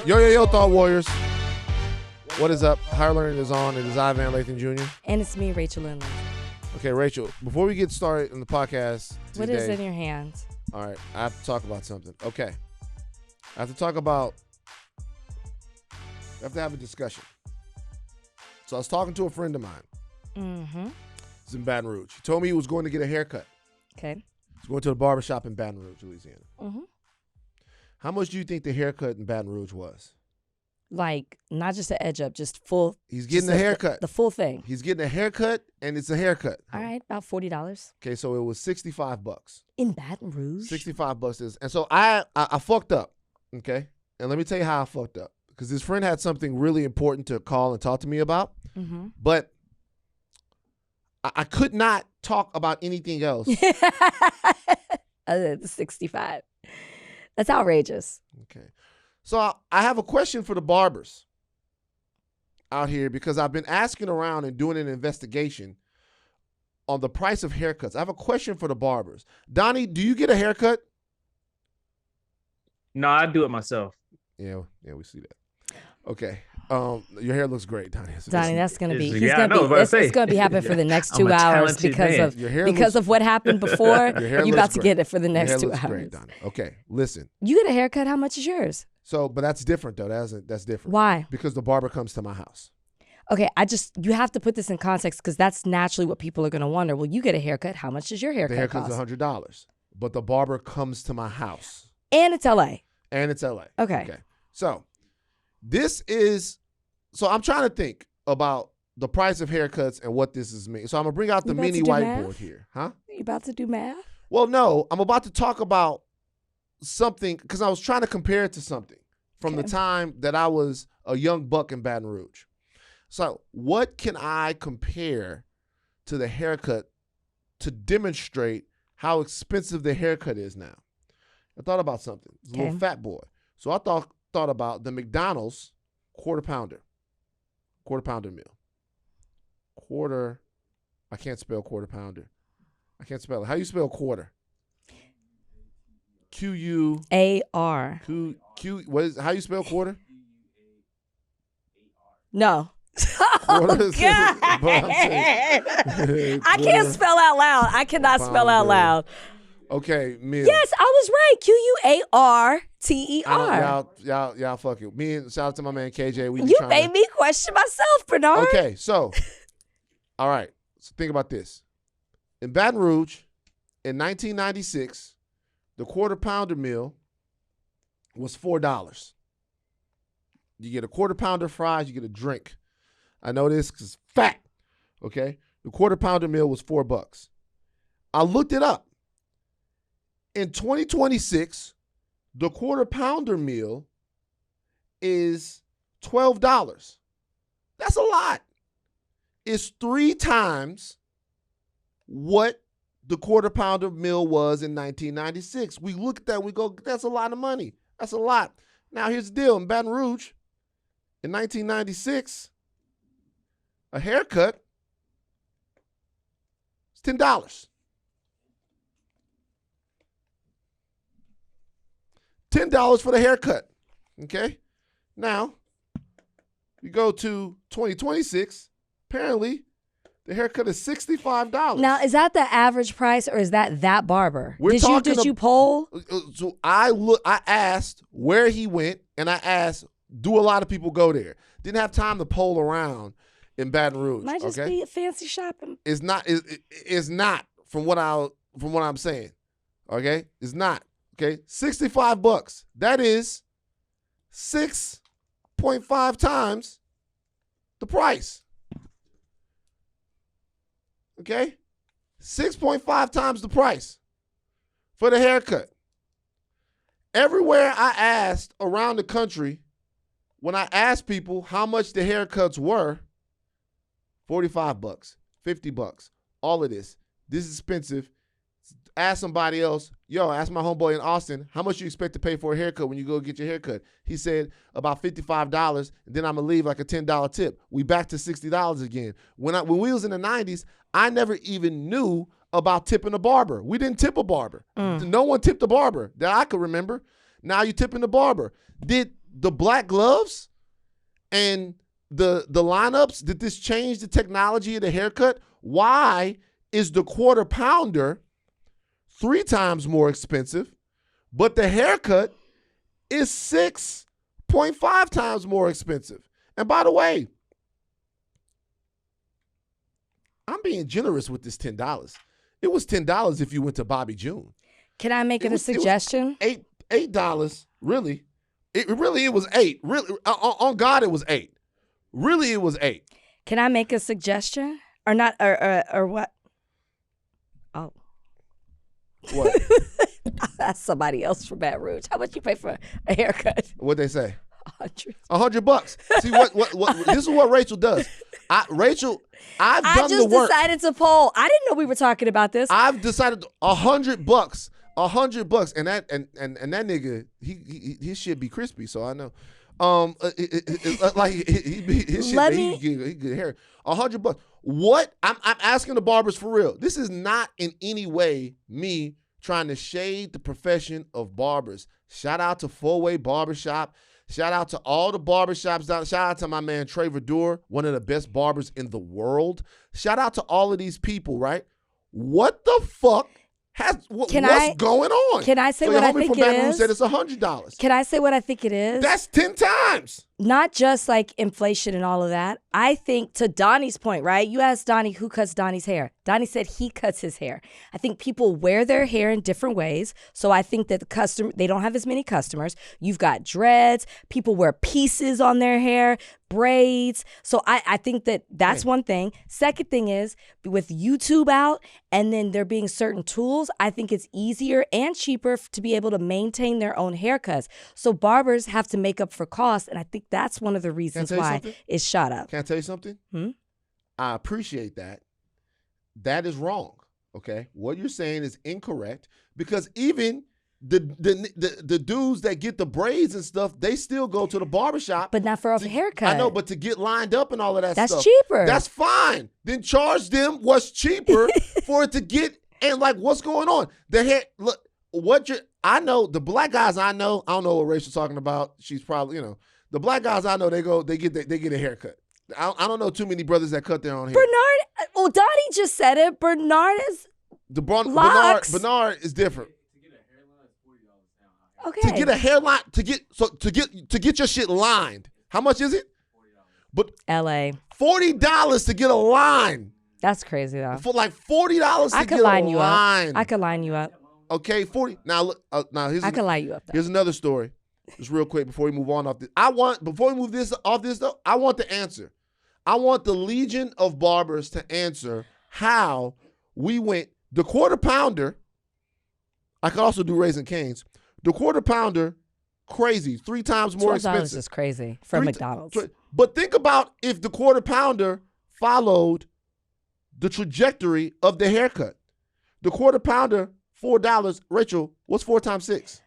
Yo, Thought Warriors. What is up? Higher Learning is on. It is Ivan Lathan Jr. And it's me, Rachel Lindsay. Okay, Rachel, before we get started in the podcast today. What is in your hands? All right, I have to talk about something. Okay. I have to talk about, we have to have a discussion. So I was talking to a friend of mine. Mm-hmm. He's in Baton Rouge. He told me he was going to get a haircut. Okay. He's going to the barbershop in Baton Rouge, Louisiana. Mm-hmm. How much do you think the haircut in Baton Rouge was? Like, not just an edge up, just full. He's getting a haircut. The full thing. He's getting a haircut, and it's a haircut. All right, about $40. Okay, so it was $65. In Baton Rouge? $65 is. And so I fucked up, okay? And let me tell you how I fucked up. Because this friend had something really important to call and talk to me about. Mm-hmm. But I could not talk about anything else. Other than the 65. That's outrageous. Okay. So I have a question for the barbers out here because I've been asking around and doing an investigation on the price of haircuts. I have a question for the barbers. Donnie, do you get a haircut? No, I do it myself. Yeah, we see that. Okay. Your hair looks great, Donnie. Donnie, that's gonna be. It's gonna be happening for the next 2 hours because of what happened before. You're about to get it for the next 2 hours. Great, Donnie. Okay, listen. You get a haircut. How much is yours? So, but that's different though. That's different. Why? Because the barber comes to my house. Okay, you have to put this in context because that's naturally what people are gonna wonder. Well, you get a haircut. How much does your haircut cost? The haircut's $100, but the barber comes to my house. And it's LA. Okay. So So I'm trying to think about the price of haircuts and what this is mean. So I'm gonna bring out the mini whiteboard here, huh? You about to do math? Well, no, I'm about to talk about something because I was trying to compare it to something from the time that I was a young buck in Baton Rouge. So what can I compare to the haircut to demonstrate how expensive the haircut is now? I thought about something. It's a little fat boy. So I thought about the McDonald's quarter pounder meal. I can't spell quarter pounder. I can't spell it. How do you spell quarter? Q-U-A-R. How you spell quarter? No. Oh, God. I can't spell out loud. I cannot spell out loud. Okay, meal. Yes, I was right. Q-U-A-R-T-E-R. Y'all fuck it. Me and shout out to my man KJ. You made me question myself, Bernard. Okay, so, all right. So think about this. In Baton Rouge, in 1996, the quarter pounder meal was $4. You get a quarter pounder fries, you get a drink. I know this because it's fat. Okay? The quarter pounder meal was $4. I looked it up. In 2026, the quarter pounder meal is $12. That's a lot. It's 3 times what the quarter pounder meal was in 1996. We look at that, we go, that's a lot of money. That's a lot. Now here's the deal. In Baton Rouge, in 1996, a haircut is $10. $10 for the haircut, okay? Now, we go to 2026. Apparently, the haircut is $65. Now, is that the average price or is that barber? Did you poll? So I asked where he went, and I asked, do a lot of people go there? Didn't have time to poll around in Baton Rouge. Might just be a fancy shopping. It's not. It's not from what I'm saying. Okay, it's not. Okay, $65. That is 6.5 times the price. Okay, 6.5 times the price for the haircut. Everywhere I asked around the country, when I asked people how much the haircuts were, $45, $50, all of this. This is expensive. Ask somebody else. Ask my homeboy in Austin, how much you expect to pay for a haircut when you go get your haircut? He said about $55, and then I'm going to leave like a $10 tip. We back to $60 again. When we was in the 90s, I never even knew about tipping a barber. We didn't tip a barber. No one tipped a barber that I could remember. Now you tipping the barber. Did the black gloves and the lineups, did this change the technology of the haircut? Why is the quarter pounder 3 times more expensive, but the haircut is 6.5 times more expensive? And by the way, I'm being generous with this $10. It was $10 if you went to Bobby June. Can I make a suggestion? It was $8, really. It was $8. Really, on God, it was $8. Really, it was $8. Can I make a suggestion? Or not, or what? Oh. What? That's somebody else from Baton Rouge. How much you pay for a haircut? What'd they say? $100. $100. See, what this is what Rachel does. I've done the work. I just decided to poll. I didn't know we were talking about this. I've decided $100. $100, and that nigga, he should be crispy, so I know. Like his shit, he get hair. $100. What? I'm asking the barbers for real. This is not in any way me trying to shade the profession of barbers. Shout out to Four-Way Barbershop. Shout out to all the barbershops. Shout out to my man Trey Verdure, one of the best barbers in the world. Shout out to all of these people, right? What the fuck? What's going on? Can I say what I think it is? Said it's $100. Can I say what I think it is? That's 10 times. Not just like inflation and all of that. I think to Donnie's point, right? You asked Donnie who cuts Donnie's hair. Donnie said he cuts his hair. I think people wear their hair in different ways. So I think that they don't have as many customers. You've got dreads. People wear pieces on their hair, braids. So I think that's one thing. Second thing is with YouTube out and then there being certain tools, I think it's easier and cheaper to be able to maintain their own haircuts. So barbers have to make up for costs. And I think that's one of the reasons why it's shot up. Can I tell you something? I appreciate that. That is wrong. Okay, what you're saying is incorrect because even the dudes that get the braids and stuff, they still go to the barbershop. But not for a haircut. I know, but to get lined up and all of that stuff. That's cheaper. That's fine. Then charge them what's cheaper for it to get, and like what's going on. The hair, look, I know, the black guys I don't know what Rachel's talking about. She's probably, the black guys I know, they get a haircut. I don't know too many brothers that cut their own hair. Donnie just said it. Bernard is Bernard is different. Okay. To get a hairline, to get your shit lined. How much is it? But LA. $40 to get a line. That's crazy though. For like $40 to get a line. I could line you up. Okay, 40. Now look. I could line you up. Though. Here's another story. Just real quick before we move on off this. Before we move this off this though, I want the answer. I want the Legion of Barbers to answer how we went the quarter pounder. I could also do Raising Cane's. The quarter pounder, crazy, 3 times more expensive. $12 is crazy from McDonald's. But think about if the quarter pounder followed the trajectory of the haircut. The quarter pounder, $4. Rachel, what's 4 times 6?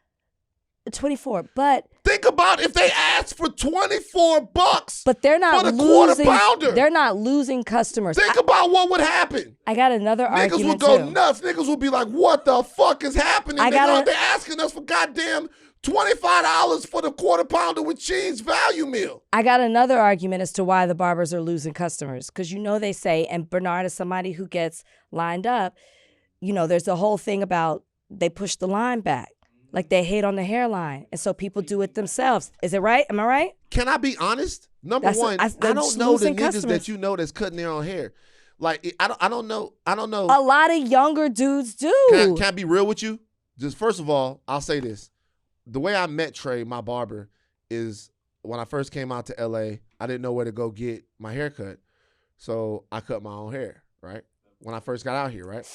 24, but think about if they asked for $24, but they're not for the losing. Quarter pounder. They're not losing customers. Think about what would happen. I got another argument. Niggas would go nuts. Niggas would be like, "What the fuck is happening?" They're asking us for goddamn $25 for the quarter pounder with cheese value meal. I got another argument as to why the barbers are losing customers because they say, and Bernard is somebody who gets lined up. There's the whole thing about they push the line back. Like they hate on the hairline. And so people do it themselves. Is it right? Am I right? Can I be honest? Number one, I don't know the niggas that that's cutting their own hair. Like, I don't know. A lot of younger dudes do. Can I be real with you? Just first of all, I'll say this. The way I met Trey, my barber, is when I first came out to LA, I didn't know where to go get my hair cut. So I cut my own hair, right? When I first got out here, right?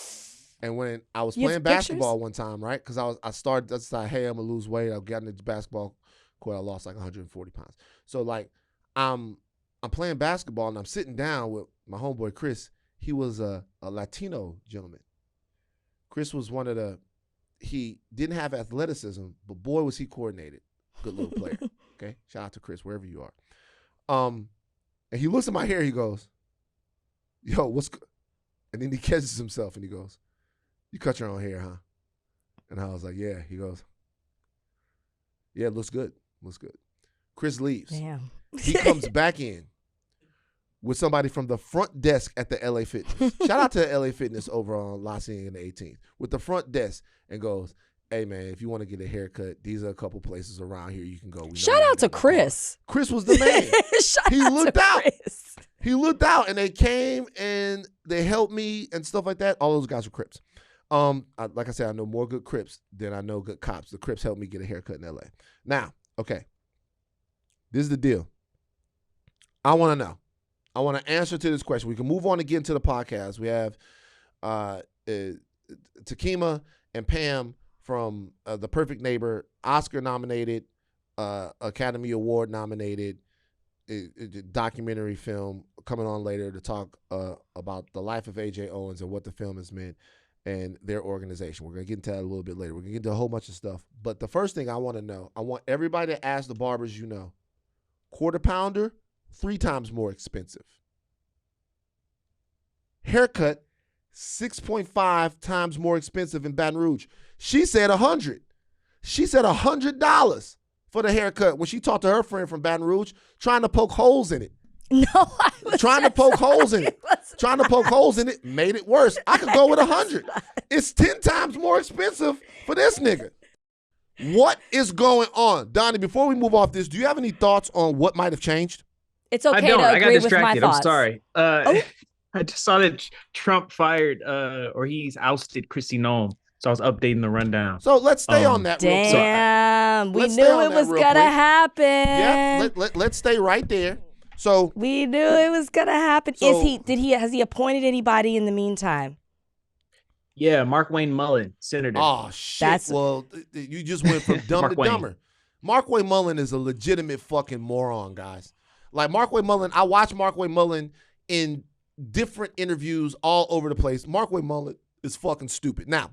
And when I was playing basketball one time, right? Because I decided, hey, I'm going to lose weight. I got into the basketball court. I lost like 140 pounds. So like I'm playing basketball and I'm sitting down with my homeboy Chris. He was a Latino gentleman. Chris was he didn't have athleticism, but boy was he coordinated. Good little player. Okay? Shout out to Chris, wherever you are. And he looks at my hair, he goes, yo, what's good? And then he catches himself and he goes, you cut your own hair, huh? And I was like, yeah. He goes, yeah, it looks good. Looks good. Chris leaves. Damn. He comes back in with somebody from the front desk at the LA Fitness. Shout out to LA Fitness over on Lathan and the 18th. With the front desk and goes, hey, man, if you want to get a haircut, these are a couple places around here you can go. Shout out to Chris. Chris was the man. He looked out. Chris. He looked out, and they came and they helped me and stuff like that. All those guys were Crips. Like I said, I know more good Crips than I know good cops. The Crips helped me get a haircut in LA. Now, okay, this is the deal. I want to know. I want to answer to this question. We can move on and get into the podcast. We have Takema and Pam from The Perfect Neighbor, Oscar nominated, Academy Award nominated documentary film coming on later to talk about the life of A.J. Owens and what the film has meant and their organization. We're going to get into that a little bit later. We're going to get into a whole bunch of stuff. But the first thing I want to know, I want everybody to ask the barbers you know, quarter pounder, 3 times more expensive. Haircut, 6.5 times more expensive in Baton Rouge. She said $100. She said $100 for the haircut when she talked to her friend from Baton Rouge, trying to poke holes in it. No, I was trying to poke holes in it. Trying to poke holes in it made it worse. I could go with 100. It's 10 times more expensive for this nigga. What is going on? Donnie, before we move off this, do you have any thoughts on what might have changed? It's okay I don't. to I got agree with my distracted. thoughts. I'm sorry. I just saw that Trump fired or he's ousted Kristi Noem. So I was updating the rundown. So let's stay on that real quick. Damn, we Let's knew stay on it that was real gonna quick. happen. Yeah, let's stay right there. So we knew it was gonna happen. So- Has he appointed anybody in the meantime? Yeah, Mark Wayne Mullen, senator. oh shit. Well, you just went from dumb Mark to Wayne. dumber. Mark Wayne Mullen is a legitimate fucking moron, guys. Like Mark Wayne Mullen, I watch Mark Wayne Mullen in different interviews all over the place. Mark Wayne Mullen is fucking stupid. Now,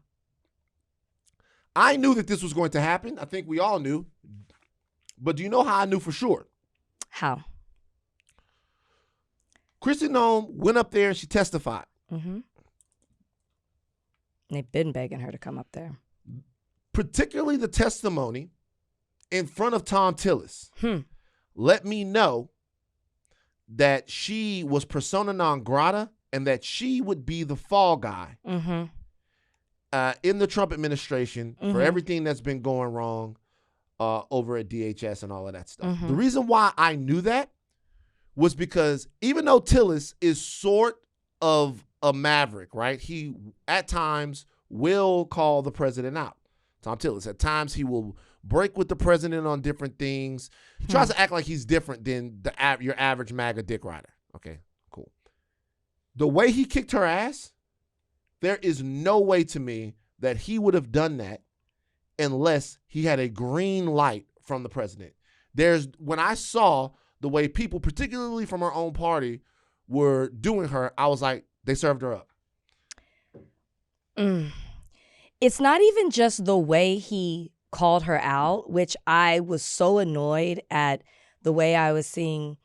I knew that this was going to happen. I think we all knew. But do you know how I knew for sure? How? Kristi Noem went up there and she testified. Mm-hmm. They've been begging her to come up there. Particularly the testimony in front of Tom Tillis. Let me know that she was persona non grata and that she would be the fall guy in the Trump administration for everything that's been going wrong over at DHS and all of that stuff. The reason why I knew that was because even though Tillis is sort of a maverick, right? He, at times, will call the president out. Tom Tillis. At times, he will break with the president on different things. He tries to act like he's different than your average MAGA dick rider. Okay, cool. The way he kicked her ass, there is no way to me that he would have done that unless he had a green light from the president. When I saw the way people, particularly from her own party, were doing her, I was like, they served her up. It's not even just the way he called her out, which I was so annoyed at the way I was seeing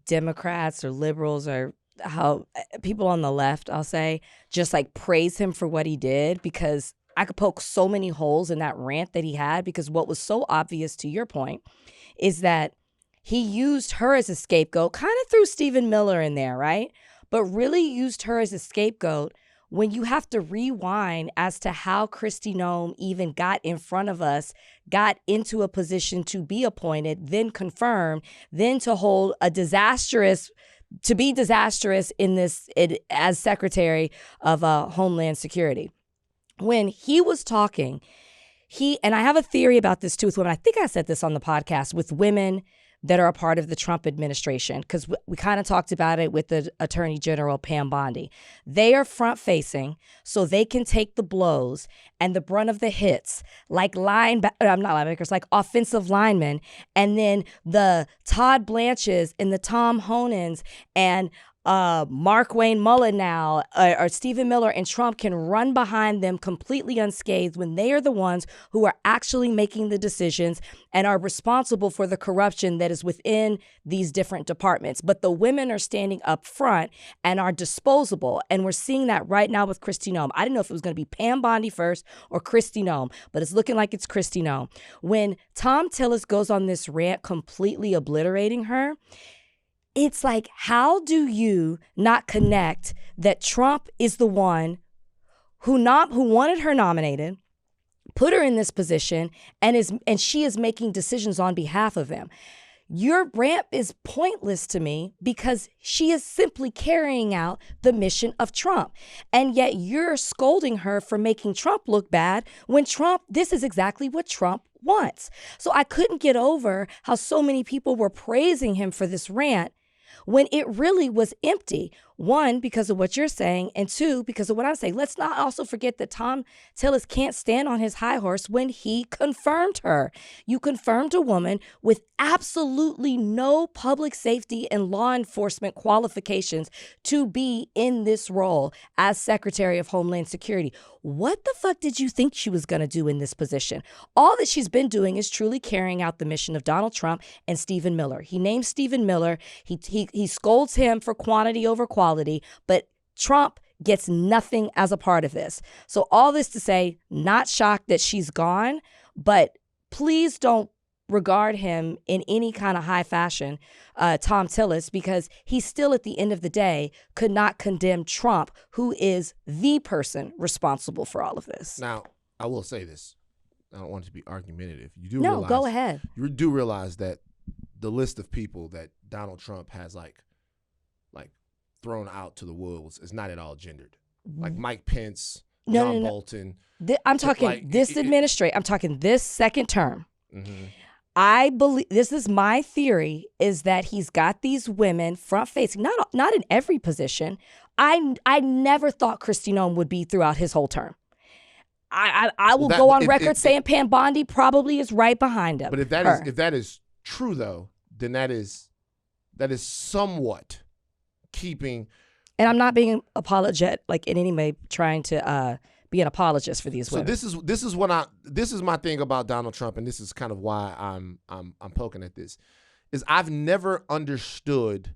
Democrats or liberals or how people on the left, I'll say, just like praise him for what he did, because I could poke so many holes in that rant that he had, because what was so obvious, to your point, is that he used her as a scapegoat, kind of threw Stephen Miller in there, right? But really used her as a scapegoat when you have to rewind as to how Kristi Noem even got in front of us, got into a position to be appointed, then confirmed, then to hold a to be disastrous as Secretary of Homeland Security. When he was talking, and I have a theory about this too with women. I think I said this on the podcast, with women that are a part of the Trump administration, because we kind of talked about it with the Attorney General, Pam Bondi. They are front-facing, so they can take the blows and the brunt of the hits, like like offensive linemen, and then the Todd Blanches and the Tom Honens and Mark Wayne Mullen now, or Stephen Miller and Trump can run behind them completely unscathed when they are the ones who are actually making the decisions and are responsible for the corruption that is within these different departments. But the women are standing up front and are disposable. And we're seeing that right now with Kristi Noem. I didn't know if it was going to be Pam Bondi first or Kristi Noem, but it's looking like it's Kristi Noem. When Tom Tillis goes on this rant completely obliterating her, it's like, how do you not connect that Trump is the one who wanted her nominated, put her in this position, and she is making decisions on behalf of him? Your rant is pointless to me because she is simply carrying out the mission of Trump. And yet you're scolding her for making Trump look bad when this is exactly what Trump wants. So I couldn't get over how so many people were praising him for this rant when it really was empty. One, because of what you're saying, and two, because of what I'm saying. Let's not also forget that Tom Tillis can't stand on his high horse when he confirmed her. You confirmed a woman with absolutely no public safety and law enforcement qualifications to be in this role as Secretary of Homeland Security. What the fuck did you think she was going to do in this position? All that she's been doing is truly carrying out the mission of Donald Trump and Stephen Miller. He names Stephen Miller. He scolds him for quantity over quality, but Trump gets nothing as a part of this. So all this to say, not shocked that she's gone, but please don't regard him in any kind of high fashion, Tom Tillis, because he still at the end of the day could not condemn Trump, who is the person responsible for all of this. Now, I will say this. I don't want to be argumentative. Go ahead. You do realize that the list of people that Donald Trump has like thrown out to the wolves is not at all gendered. Like Mike Pence, John Bolton. I'm talking I'm talking this second term. Mm-hmm. I believe, this is my theory, is that he's got these women front facing, not in every position. I never thought Kristi Noem would be throughout his whole term. I will go on record saying Pam Bondi probably is right behind him. But if that is true though, then that is somewhat keeping. And I'm not being apologetic, like in any way trying to be an apologist for these women. So this is my thing about Donald Trump, and this is kind of why I'm poking at this, is I've never understood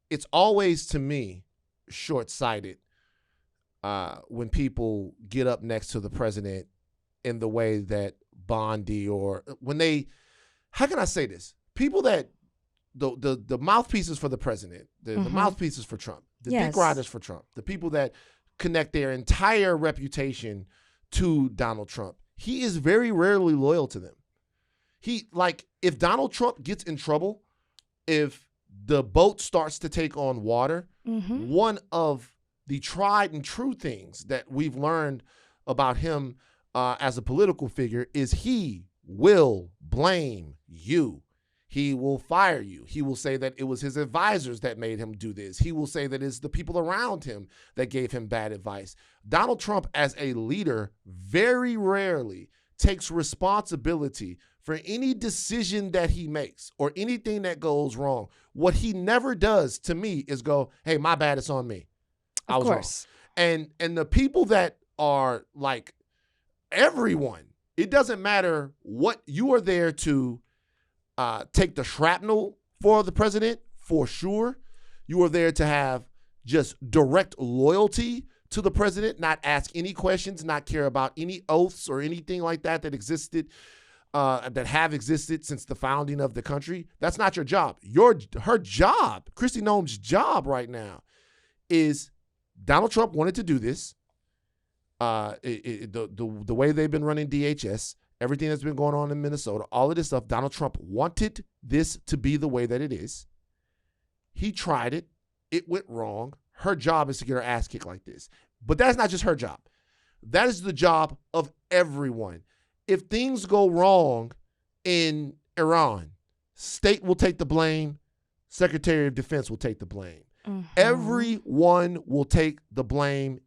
it's always to me short-sighted when people get up next to the president in the way that Bondi, or when they, how can I say this? People that the mouthpieces for the president, the mouthpieces for Trump, the dick riders for Trump, the people that connect their entire reputation to Donald Trump, he is very rarely loyal to them. If Donald Trump gets in trouble, if the boat starts to take on water, one of the tried and true things that we've learned about him as a political figure is he will blame you. He will fire you. He will say that it was his advisors that made him do this. He will say that it's the people around him that gave him bad advice. Donald Trump, as a leader, very rarely takes responsibility for any decision that he makes or anything that goes wrong. What he never does, to me, is go, hey, my bad, it's on me. I was wrong. And the people that are like everyone, it doesn't matter what, you are there to take the shrapnel for the president, for sure. You are there to have just direct loyalty to the president, not ask any questions, not care about any oaths or anything like that existed, that have existed since the founding of the country. That's not your job. Her job, Kristi Noem's job right now, is Donald Trump wanted to do this. The way they've been running DHS, everything that's been going on in Minnesota, all of this stuff, Donald Trump wanted this to be the way that it is. He tried it. It went wrong. Her job is to get her ass kicked like this. But that's not just her job. That is the job of everyone. If things go wrong in Iran, state will take the blame. Secretary of Defense will take the blame. Everyone will take the blame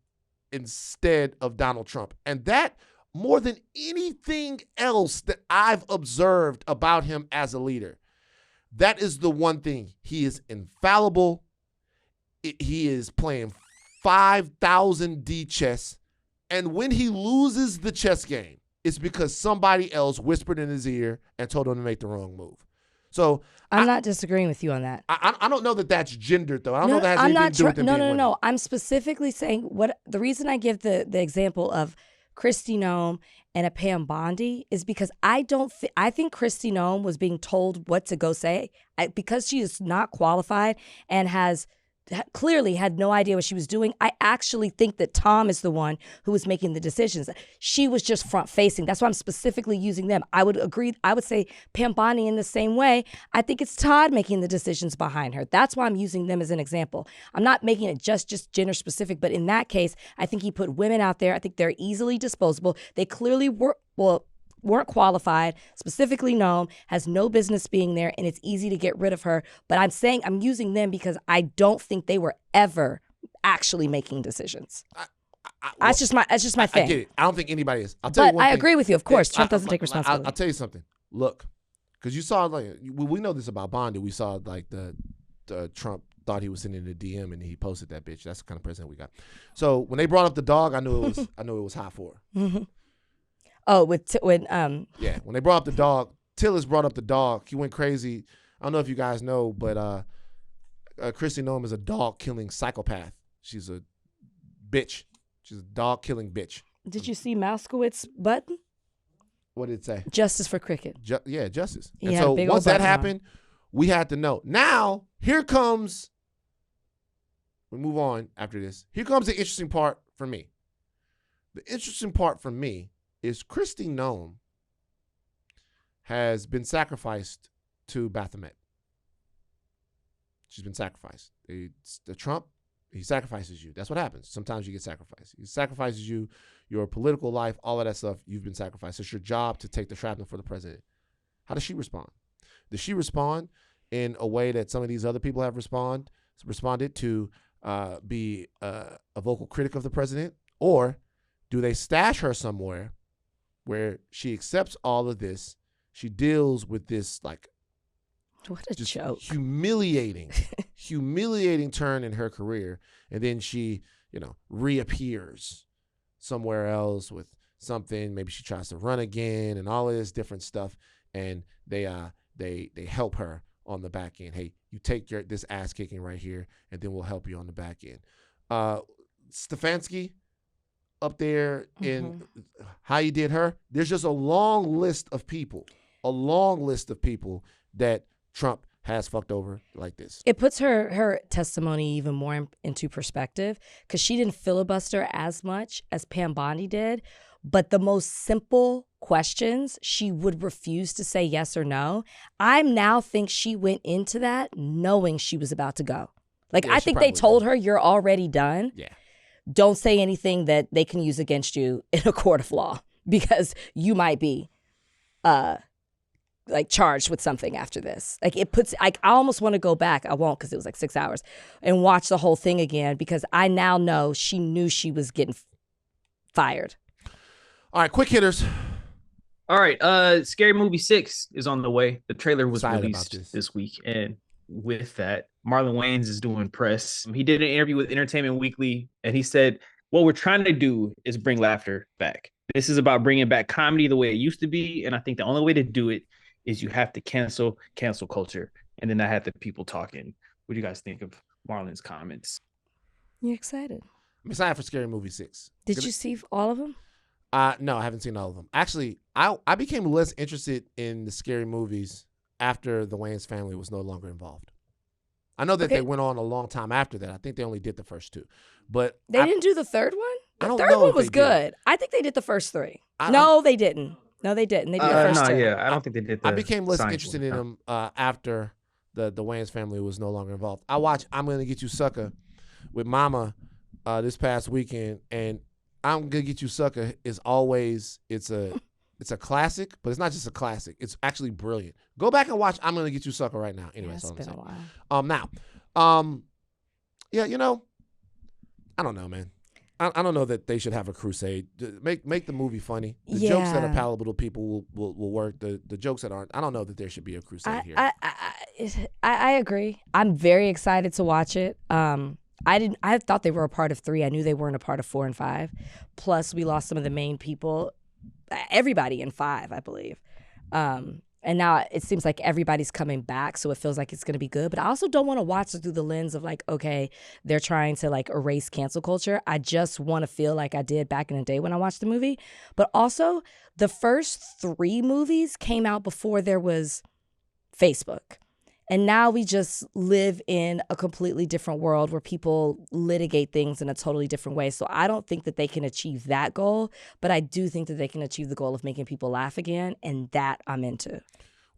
instead of Donald Trump. And that, more than anything else that I've observed about him as a leader, That is the one thing. He is infallible. He is playing 5,000 D chess. And when he loses the chess game, it's because somebody else whispered in his ear and told him to make the wrong move. So I'm not disagreeing with you on that. I don't know that that's gendered, though. I don't know that has anything to do with them being women. No. I'm specifically saying the reason I give the example of Kristi Noem and a Pam Bondi is because I think Kristi Noem was being told what to go say because she is not qualified and has clearly had no idea what she was doing. I actually think that Tom is the one who was making the decisions. She was just front facing. That's why I'm specifically using them. I would agree. I would say Pam Bondi in the same way. I think it's Todd making the decisions behind her. That's why I'm using them as an example. I'm not making it just gender specific, but in that case, I think he put women out there. I think they're easily disposable. They clearly weren't qualified, specifically Noem, has no business being there, and it's easy to get rid of her. But I'm saying I'm using them because I don't think they were ever actually making decisions. That's just my thing. I get it. I don't think anybody is. I'll tell you one I thing. agree with you. Of course, Trump doesn't take responsibility. I'll tell you something. Look, because you saw, like, we know this about Bondi. We saw, like, the Trump thought he was sending a DM and he posted that bitch. That's the kind of president we got. So when they brought up the dog, I knew it was hot for her. Mm-hmm. Oh, when they brought up the dog, Tillis brought up the dog. He went crazy. I don't know if you guys know, but Kristi Noem is a dog-killing psychopath. She's a bitch. She's a dog-killing bitch. Did you see Mouskowitz's button? What did it say? Justice for Cricket. Yeah, justice. He and had so a big once old that button happened, we had to know. Now, here comes, we move on after this. Here comes the interesting part for me. The interesting part for me is Kristi Noem has been sacrificed to Baphomet. She's been sacrificed. The Trump, he sacrifices you. That's what happens. Sometimes you get sacrificed. He sacrifices you, your political life, all of that stuff, you've been sacrificed. It's your job to take the shrapnel for the president. How does she respond? Does she respond in a way that some of these other people have responded to be a vocal critic of the president? Or do they stash her somewhere where she accepts all of this, she deals with this, like, what a joke, humiliating turn in her career, and then she, reappears somewhere else with something. Maybe she tries to run again and all of this different stuff, and they help her on the back end. Hey, you take this ass kicking right here, and then we'll help you on the back end. Stefanski up there in how you did her. There's just a long list of people that Trump has fucked over like this. It puts her testimony even more into perspective because she didn't filibuster as much as Pam Bondi did, but the most simple questions she would refuse to say yes or no. I now think she went into that knowing she was about to go. Like, yeah, I think they told her, you're already done. Yeah. Don't say anything that they can use against you in a court of law because you might be charged with something after this. Like, it puts, I almost want to go back. I won't because it was like 6 hours and watch the whole thing again because I now know she knew she was getting fired. All right, quick hitters. All right, Scary Movie 6 is on the way. The trailer was released this week, and with that, Marlon Wayans is doing press. He did an interview with Entertainment Weekly, and he said, what we're trying to do is bring laughter back. This is about bringing back comedy the way it used to be, and I think the only way to do it is you have to cancel culture, and then I had the people talking. What do you guys think of Marlon's comments? You're excited? I'm excited for Scary Movie 6. Did you see all of them? No, I haven't seen all of them. Actually, I became less interested in the scary movies after the Wayans family was no longer involved. I know that they went on a long time after that. I think they only did the first two. But they didn't do the third one? The third one was good. I think they did the first three. No, they didn't. They did the first two. Yeah, I don't think they did. I became less interested in them after the Wayans family was no longer involved. I watched I'm Gonna Get You Sucker with Mama this past weekend, and I'm Gonna Get You Sucker is always it's a classic, but it's not just a classic. It's actually brilliant. Go back and watch I'm Gonna Get You Sucker right now. Anyway, it's been a while. Yeah, I don't know, man. I don't know that they should have a crusade. Make the movie funny. The jokes that are palatable to people will work. The jokes that aren't, I don't know that there should be a crusade here. I agree. I'm very excited to watch it. I thought they were a part of 3. I knew they weren't a part of 4 and 5. Plus, we lost some of the main people, everybody in 5, I believe. And now it seems like everybody's coming back, so it feels like it's going to be good. But I also don't want to watch it through the lens of like, okay, they're trying to like erase cancel culture. I just want to feel like I did back in the day when I watched the movie. But also, the first 3 movies came out before there was Facebook. And now we just live in a completely different world where people litigate things in a totally different way. So I don't think that they can achieve that goal, but I do think that they can achieve the goal of making people laugh again, and that I'm into.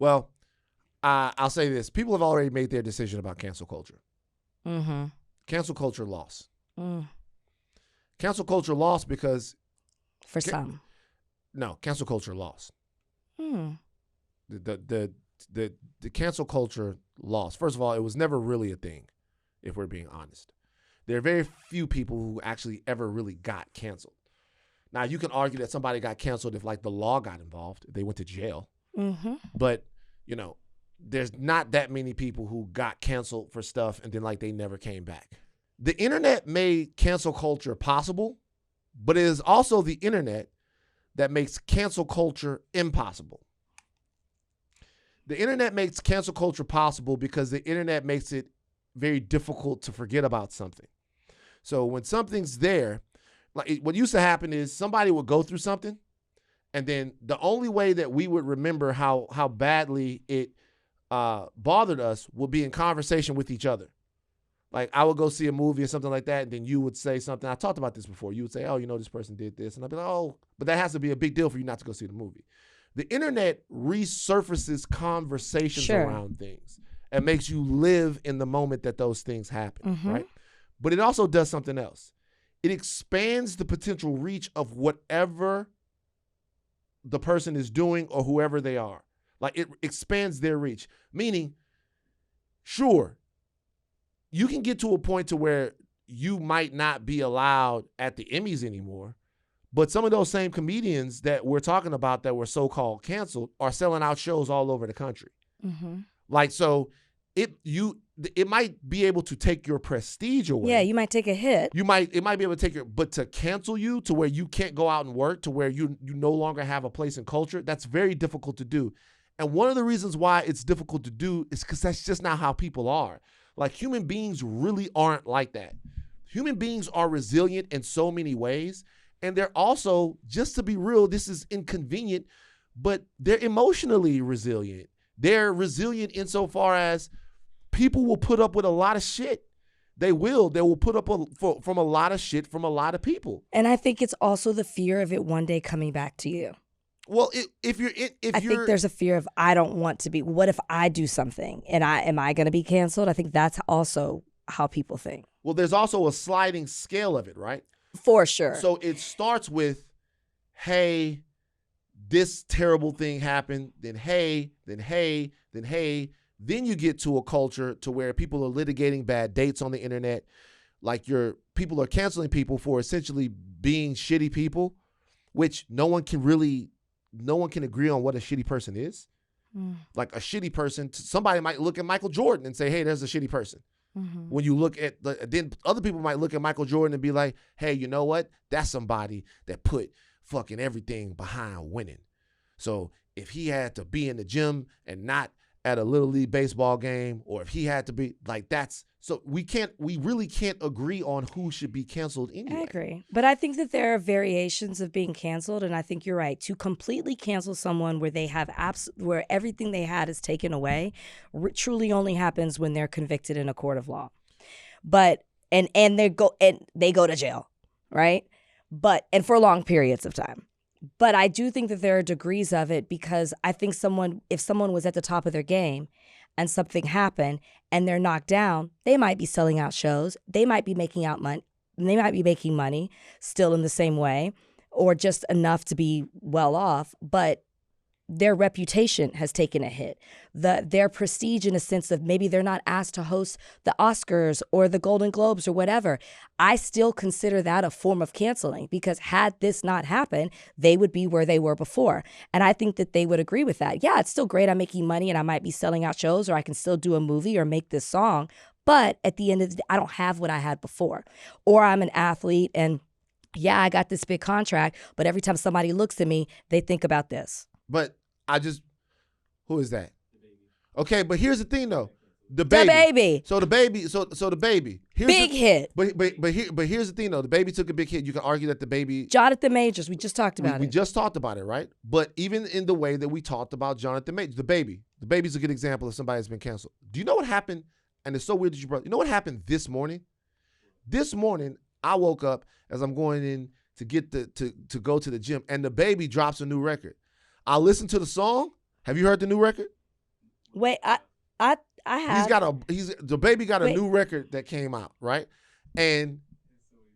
Well, I'll say this. People have already made their decision about cancel culture. Mm-hmm. Cancel culture lost. Cancel culture lost because... For some. No, cancel culture lost. The cancel culture lost. First of all, it was never really a thing, if we're being honest. There are very few people who actually ever really got canceled. Now, you can argue that somebody got canceled if, like, the law got involved. They went to jail. Mm-hmm. But, you know, there's not that many people who got canceled for stuff and then, like, they never came back. The internet made cancel culture possible, but it is also the internet that makes cancel culture impossible. The internet makes cancel culture possible because the internet makes it very difficult to forget about something. So when something's there, like what used to happen is somebody would go through something, and then the only way that we would remember how badly it bothered us would be in conversation with each other. Like I would go see a movie or something like that, and then you would say something. I talked about this before. You would say, oh, you know, this person did this. And I'd be like, oh, but that has to be a big deal for you not to go see the movie. The internet resurfaces conversations around things and makes you live in the moment that those things happen, right? But it also does something else. It expands the potential reach of whatever the person is doing or whoever they are. Like it expands their reach, meaning, sure, you can get to a point to where you might not be allowed at the Emmys anymore. But some of those same comedians that we're talking about that were so-called canceled are selling out shows all over the country. Like, so it might be able to take your prestige away. Yeah, you might take a hit. It might be able to take but to cancel you to where you can't go out and work, to where you no longer have a place in culture, that's very difficult to do. And one of the reasons why it's difficult to do is because that's just not how people are. Like, human beings really aren't like that. Human beings are resilient in so many ways. And they're also, just to be real, this is inconvenient, but they're emotionally resilient. They're resilient insofar as people will put up with a lot of shit. They will put up from a lot of shit from a lot of people. And I think it's also the fear of it one day coming back to you. Well, I think there's a fear of, I don't want to be, what if I do something and am I going to be canceled? I think that's also how people think. Well, there's also a sliding scale of it, right? For sure. So it starts with, hey, this terrible thing happened, then hey, then hey, then hey. Then you get to a culture to where people are litigating bad dates on the internet. Like people are canceling people for essentially being shitty people, which no one can agree on what a shitty person is. Like a shitty person, somebody might look at Michael Jordan and say, hey, there's a shitty person. When you look at then other people might look at Michael Jordan and be like, hey, you know what? That's somebody that put fucking everything behind winning. So if he had to be in the gym and not at a Little League baseball game, or if he had to be like, so we really can't agree on who should be canceled anyway. I agree. But I think that there are variations of being canceled, and I think you're right. To completely cancel someone where they have where everything they had is taken away truly only happens when they're convicted in a court of law. But and they go to jail, right? And for long periods of time. But I do think that there are degrees of it, because I think if someone was at the top of their game and something happened and they're knocked down, they might be selling out shows. They might be making money still in the same way, or just enough to be well off. But their reputation has taken a hit. Their prestige, in a sense of maybe they're not asked to host the Oscars or the Golden Globes or whatever. I still consider that a form of canceling, because had this not happened, they would be where they were before. And I think that they would agree with that. Yeah, it's still great. I'm making money and I might be selling out shows, or I can still do a movie or make this song. But at the end of the day, I don't have what I had before. Or I'm an athlete and yeah, I got this big contract, but every time somebody looks at me, they think about this. But who is that? Okay, but here's the thing though. The baby. So the baby. Big hit. But here's the thing though. The baby took a big hit. You can argue that the baby. Jonathan Majors. We just talked about it. We just talked about it, right? But even in the way that we talked about Jonathan Majors, the baby's a good example of somebody that's been canceled. Do you know what happened? And it's so weird that you brought. You know what happened this morning? This morning I woke up as I'm going in to get to go to the gym, and the baby drops a new record. I listened to the song. Have you heard the new record? Wait, I have. The baby got a new record that came out, right? And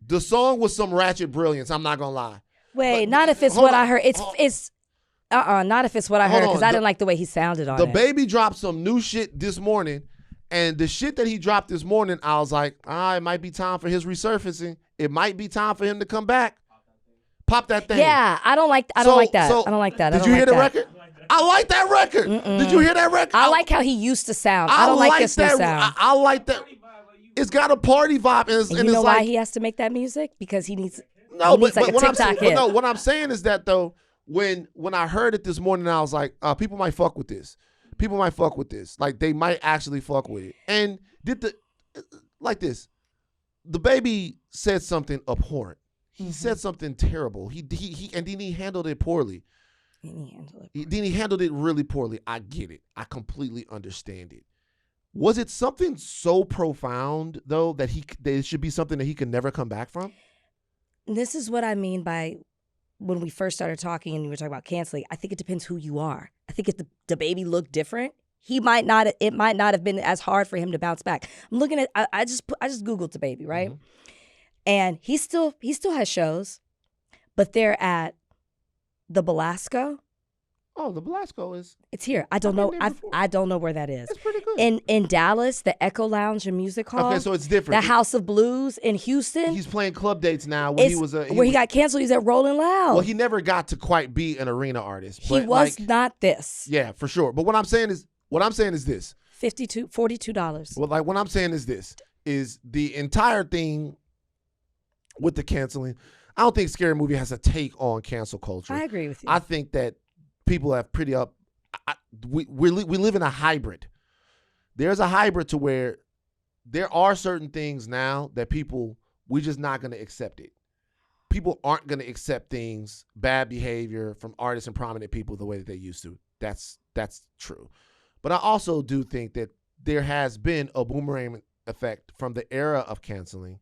the song was some ratchet brilliance. I'm not gonna lie. Wait, not if it's what I heard. Not if it's what I heard, because I didn't like the way he sounded on it. The baby dropped some new shit this morning, and the shit that he dropped this morning, I was like, it might be time for his resurfacing. It might be time for him to come back. Pop that thing. Yeah, I don't like that. I don't like that. Did you hear the record? I like that record. Did you hear that record? I like how he used to sound. I don't like this new sound. I like that. It's got a party vibe. And you know why he has to make that music? Because he needs what I'm saying is that though, when I heard it this morning, I was like, people might fuck with this. People might fuck with this. Like they might actually fuck with it. And like this. The baby said something abhorrent. He said something terrible. He and then he handled it poorly. Then he handled it really poorly. I get it. I completely understand it. Was it something so profound though that it should be something that he could never come back from? This is what I mean by when we first started talking and you were talking about canceling. I think it depends who you are. I think if the baby looked different, it might not have been as hard for him to bounce back. I'm looking at I just Googled the baby, right? Mm-hmm. And he still has shows, but they're at the Belasco. Oh, the Belasco it's here. I don't know. I don't know where that is. It's pretty good. In Dallas, the Echo Lounge and Music Hall. Okay, so it's different. The House of Blues in Houston. He's playing club dates now. Where he got canceled. He's at Rolling Loud. Well, he never got to quite be an arena artist. He was not this. Yeah, for sure. But what I'm saying is this. $42. Well, like what I'm saying is this is the entire thing with the canceling. I don't think Scary Movie has a take on cancel culture. I agree with you. I think that people have pretty up. We live in a hybrid. There's a hybrid to where there are certain things now that we're just not going to accept it. People aren't going to accept things, bad behavior from artists and prominent people the way that they used to. That's true. But I also do think that there has been a boomerang effect from the era of canceling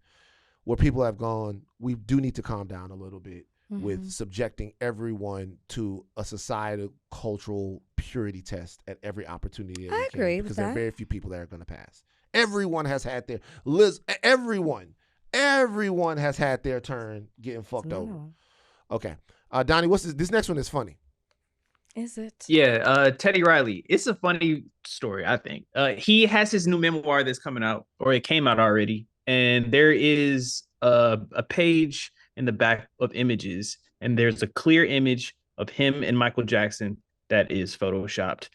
where people have gone, we do need to calm down a little bit with subjecting everyone to a societal, cultural purity test at every opportunity. I agree with that. Because there are very few people that are going to pass. Everyone has had everyone has had their turn getting fucked over. Okay. Donnie, what's this next one is funny. Is it? Yeah, Teddy Riley. It's a funny story, I think. He has his new memoir that's coming out, or it came out already. And there is a page in the back of images, and there's a clear image of him and Michael Jackson that is photoshopped.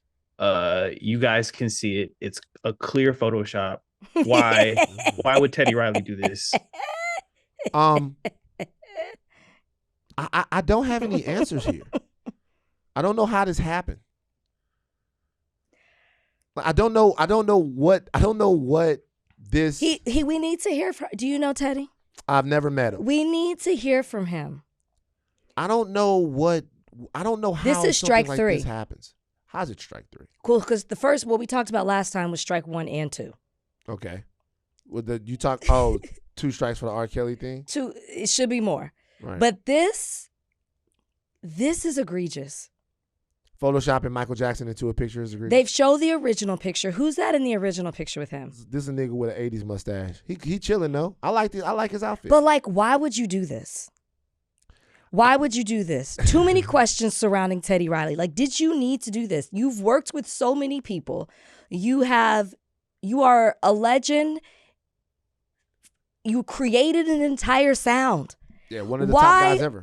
You guys can see it. It's a clear Photoshop. Why would Teddy Riley do this? I don't have any answers here. I don't know how this happened. I don't know what this. We need to hear from. Do you know Teddy? I've never met him. We need to hear from him. I don't know how this is strike like 3. This happens. How's it strike 3? Cool, because the first what we talked about last time was strike 1 and 2. Okay. You talk 2 strikes for the R. Kelly thing? 2. It should be more. Right. But this is egregious. Photoshopping Michael Jackson into a picture is egregious. They've showed the original picture. Who's that in the original picture with him? This is a nigga with an 80s mustache. He chilling though. I like his outfit. But like, why would you do this? Why would you do this? Too many questions surrounding Teddy Riley. Like, did you need to do this? You've worked with so many people. You are a legend. You created an entire sound. Yeah, one of the top guys ever.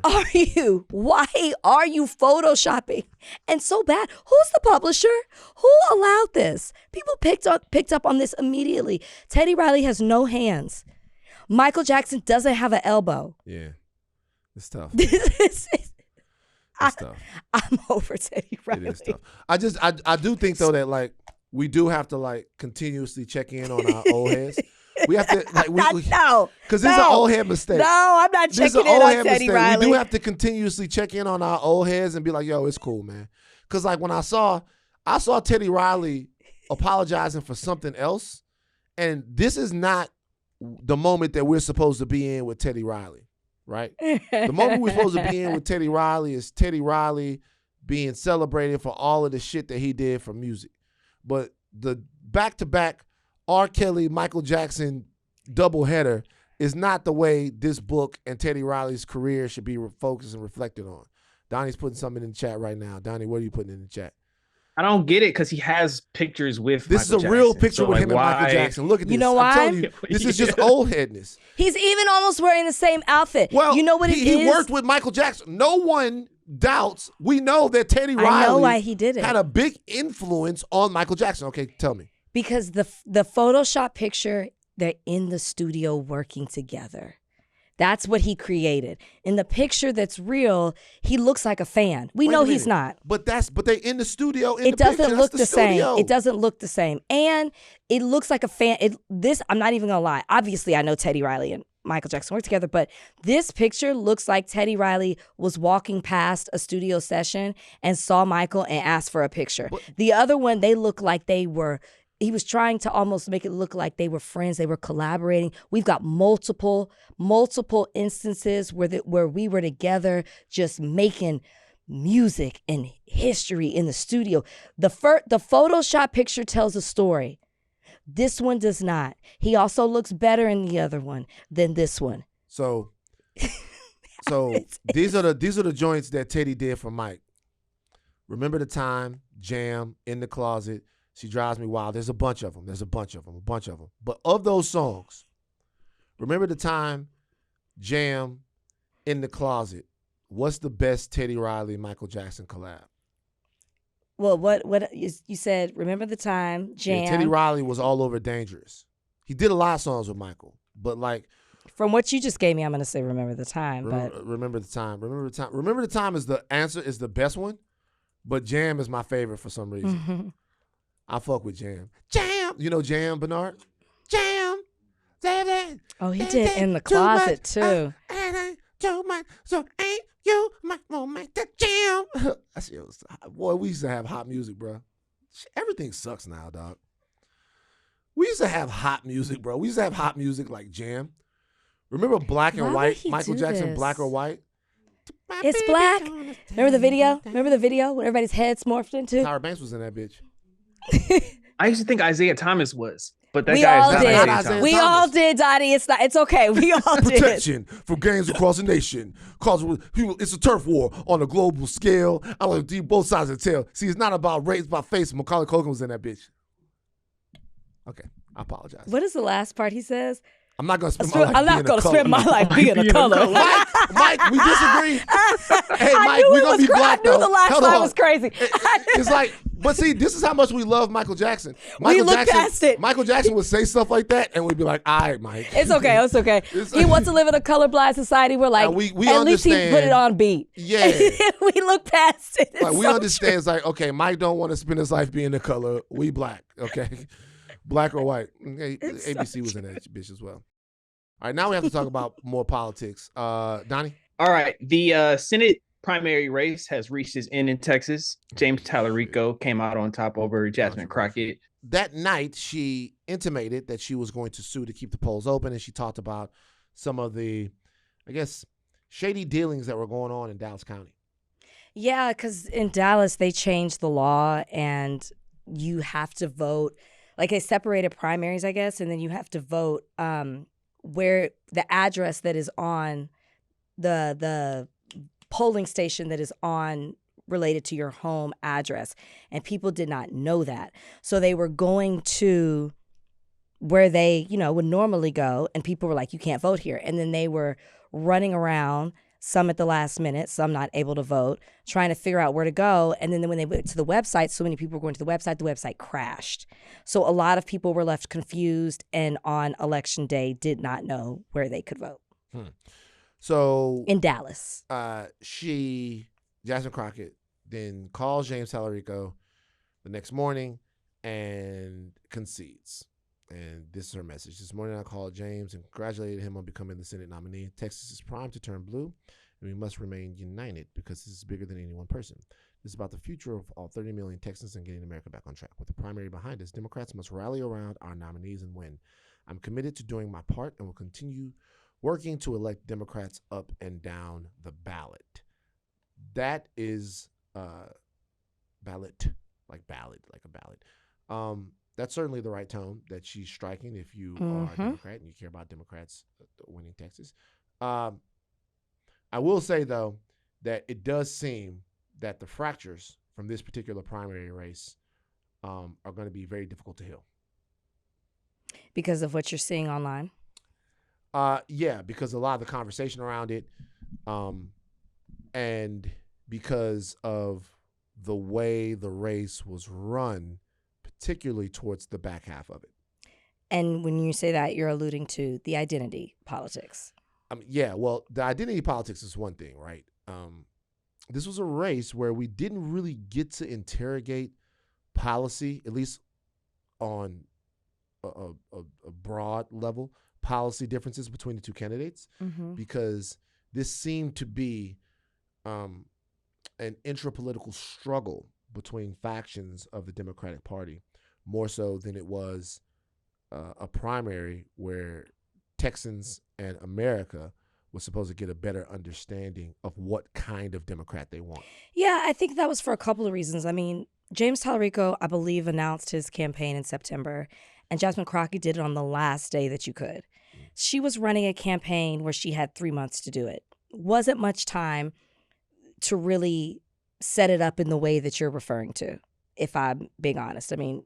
Why are you photoshopping? And so bad. Who's the publisher? Who allowed this? People picked up on this immediately. Teddy Riley has no hands. Michael Jackson doesn't have an elbow. Yeah. It's tough. It's tough. I'm over Teddy Riley. It is tough. I do think though that like we do have to like continuously check in on our old heads. We have to like no, because this is an old head mistake. No, I'm not checking in on Teddy Riley. We do have to continuously check in on our old heads and be like, yo, it's cool, man. Because like when I saw Teddy Riley apologizing for something else, and this is not the moment that we're supposed to be in with Teddy Riley, right? The moment we're supposed to be in with Teddy Riley is Teddy Riley being celebrated for all of the shit that he did for music. But the back-to-back R. Kelly, Michael Jackson doubleheader is not the way this book and Teddy Riley's career should be focused and reflected on. Donnie's putting something in the chat right now. Donnie, what are you putting in the chat? I don't get it because he has pictures with this Michael is a real Jackson. picture with him and Michael Jackson. Look at this. You know I'm why? telling you, this is just old headness. He's even almost wearing the same outfit. Well, you know what he worked with Michael Jackson. No one doubts. We know that Teddy Riley I know why he did it. Had a big influence on Michael Jackson. Okay, tell me. Because the Photoshop picture, they're in the studio working together. That's what he created. In the picture that's real, he looks like a fan. We know he's not. But they in the studio. It doesn't look the same. It doesn't look the same. And it looks like a fan. I'm not even gonna lie. Obviously, I know Teddy Riley and Michael Jackson work together, but this picture looks like Teddy Riley was walking past a studio session and saw Michael and asked for a picture. The other one, they look like he was trying to almost make it look like they were friends. They were collaborating. We've got multiple instances where we were together just making music and history in the studio. The Photoshop picture tells a story. This one does not. He also looks better in the other one than this one. So these are the joints that Teddy did for Mike. Remember the Time, Jam, In the Closet. She Drives Me Wild. There's a bunch of them. But of those songs, Remember the Time, Jam, In the Closet. What's the best Teddy Riley, Michael Jackson collab? Well, what you said, Remember the Time, Jam. Yeah, Teddy Riley was all over Dangerous. He did a lot of songs with Michael, but like. From what you just gave me, I'm going to say Remember the Time. Remember the Time. Remember the Time is the answer, is the best one, but Jam is my favorite for some reason. Mm-hmm. I fuck with Jam. Jam! You know Jam, Bernard? Jam! Oh, he did In the Closet, too. Too much, so ain't you my romantic jam? Boy, we used to have hot music, bro. Everything sucks now, dog. We used to have hot music, bro. We used to have hot music like Jam. Remember Black and White? Michael Jackson, Black or White? It's black. Remember the video? When everybody's heads morphed into? Tyra Banks was in that bitch. I used to think Isaiah Thomas was, but that we guy all is not did. Isaiah Thomas. We all did, Donnie. It's okay. We all did. Protection from gangs across the nation. It's a turf war on a global scale. I like to both sides of the tail. See, it's not about race, it's about face. Macaulay Culkin was in that bitch. Okay, I apologize. What is the last part he says? I'm not going to spend my life being a color. I'm not going to spend my life being a color. Mike, we disagree. Hey, Mike, we're going to be black, though. I knew the last line was crazy. It's like, but see, this is how much we love Michael Jackson. We look past it. Michael Jackson would say stuff like that, and we'd be like, all right, Mike. It's okay. He wants to live in a colorblind society where, like, we at least he put it on beat. Yeah. We look past it. Like, we understand, it's like, okay, Mike don't want to spend his life being a color. We black, okay? Black or white. Okay, ABC was in that bitch as well. All right, now we have to talk about more politics. Donnie? All right, the Senate primary race has reached its end in Texas. James Talarico came out on top over Jasmine Crockett. That night, she intimated that she was going to sue to keep the polls open, and she talked about some of the, I guess, shady dealings that were going on in Dallas County. Yeah, because in Dallas, they changed the law, and you have to vote. Like, they separated primaries, I guess, and then you have to vote where the address that is on the polling station that is on related to your home address. And people did not know that. So they were going to where they, would normally go, and people were like, you can't vote here. And then they were running around, some at the last minute, some not able to vote, trying to figure out where to go. And then when they went to the website, so many people were going to the website crashed. So a lot of people were left confused and on election day did not know where they could vote. So in Dallas. Jasmine Crockett, then calls James Talarico the next morning and concedes. And this is her message. This morning I called James and congratulated him on becoming the Senate nominee. Texas is primed to turn blue, and we must remain united because this is bigger than any one person. This is about the future of all 30 million Texans and getting America back on track. With the primary behind us, Democrats must rally around our nominees and win. I'm committed to doing my part and will continue working to elect Democrats up and down the ballot. That is ballot, like ballad, like a ballad. That's certainly the right tone that she's striking if you are a Democrat and you care about Democrats winning Texas. I will say, though, that it does seem that the fractures from this particular primary race are going to be very difficult to heal. Because of what you're seeing online? Yeah, because a lot of the conversation around it and because of the way the race was run, particularly towards the back half of it. And when you say that, you're alluding to the identity politics. Yeah, well, the identity politics is one thing, right? This was a race where we didn't really get to interrogate policy, at least on a broad level, policy differences between the two candidates, because this seemed to be an intrapolitical struggle between factions of the Democratic Party, more so than it was a primary where Texans and America was supposed to get a better understanding of what kind of Democrat they want. Yeah, I think that was for a couple of reasons. I mean, James Talarico, I believe, announced his campaign in September, and Jasmine Crockett did it on the last day that you could. She was running a campaign where she had 3 months to do it. Wasn't much time to really set it up in the way that you're referring to, if I'm being honest. I mean,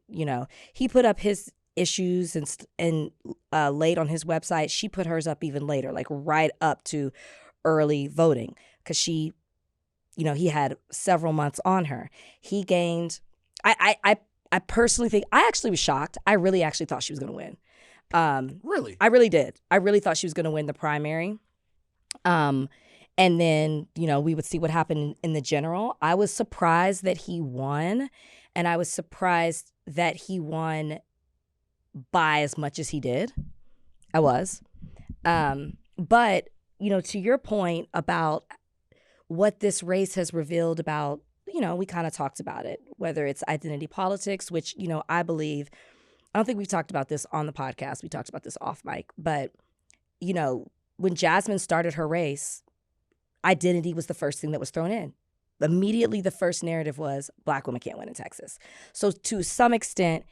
he put up his issues and late on his website. She put hers up even later, like right up to early voting, because she, he had several months on her. He gained, I personally think, I actually was shocked. I really actually thought she was going to win. Really? I really did. I really thought she was going to win the primary. And then, we would see what happened in the general. I was surprised that he won, and I was surprised that he won by as much as he did. I was. But, to your point about what this race has revealed about, we kind of talked about it, whether it's identity politics, which, I believe, I don't think we've talked about this on the podcast. We talked about this off mic. But, when Jasmine started her race, identity was the first thing that was thrown in. Immediately, the first narrative was Black women can't win in Texas. So to some extent,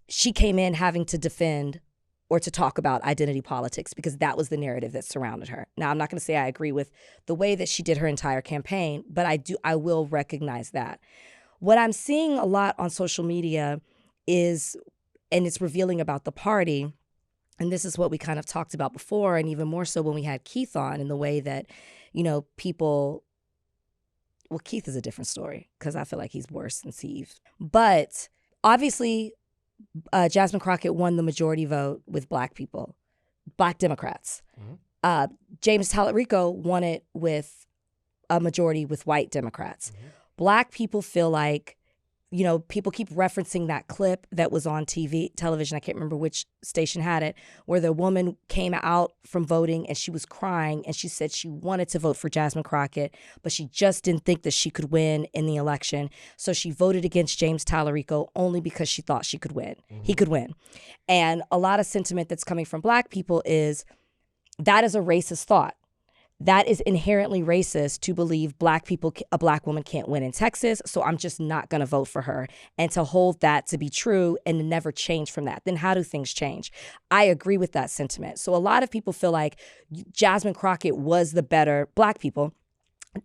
she came in having to defend or to talk about identity politics because that was the narrative that surrounded her. Now, I'm not going to say I agree with the way that she did her entire campaign, but I will recognize that. What I'm seeing a lot on social media is, and it's revealing about the party, and this is what we kind of talked about before, and even more so when we had Keith on, in the way that, people, well, Keith is a different story because I feel like he's worse than Steve. But obviously, Jasmine Crockett won the majority vote with Black people, Black Democrats. James Talarico won it with a majority with white Democrats. Black people feel like, people keep referencing that clip that was on television. I can't remember which station had it, where the woman came out from voting and she was crying and she said she wanted to vote for Jasmine Crockett, but she just didn't think that she could win in the election. So she voted against James Talarico only because she thought she could win. He could win. And a lot of sentiment that's coming from Black people is that is a racist thought. That is inherently racist to believe a Black woman can't win in Texas, so I'm just not going to vote for her. And to hold that to be true and to never change from that, then how do things change? I agree with that sentiment. So a lot of people feel like Jasmine Crockett was the better, Black people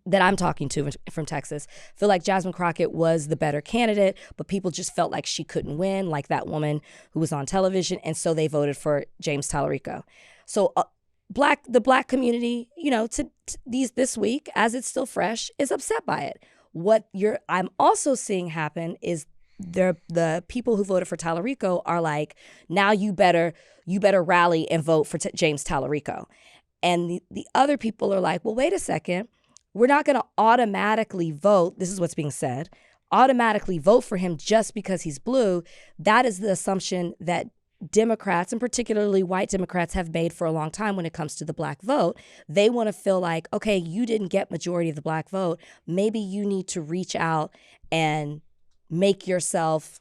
that I'm talking to from Texas feel like Jasmine Crockett was the better candidate, but people just felt like she couldn't win, like that woman who was on television, and so they voted for James Talarico. So the black community, this week, as it's still fresh, is upset by it. I'm also seeing happen is the people who voted for Talarico are like, now you better rally and vote for James Talarico. And the other people are like, well, wait a second. We're not going to automatically vote. This is what's being said. Automatically vote for him just because he's blue. That is the assumption that Democrats, and particularly white Democrats, have made for a long time when it comes to the black vote. They want to feel like, okay, you didn't get majority of the black vote. Maybe you need to reach out and make yourself,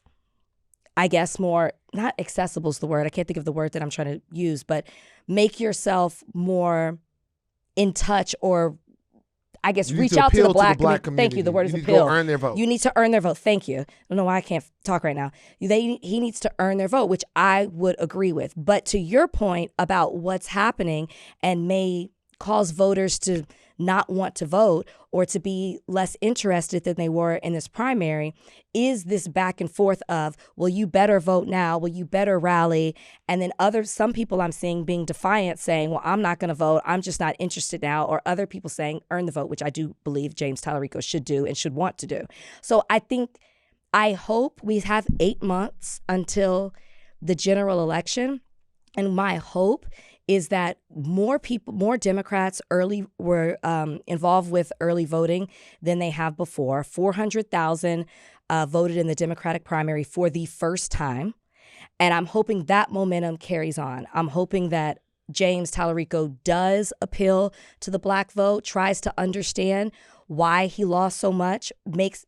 I guess, more, not accessible is the word. I can't think of the word that I'm trying to use, but make yourself more in touch, or I guess reach out to the black community. Thank you. The word is appeal. Earn their vote. You need to earn their vote. Thank you. I don't know why I can't talk right now. He needs to earn their vote, which I would agree with. But to your point about what's happening and may cause voters to not want to vote or to be less interested than they were in this primary is this back and forth of, well, you better vote now, well, you better rally. And then some people I'm seeing being defiant, saying, well, I'm not going to vote, I'm just not interested now. Or other people saying, earn the vote, which I do believe James Talarico should do and should want to do. So I hope we have 8 months until the general election. And my hope is that more Democrats were involved with early voting than they have before. 400,000 voted in the Democratic primary for the first time. And I'm hoping that momentum carries on. I'm hoping that James Talarico does appeal to the black vote, tries to understand why he lost so much, makes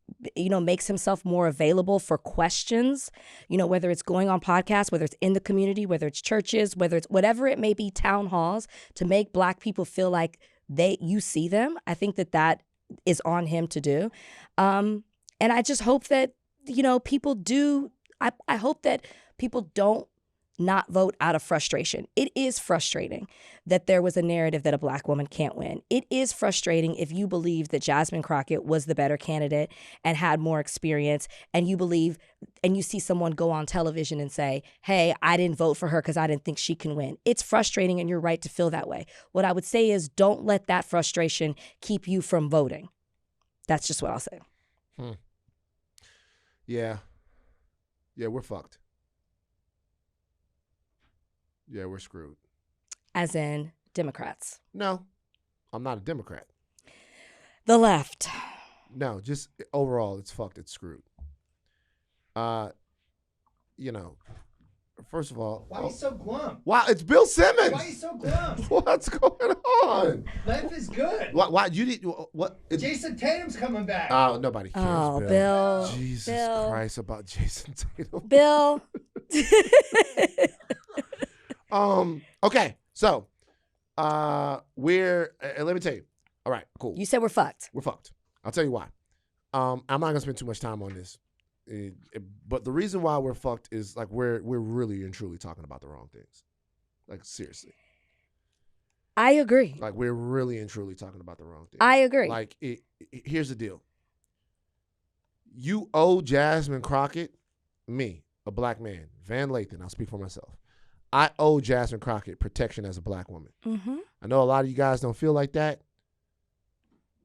himself more available for questions, whether it's going on podcasts, whether it's in the community, whether it's churches, whether it's whatever it may be, town halls, to make black people feel like you see them. I think that is on him to do. And I just hope that, people do, I hope that people don't not vote out of frustration. It is frustrating that there was a narrative that a black woman can't win. It is frustrating if you believe that Jasmine Crockett was the better candidate and had more experience, and you see someone go on television and say, hey, I didn't vote for her because I didn't think she can win. It's frustrating, and you're right to feel that way. What I would say is, don't let that frustration keep you from voting. That's just what I'll say. Yeah, we're fucked. Yeah, we're screwed. As in Democrats? No, I'm not a Democrat. The left? No, just overall, it's fucked. It's screwed. First of all, why are you so glum? Wow, it's Bill Simmons. Why are you so glum? What's going on? Life is good. Why you need what? Jason Tatum's coming back. Oh, nobody cares. Oh, Bill. Jesus Christ, about Jason Tatum. Bill. Okay, so let me tell you. All right, cool. You said we're fucked. We're fucked. I'll tell you why. I'm not gonna spend too much time on this, but the reason why we're fucked is like we're really and truly talking about the wrong things. Like, seriously. I agree. Like, we're really and truly talking about the wrong things. I agree. Like, here's the deal. You owe Jasmine Crockett, me, a black man, Van Lathan, I'll speak for myself. I owe Jasmine Crockett protection as a black woman. Mm-hmm. I know a lot of you guys don't feel like that.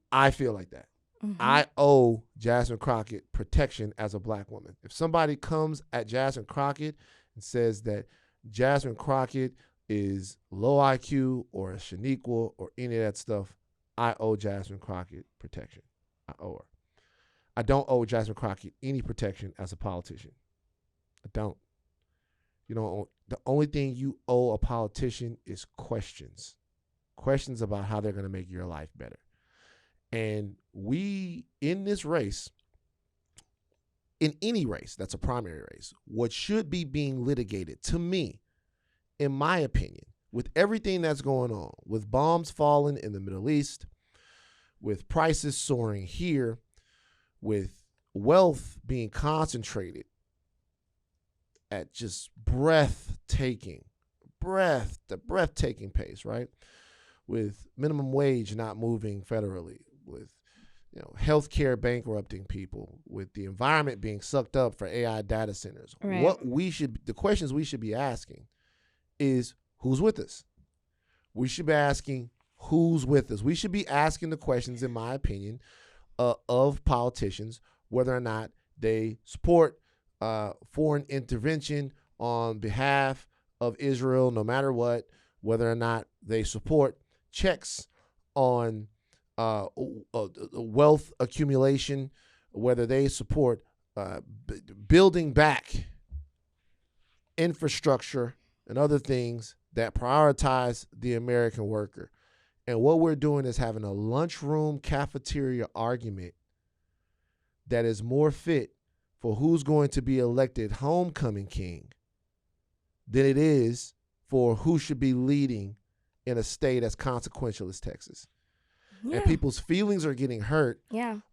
I feel like that. Mm-hmm. I owe Jasmine Crockett protection as a black woman. If somebody comes at Jasmine Crockett and says that Jasmine Crockett is low IQ or a Shaniqua or any of that stuff, I owe Jasmine Crockett protection. I owe her. I don't owe Jasmine Crockett any protection as a politician. I don't. The only thing you owe a politician is questions. Questions about how they're going to make your life better. And we, in this race, in any race that's a primary race, what should be being litigated, to me, in my opinion, with everything that's going on, with bombs falling in the Middle East, with prices soaring here, with wealth being concentrated at just breathtaking pace, right? With minimum wage not moving federally, healthcare bankrupting people, with the environment being sucked up for AI data centers. Right. The questions we should be asking is, who's with us? We should be asking who's with us. We should be asking the questions, in my opinion, of politicians, whether or not they support foreign intervention on behalf of Israel, no matter what, whether or not they support checks on wealth accumulation, whether they support building back infrastructure and other things that prioritize the American worker. And what we're doing is having a lunchroom cafeteria argument that is more fit for who's going to be elected homecoming king than it is for who should be leading in a state as consequential as Texas. Yeah. And people's feelings are getting hurt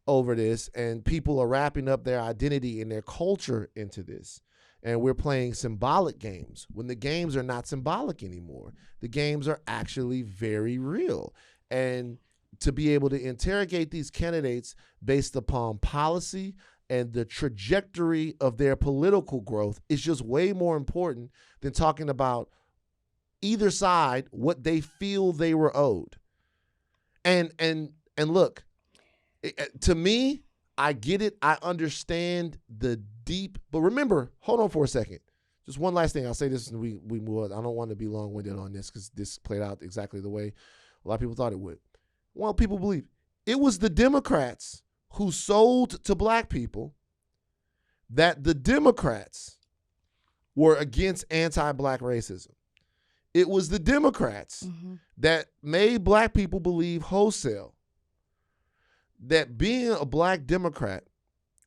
over this, and people are wrapping up their identity and their culture into this. And we're playing symbolic games when the games are not symbolic anymore. The games are actually very real. And to be able to interrogate these candidates based upon policy and the trajectory of their political growth is just way more important than talking about either side what they feel they were owed. And look, to me, I get it. I understand the deep, but remember, hold on for a second. Just one last thing. I'll say this and we move on. I don't want to be long-winded on this because this played out exactly the way a lot of people thought it would. Well, people believe it was the Democrats who sold to black people that the Democrats were against anti-black racism. It was the Democrats that made black people believe wholesale that being a black Democrat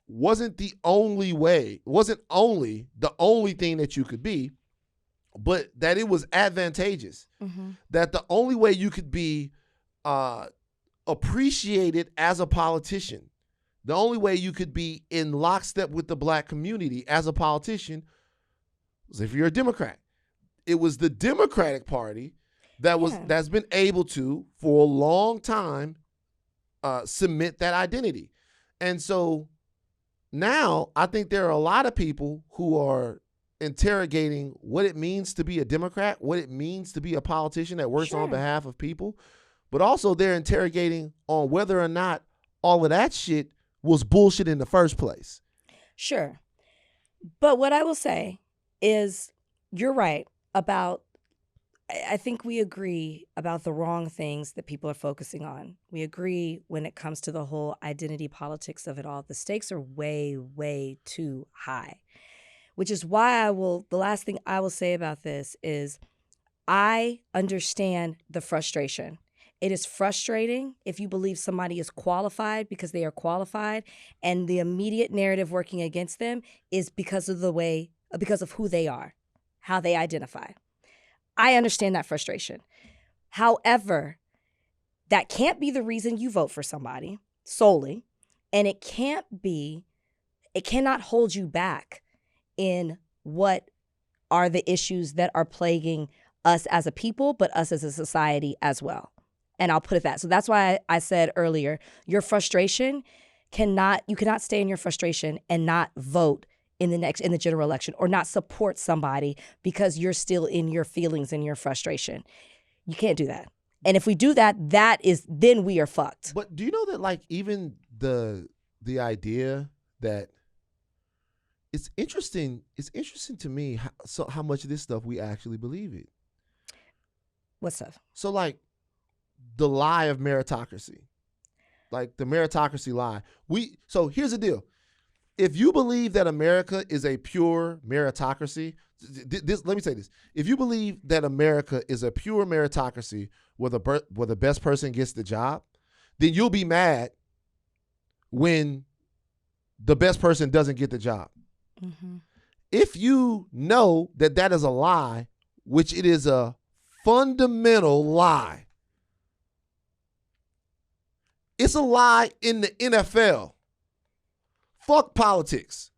wasn't the only way, wasn't only the only thing that you could be, but that it was advantageous. That the only way you could be appreciated as a politician, the only way you could be in lockstep with the black community as a politician was if you're a Democrat. It was the Democratic Party that's been able to, for a long time, cement that identity. And so now I think there are a lot of people who are interrogating what it means to be a Democrat, what it means to be a politician that works on behalf of people, but also they're interrogating on whether or not all of that shit was bullshit in the first place. Sure. But what I will say is you're right about, I think we agree about the wrong things that people are focusing on. We agree when it comes to the whole identity politics of it all. The stakes are way, way too high, which is why the last thing I will say about this is I understand the frustration. It is frustrating if you believe somebody is qualified because they are qualified and the immediate narrative working against them is because of who they are, how they identify. I understand that frustration. However, that can't be the reason you vote for somebody solely, and it cannot hold you back in what are the issues that are plaguing us as a people, but us as a society as well. And I'll put it that. So that's why I said earlier, your frustration you cannot stay in your frustration and not vote in the general election or not support somebody because you're still in your feelings and your frustration. You can't do that. And if we do that, then we are fucked. But do you know that like even the idea that it's interesting to me how much of this stuff we actually believe in. What stuff? So like the lie of meritocracy. Like the meritocracy lie. So here's the deal. If you believe that America is a pure meritocracy, let me say this. If you believe that America is a pure meritocracy where the best person gets the job, then you'll be mad when the best person doesn't get the job. If you know that is a lie, which it is a fundamental lie, it's a lie in the NFL. Fuck politics.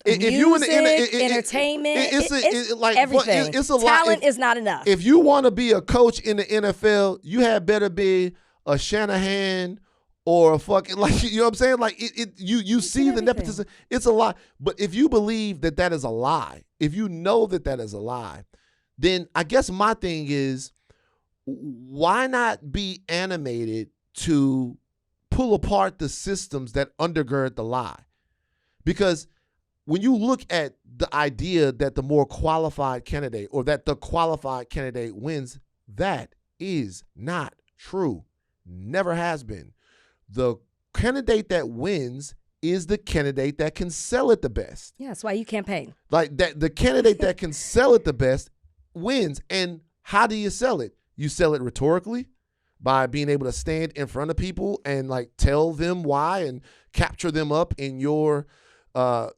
Music, if you in entertainment, it's like everything. It's a talent lot. is not enough. If you want to be a coach in the NFL, you had better be a Shanahan or a fucking, like, you know what I'm saying? Like, you see the everything. nepotism. It's a lie. But if you believe that that is a lie, if you know that that is a lie, then I guess my thing is, why not be animated to pull apart the systems that undergird the lie? Because when you look at the idea that the more qualified candidate, or that the qualified candidate wins, that is not true. Never has been. The candidate that wins is the candidate that can sell it the best. Yeah, that's why you campaign. Like that, the candidate that can sell it the best wins. And how do you sell it? You sell it rhetorically by being able to stand in front of people and like tell them why and capture them up in your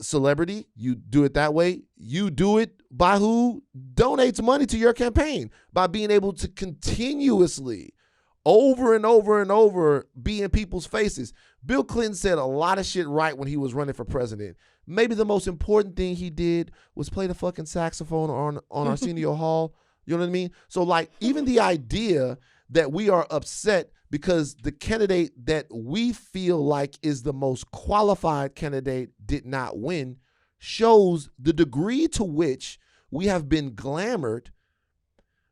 celebrity. You do it that way. You do it by who donates money to your campaign, by being able to continuously over and over and over be in people's faces. Bill Clinton said a lot of shit right when he was running for president. Maybe the most important thing he did was play the fucking saxophone on Arsenio Hall. You know what I mean? So like, even the idea that we are upset because the candidate that we feel like is the most qualified candidate did not win shows the degree to which we have been glamored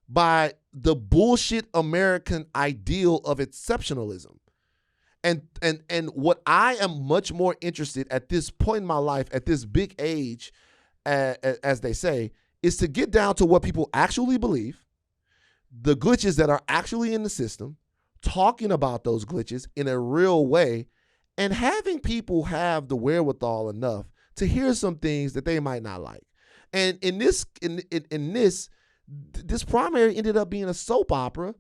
by the bullshit American ideal of exceptionalism. And what I am much more interested at this point in my life, at this big age, as they say, is to get down to what people actually believe, the glitches that are actually in the system, talking about those glitches in a real way, and having people have the wherewithal enough to hear some things that they might not like. And in this primary ended up being a soap opera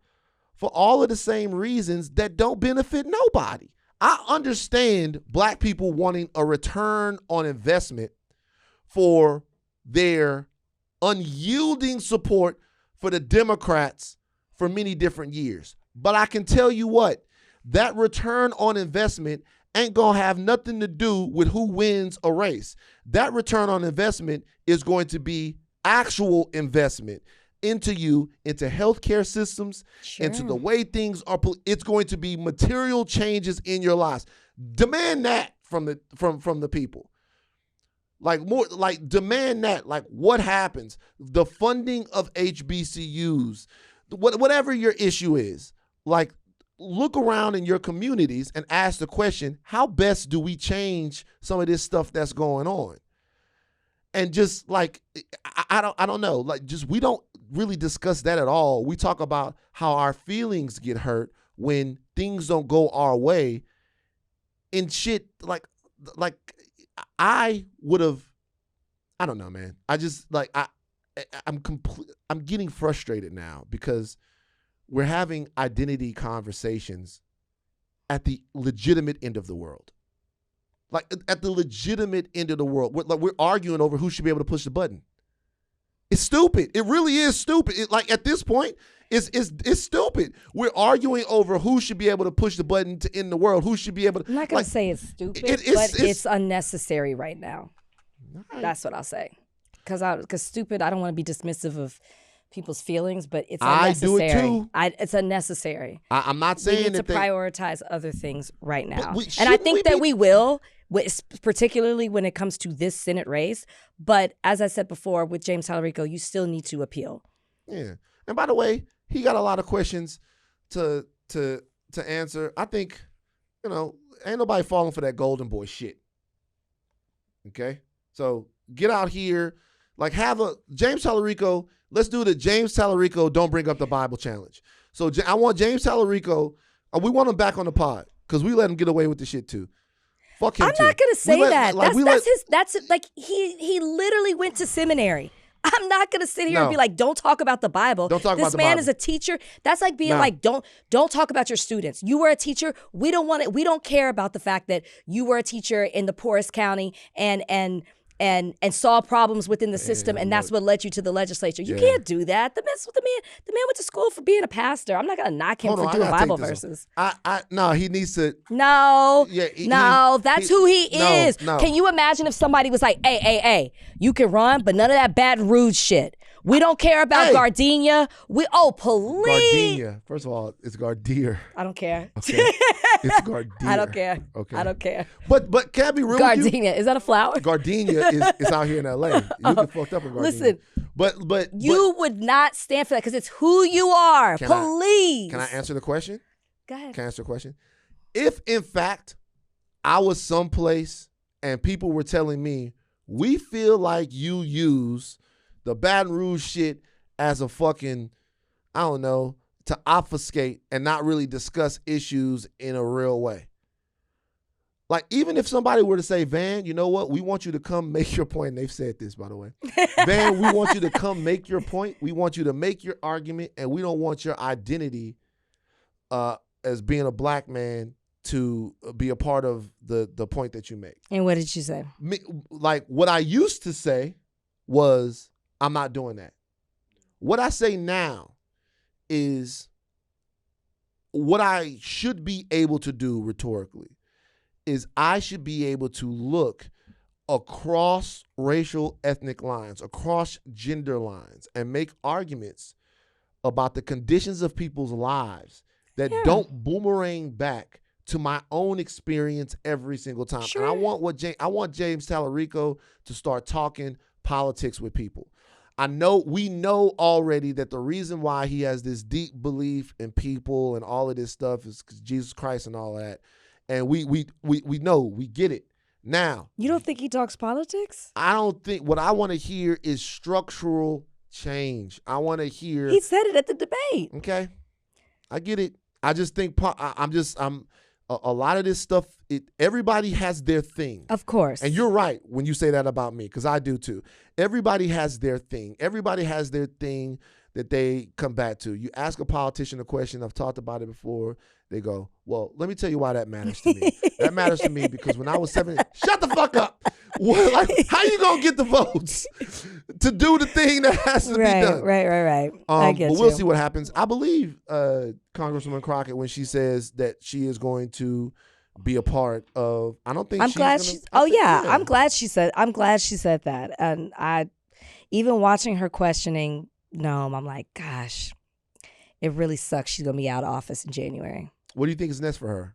for all of the same reasons that don't benefit nobody. I understand black people wanting a return on investment for their unyielding support for the Democrats for many different years. But I can tell you what, that return on investment ain't gonna have nothing to do with who wins a race. That return on investment is going to be actual investment into you, into healthcare systems, into the way things are. It's going to be material changes in your lives. Demand that from the people. Like more, like demand that. Like what happens? The funding of HBCUs, whatever your issue is. Like look around in your communities and ask the question: how best do we change some of this stuff that's going on? And just like I don't know. Like just we don't really discuss that at all. We talk about how our feelings get hurt when things don't go our way and shit. Like I would have, I don't know, man. I just like, I'm getting frustrated now because we're having identity conversations at the legitimate end of the world. Like at the legitimate end of the world. We're arguing over who should be able to push the button. It's stupid. It really is stupid. Like at this point, it's stupid. We're arguing over who should be able to push the button to end the world. Who should be able to. I'm not gonna say it's stupid, but it's unnecessary right now. Right. That's what I'll say. Because stupid, I don't want to be dismissive of people's feelings, but it's unnecessary. I do it too. It's unnecessary. I'm not saying we need that to prioritize other things right now, and I think that we will. Particularly when it comes to this Senate race. But as I said before, with James Talarico, you still need to appeal. Yeah. And by the way, he got a lot of questions to answer. I think, ain't nobody falling for that golden boy shit. Okay? So get out here, like have a James Talarico. Let's do the James Talarico Don't Bring Up the Bible challenge. So I want James Talarico, we want him back on the pod because we let him get away with the shit too. Fuck him I'm not gonna say that. That's like he literally went to seminary. I'm not gonna sit here and be like, don't talk about the Bible. Don't talk about the Bible. This man is a teacher. That's like being like, don't talk about your students. You were a teacher. We don't care about the fact that you were a teacher in the poorest county and saw problems within the system, and that's what led you to the legislature. You can't do that. The man went to school for being a pastor. I'm not gonna knock him for doing Bible verses. No, he needs to. No, that's who he is. No. Can you imagine if somebody was like, hey, you can run, but none of that Baton Rouge shit. We don't care about Gardenia. Police. Gardenia. First of all, it's Gardier. I don't care. Okay. It's Gardier. I don't care. Okay. I don't care. But can I be real with you? Gardenia. Is that a flower? Gardenia is out here in LA. You get fucked up in Gardenia. Listen. But you would not stand for that because it's who you are. Police. Can I answer the question? Go ahead. Can I answer the question? If in fact I was someplace and people were telling me, we feel like you use the Baton Rouge shit as a fucking, I don't know, to obfuscate and not really discuss issues in a real way. Like, even if somebody were to say, Van, you know what? We want you to come make your point. And they've said this, by the way. Van, we want you to come make your point. We want you to make your argument. And we don't want your identity as being a black man to be a part of the point that you make. And what did you say? Like, what I used to say was, I'm not doing that. What I say now is what I should be able to do rhetorically is I should be able to look across racial ethnic lines, across gender lines, and make arguments about the conditions of people's lives that don't boomerang back to my own experience every single time. Sure. And I want James Talarico to start talking politics with people. We know already that the reason why he has this deep belief in people and all of this stuff is because Jesus Christ and all that. And we know, we get it. Now, you don't think he talks politics? I don't think. What I want to hear is structural change. I want to hear. He said it at the debate. Okay, I get it. I just think I'm a lot of this stuff. Everybody has their thing, of course, and you're right when you say that about me because I do too. Everybody has their thing. Everybody has their thing that they come back to. You ask a politician a question. I've talked about it before. They go, well, let me tell you why that matters to me. That matters to me because when I was 7, shut the fuck up. Like, how you gonna get the votes to do the thing that has to be done? Right. I get but we'll see what happens. I believe Congresswoman Crockett when she says that she is going to be a part of. I don't think I'm glad she's. I'm glad she said. I'm glad she said that. And I, even watching her questioning Noem, I'm like, gosh, it really sucks. She's gonna be out of office in January. What do you think is next for her?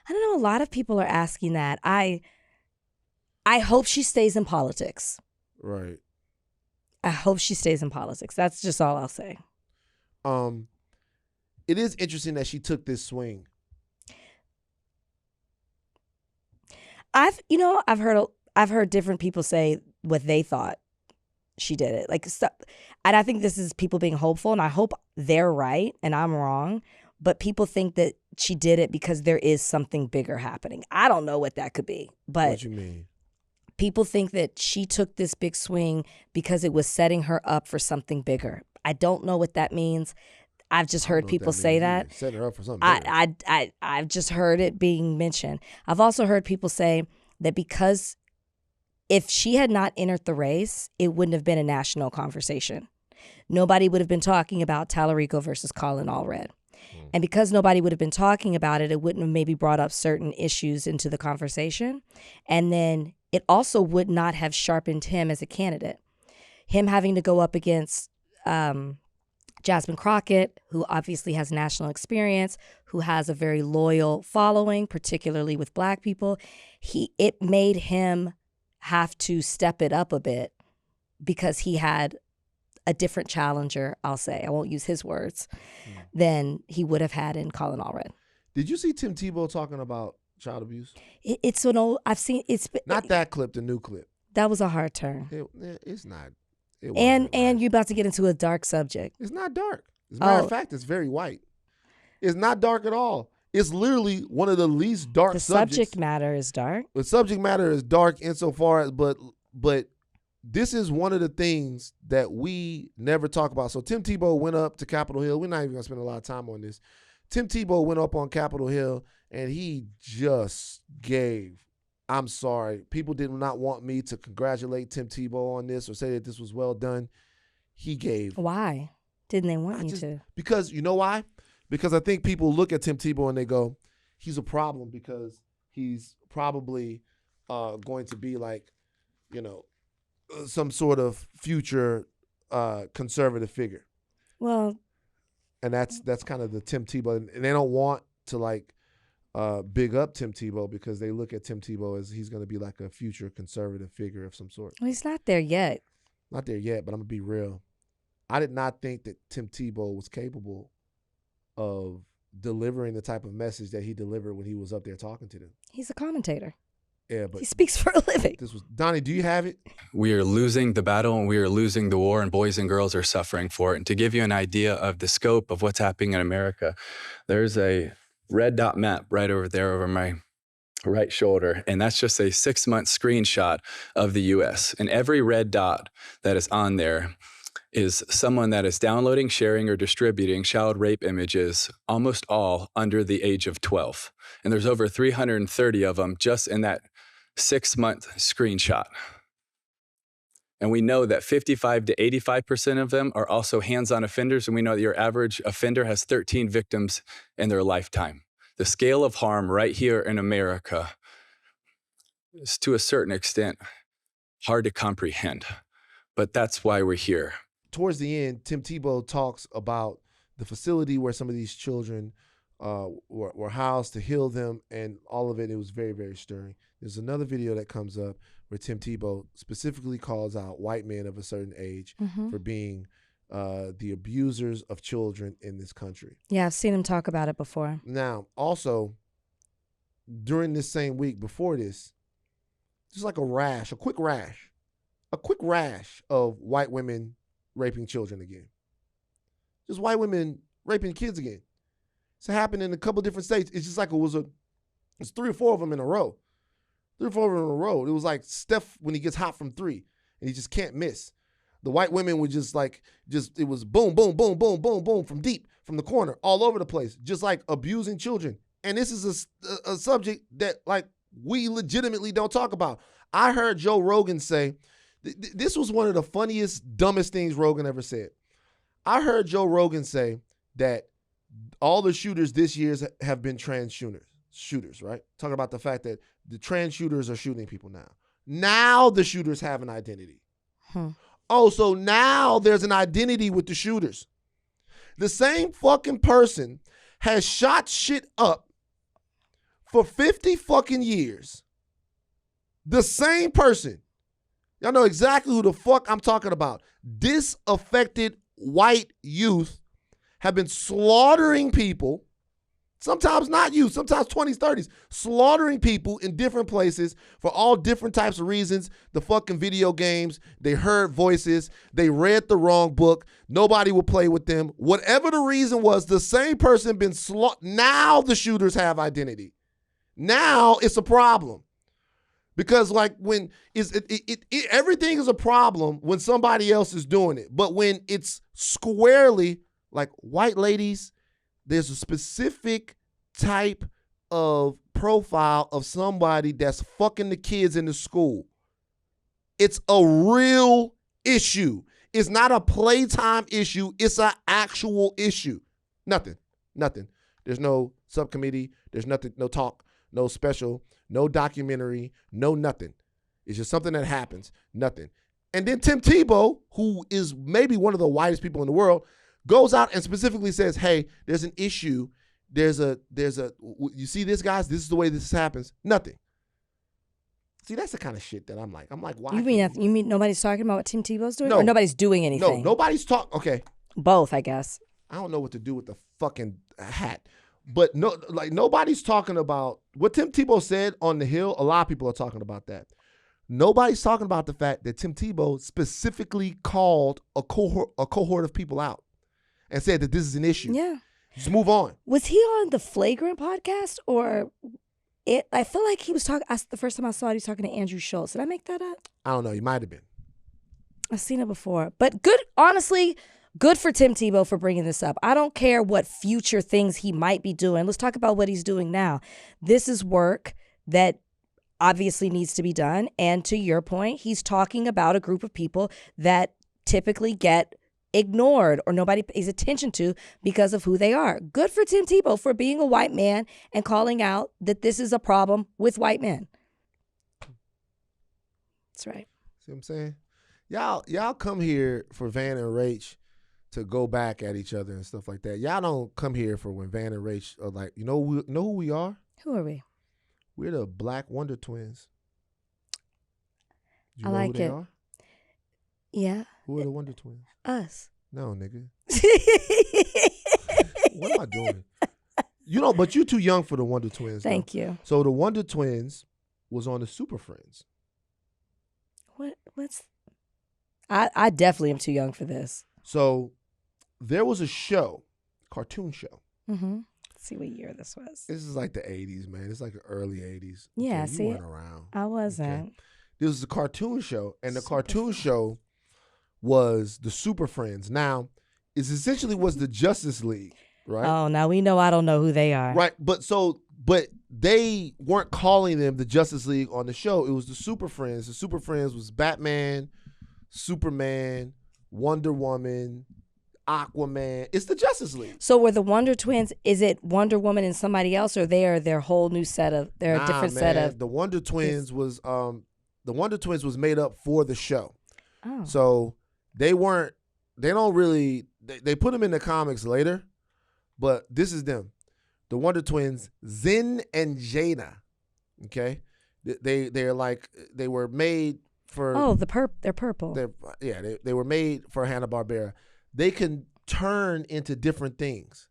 I don't know. A lot of people are asking that. I hope she stays in politics. Right. I hope she stays in politics. That's just all I'll say. It is interesting that she took this swing. I've heard different people say what they thought she did it. And I think this is people being hopeful, and I hope they're right and I'm wrong. But people think that she did it because there is something bigger happening. I don't know what that could be. But what you mean? People think that she took this big swing because it was setting her up for something bigger. I don't know what that means. I've just heard people say that. Setting her up for something bigger. I've just heard it being mentioned. I've also heard people say that because if she had not entered the race, it wouldn't have been a national conversation. Nobody would have been talking about Talarico versus Colin Allred. And because nobody would have been talking about it, it wouldn't have maybe brought up certain issues into the conversation. And then it also would not have sharpened him as a candidate. Him having to go up against Jasmine Crockett, who obviously has national experience, who has a very loyal following, particularly with Black people, it made him have to step it up a bit because he had a different challenger, I'll say, I won't use his words, than he would have had in Colin Allred. Did you see Tim Tebow talking about child abuse? It's an old, I've seen, it's not that clip, the new clip. That was a hard turn. It's not. And you're about to get into a dark subject. It's not dark. As a matter of fact, it's very white. It's not dark at all. It's literally one of the least dark subjects. The subject matter is dark. The subject matter is dark insofar as, but this is one of the things that we never talk about. So Tim Tebow went up to Capitol Hill. We're not even going to spend a lot of time on this. Tim Tebow went up on Capitol Hill, and he just gave. I'm sorry. People did not want me to congratulate Tim Tebow on this or say that this was well done. He gave. Why didn't they want you to? Because, you know why? Because I think people look at Tim Tebow and they go, he's a problem because he's probably going to be like, some sort of future conservative figure. Well, and that's kind of the Tim Tebow, and they don't want to like big up Tim Tebow because they look at Tim Tebow as he's going to be like a future conservative figure of some sort. well, he's not there yet. Not there yet, but I'm gonna be real. I did not think that Tim Tebow was capable of delivering the type of message that he delivered when he was up there talking to them. He's a commentator. Yeah, but He speaks for a living. this was Donnie. Do you have it? We are losing the battle and we are losing the war, and boys and girls are suffering for it. And to give you an idea of the scope of what's happening in America, there's a red dot map right over there over my right shoulder, and that's just a 6-month screenshot of the U.S. And every red dot that is on there is someone that is downloading, sharing, or distributing child rape images, almost all under the age of 12. And there's over 330 of them just in that 6-month screenshot. And we know that 55 to 85% of them are also hands-on offenders, and we know that your average offender has 13 victims in their lifetime. The scale of harm right here in America is, to a certain extent, hard to comprehend. But that's why we're here. Towards the end, Tim Tebow talks about the facility where some of these children were housed to heal them, and all of it. It was very, very stirring. There's another video that comes up where Tim Tebow specifically calls out white men of a certain age for being the abusers of children in this country. Yeah, I've seen him talk about it before. Now, also, during this same week before this, just like a quick rash of white women raping children again. Just white women raping kids again. It's happened in a couple different states. It's just like it's 3 or 4 of them in a row. 3 or 4 of them in a row. It was like Steph when he gets hot from 3 and he just can't miss. The white women were it was boom, boom, boom, boom, boom, boom from deep, from the corner, all over the place, just like abusing children. And this is a subject that like we legitimately don't talk about. I heard Joe Rogan say, this was one of the funniest, dumbest things Rogan ever said. I heard Joe Rogan say that all the shooters this year have been trans shooters, right? Talking about the fact that the trans shooters are shooting people now. Now the shooters have an identity. Oh, so now there's an identity with the shooters. The same fucking person has shot shit up for 50 fucking years. The same person. Y'all know exactly who the fuck I'm talking about. Disaffected white youth have been slaughtering people, sometimes not youth, sometimes 20s, 30s, slaughtering people in different places for all different types of reasons. The fucking video games, they heard voices, they read the wrong book, nobody would play with them. Whatever the reason was, the same person been slaughtered. Now the shooters have identity. Now it's a problem. Because like when everything is a problem when somebody else is doing it. But when it's squarely like white ladies, there's a specific type of profile of somebody that's fucking the kids in the school. It's a real issue. It's not a playtime issue. It's an actual issue. Nothing. There's no subcommittee. There's nothing, no talk, no special, no documentary, no nothing. It's just something that happens. Nothing. And then Tim Tebow, who is maybe one of the whitest people in the world, goes out and specifically says, hey, there's an issue. You see this, guys? This is the way this happens. Nothing. See, that's the kind of shit that I'm like, why? You mean nobody's talking about what Tim Tebow's doing? No. Or nobody's doing anything? No, nobody's talking. Okay. Both, I guess. I don't know what to do with the fucking hat. But no, like nobody's talking about what Tim Tebow said on the Hill. A lot of people are talking about that. Nobody's talking about the fact that Tim Tebow specifically called a cohort of people out and said that this is an issue. Yeah. Just move on. Was he on the Flagrant podcast or it? I feel like he was talking. The first time I saw it, he was talking to Andrew Schultz. Did I make that up? I don't know. He might have been. I've seen it before. But good, honestly, good for Tim Tebow for bringing this up. I don't care what future things he might be doing. Let's talk about what he's doing now. This is work that obviously needs to be done. And to your point, he's talking about a group of people that typically get ignored or nobody pays attention to because of who they are. Good for Tim Tebow for being a white man and calling out that this is a problem with white men. That's right. See what I'm saying? y'all come here for Van and Rach to go back at each other and stuff like that. Y'all don't come here for when Van and Rach are like, know who we are? Who are we? We're the Black Wonder Twins. You I know like who they it. are? Yeah. Who are the Wonder Twins? Us. No, nigga. What am I doing? But you're too young for the Wonder Twins. Thank you. So the Wonder Twins was on the Super Friends. What's? I definitely am too young for this. So there was a cartoon show. Mm-hmm. Let's see what year this was. This is like the 80s, man. It's like the early 80s. Yeah, okay, see, you weren't around. I wasn't. Okay. This was a cartoon show, and the Super cartoon Friends. show was the Super Friends. Now, it essentially was the Justice League, right? Oh, now we know I don't know who they are. Right, but they weren't calling them the Justice League on the show. It was the Super Friends. The Super Friends was Batman, Superman, Wonder Woman, Aquaman. It's the Justice League. So were the Wonder Twins, is it Wonder Woman and somebody else, or they are their whole new set of, they're a different set of? The Wonder Twins was made up for the show. Oh. So they don't really put them in the comics later, but this is them. The Wonder Twins, Zen and Jaina. Okay? They were made for they're purple. They were made for Hanna-Barbera. They can turn into different things.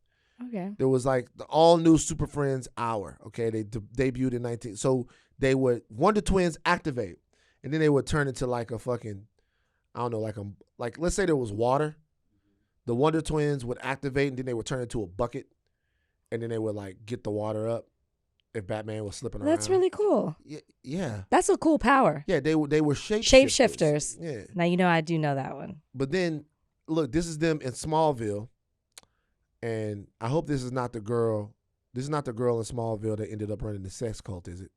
Okay. There was like the all new Super Friends Hour. Okay, they debuted in 19. So they would Wonder Twins activate, and then they would turn into like a fucking, I don't know, like let's say there was water. The Wonder Twins would activate, and then they would turn into a bucket, and then they would like get the water up if Batman was slipping around. That's really cool. Yeah. That's a cool power. Yeah, they were shapeshifters. Shapeshifters. Yeah. Now I do know that one. But then, look, this is them in Smallville, and I hope this is not the girl. This is not the girl in Smallville that ended up running the sex cult, is it?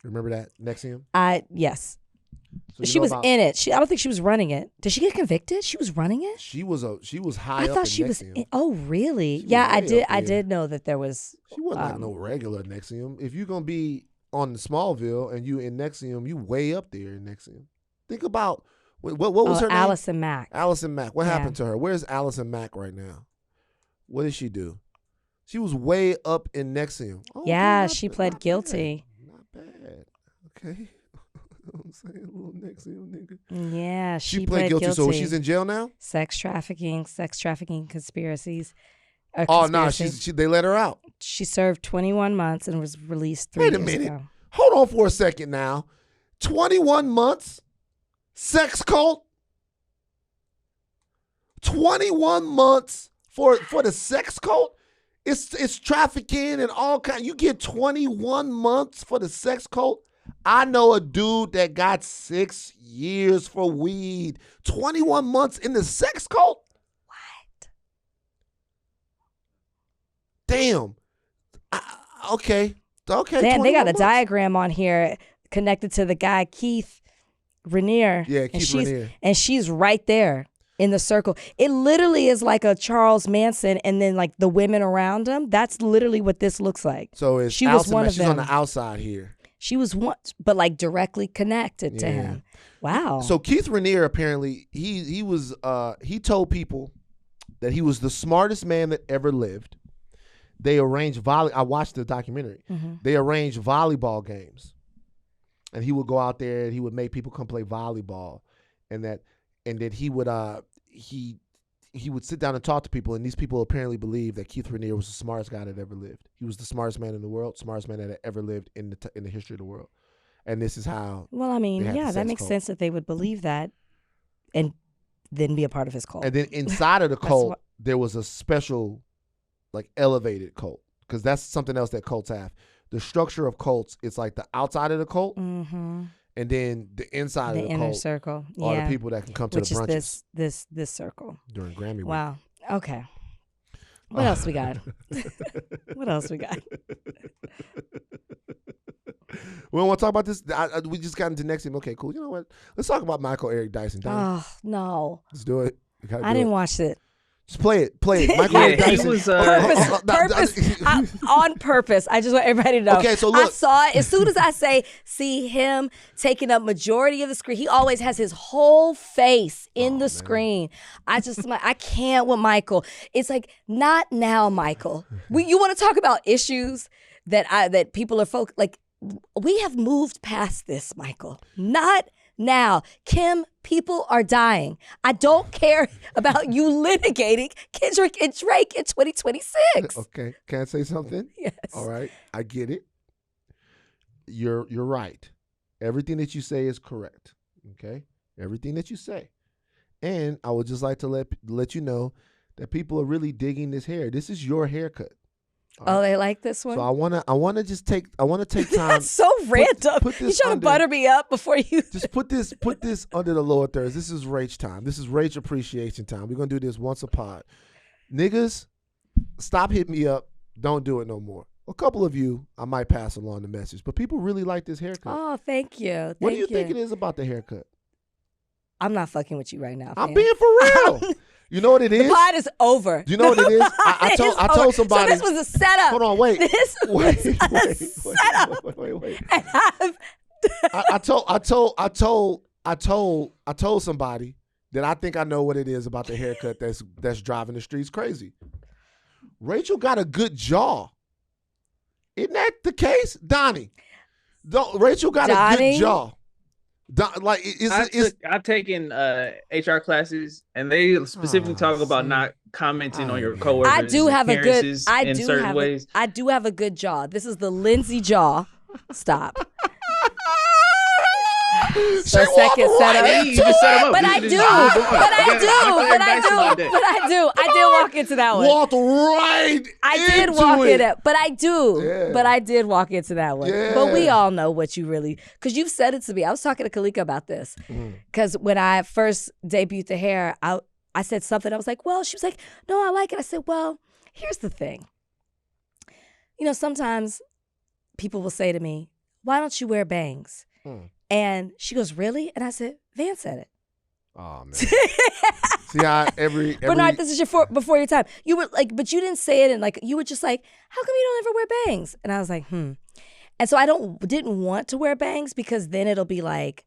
Remember that Nexium? Yes. So She was in it. I don't think she was running it. Did she get convicted? She was running it? She was high I up thought in she was. Nexium. Oh, really? She was Yeah, I way did. up I there. did know that there was. She wasn't like no regular Nexium. If you're gonna be on the Smallville and you in Nexium, you way up there in Nexium. Think about what was her name? Allison Mack. Allison Mack. What Yeah. happened to her? Where's Allison Mack right now? What did she do? She was way up in Nexium. Oh, Yeah, not- she pled not guilty. Bad. Not bad. Okay. You know what I'm saying? A little Nexium nigga. Yeah, She pled guilty. So she's in jail now? sex trafficking conspiracies. Oh, no, conspiracy. they let her out. She served 21 months and was released 3 Wait a years minute. ago. Hold on for a second now. 21 months? Sex cult? 21 months for the sex cult? It's trafficking and all kind. You get 21 months for the sex cult? I know a dude that got 6 years for weed. 21 months in the sex cult? What? Damn. Okay. Damn, they 21 got a months. diagram on here connected to the guy Keith Raniere. Yeah, and Keith she's, Raniere. And she's right there in the circle. It literally is like a Charles Manson, and then like the women around him. That's literally what this looks like. So it's She was Allison one Mack. of She's on them. the outside here. She was one, but like directly connected to Yeah. him. Wow. So Keith Raniere apparently he told people that he was the smartest man that ever lived. They arranged I watched the documentary. Mm-hmm. They arranged volleyball games, and he would go out there and he would make people come play volleyball, and that he would he would sit down and talk to people, and these people apparently believed that Keith Raniere was the smartest guy that ever lived. He was the smartest man in the world, smartest man that had ever lived in the history of the world. And this is how. Well, I mean, they had the yeah, that sex makes cult. sense that they would believe that and then be a part of his cult. And then inside of the That's cult, what- there was a special, like, elevated cult, because that's something else that cults have. The structure of cults, it's like the outside of the cult, Mm-hmm. and then the inside The of the inner cult circle. are Yeah. the people that can come to Which the brunches is this circle. during Grammy week. Wow. Okay. What else we got? What else we got? We don't want to talk about this. We just got into Nexium. Okay, cool. You know what? Let's talk about Michael Eric Dyson. Donnie, Oh no, let's do it. We gotta I do didn't it. watch it. Just play it. Michael Eric he Dyson. was On purpose. I just want everybody to know. Okay, so look. I saw it as soon as I see him taking up majority of the screen. He always has his whole face in the screen. I can't with Michael. It's like, not now, Michael. You want to talk about issues that people are like, we have moved past this, Michael. Not now. Kim, people are dying. I don't care about you litigating Kendrick and Drake in 2026. Okay, can I say something? Yes. All right, I get it. You're right. Everything that you say is correct. Okay, everything that you say. And I would just like to let you know that people are really digging this hair. This is your haircut. Oh, they like this one? So I wanna take time. That's so random. You trying to butter me up before you just put this under the lower thirds. This is Rach time. This is Rach appreciation time. We're gonna do this once a pod. Niggas, stop hitting me up. Don't do it no more. A couple of you, I might pass along the message, but people really like this haircut. Oh, thank you. What do you think it is about the haircut? I'm not fucking with you right now. I'm being for real. You know what it is? The pod is over. You know what it is? I told somebody. So this was a setup. Hold on, wait. This was a setup. Wait. And I told somebody that I think I know what it is about the haircut that's driving the streets crazy. Rachel got a good jaw. Isn't that the case, Donnie? Rachel got a good jaw. I've taken HR classes, and they specifically talk about not commenting on your coworkers. I do have a good. I do have a good jaw. This is the Lindsay jaw. Stop. So second setup. You just set him up. But I do. I did walk into that one. Walked right. I did walk into it. But I do. Yeah. But I did walk into that one. Yeah. But we all know what you really, because you've said it to me. I was talking to Kalika about this. Because when I first debuted the hair, I said something. I was like, well, she was like, no, I like it. I said, well, here's the thing. You know, sometimes people will say to me, why don't you wear bangs? And she goes, really? And I said, Van said it. Oh, man. See how every Bernard, this is before your time. You were like, but you didn't say it, and like you were just like, how come you don't ever wear bangs? And I was like, And so I didn't want to wear bangs because then it'll be like,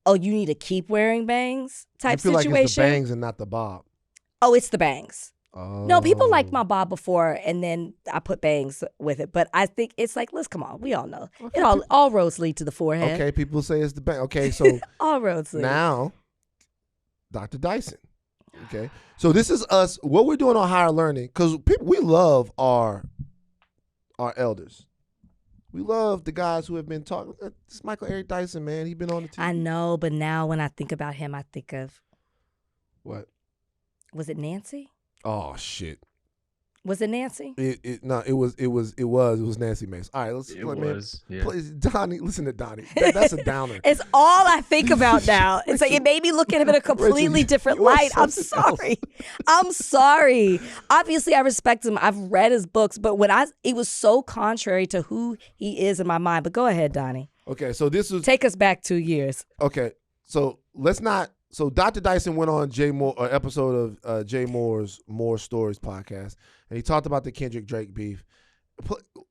oh, you need to keep wearing bangs type situation. I feel like it's the bangs and not the bob. Oh, it's the bangs. Oh. No, people liked my bob before, and then I put bangs with it. But I think it's like, let's come on. We all know. Okay. All roads lead to the forehead. Okay, people say it's the bang. Okay, so all roads lead. Now, Dr. Dyson. Okay, so this is us. What we're doing on Higher Learning, because we love our elders. We love the guys who have been talking. This Michael Eric Dyson, man, he's been on the TV. I know, but now when I think about him, I think of what? Was it Nancy? Oh shit! Was it Nancy? It was Nancy Mace. All right, let's. Please, Donnie, listen to Donnie. That's a downer. It's all I think about now. It's like it made me look at him in a completely different light. I'm sorry. I'm sorry. Obviously, I respect him. I've read his books, but it was so contrary to who he is in my mind. But go ahead, Donnie. Okay, so this was take us back 2 years. Okay, so let's not. So Dr. Dyson went on an episode of Jay Moore's More Stories podcast, and he talked about the Kendrick Drake beef.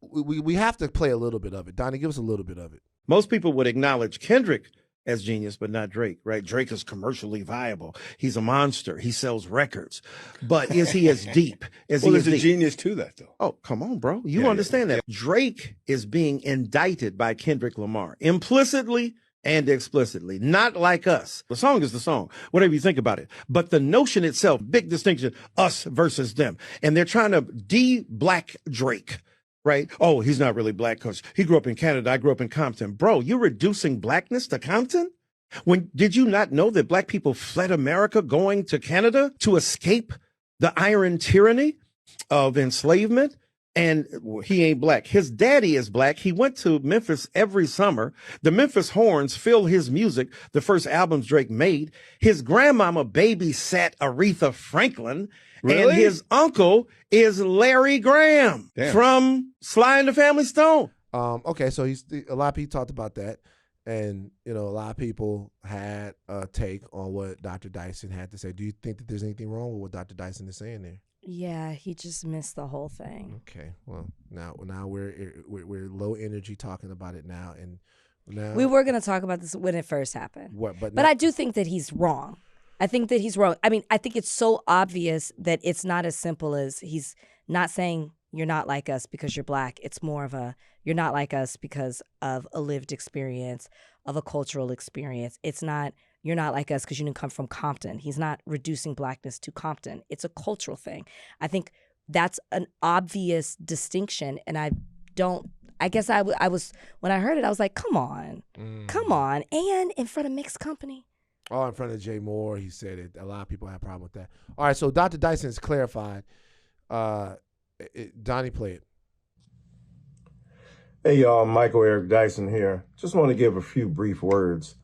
We have to play a little bit of it. Donnie, give us a little bit of it. Most people would acknowledge Kendrick as genius, but not Drake, right? Drake is commercially viable. He's a monster. He sells records. But is he as deep? There's a genius to that, though. Oh, come on, bro. You understand that. Drake is being indicted by Kendrick Lamar, implicitly and explicitly, not like us. The song is the song, whatever you think about it. But the notion itself, big distinction, us versus them. And they're trying to de-black Drake, right? Oh, he's not really black because he grew up in Canada. I grew up in Compton. Bro, you're reducing blackness to Compton? Did you not know that black people fled America going to Canada to escape the iron tyranny of enslavement? And he ain't black. His daddy is black. He went to Memphis every summer. The Memphis Horns fill his music, the first albums Drake made. His grandmama babysat Aretha Franklin. Really? And his uncle is Larry Graham from Sly and the Family Stone. Okay, so a lot of people talked about that. And, a lot of people had a take on what Dr. Dyson had to say. Do you think that there's anything wrong with what Dr. Dyson is saying there? Yeah, he just missed the whole thing. Okay, well, now we're low energy talking about it now, and now We were going to talk about this when it first happened. But I do think that he's wrong. I think that he's wrong. I mean, I think it's so obvious that it's not as simple as he's not saying you're not like us because you're black. It's more of a you're not like us because of a lived experience, of a cultural experience. It's not you're not like us because you didn't come from Compton. He's not reducing blackness to Compton. It's a cultural thing. I think that's an obvious distinction, and I guess I was when I heard it, I was like, come on, and in front of mixed company. Oh, in front of Jay Moore, he said it. A lot of people have a problem with that. All right, so Dr. Dyson's clarified. Donnie, play it. Hey, y'all, Michael Eric Dyson here. Just want to give a few brief words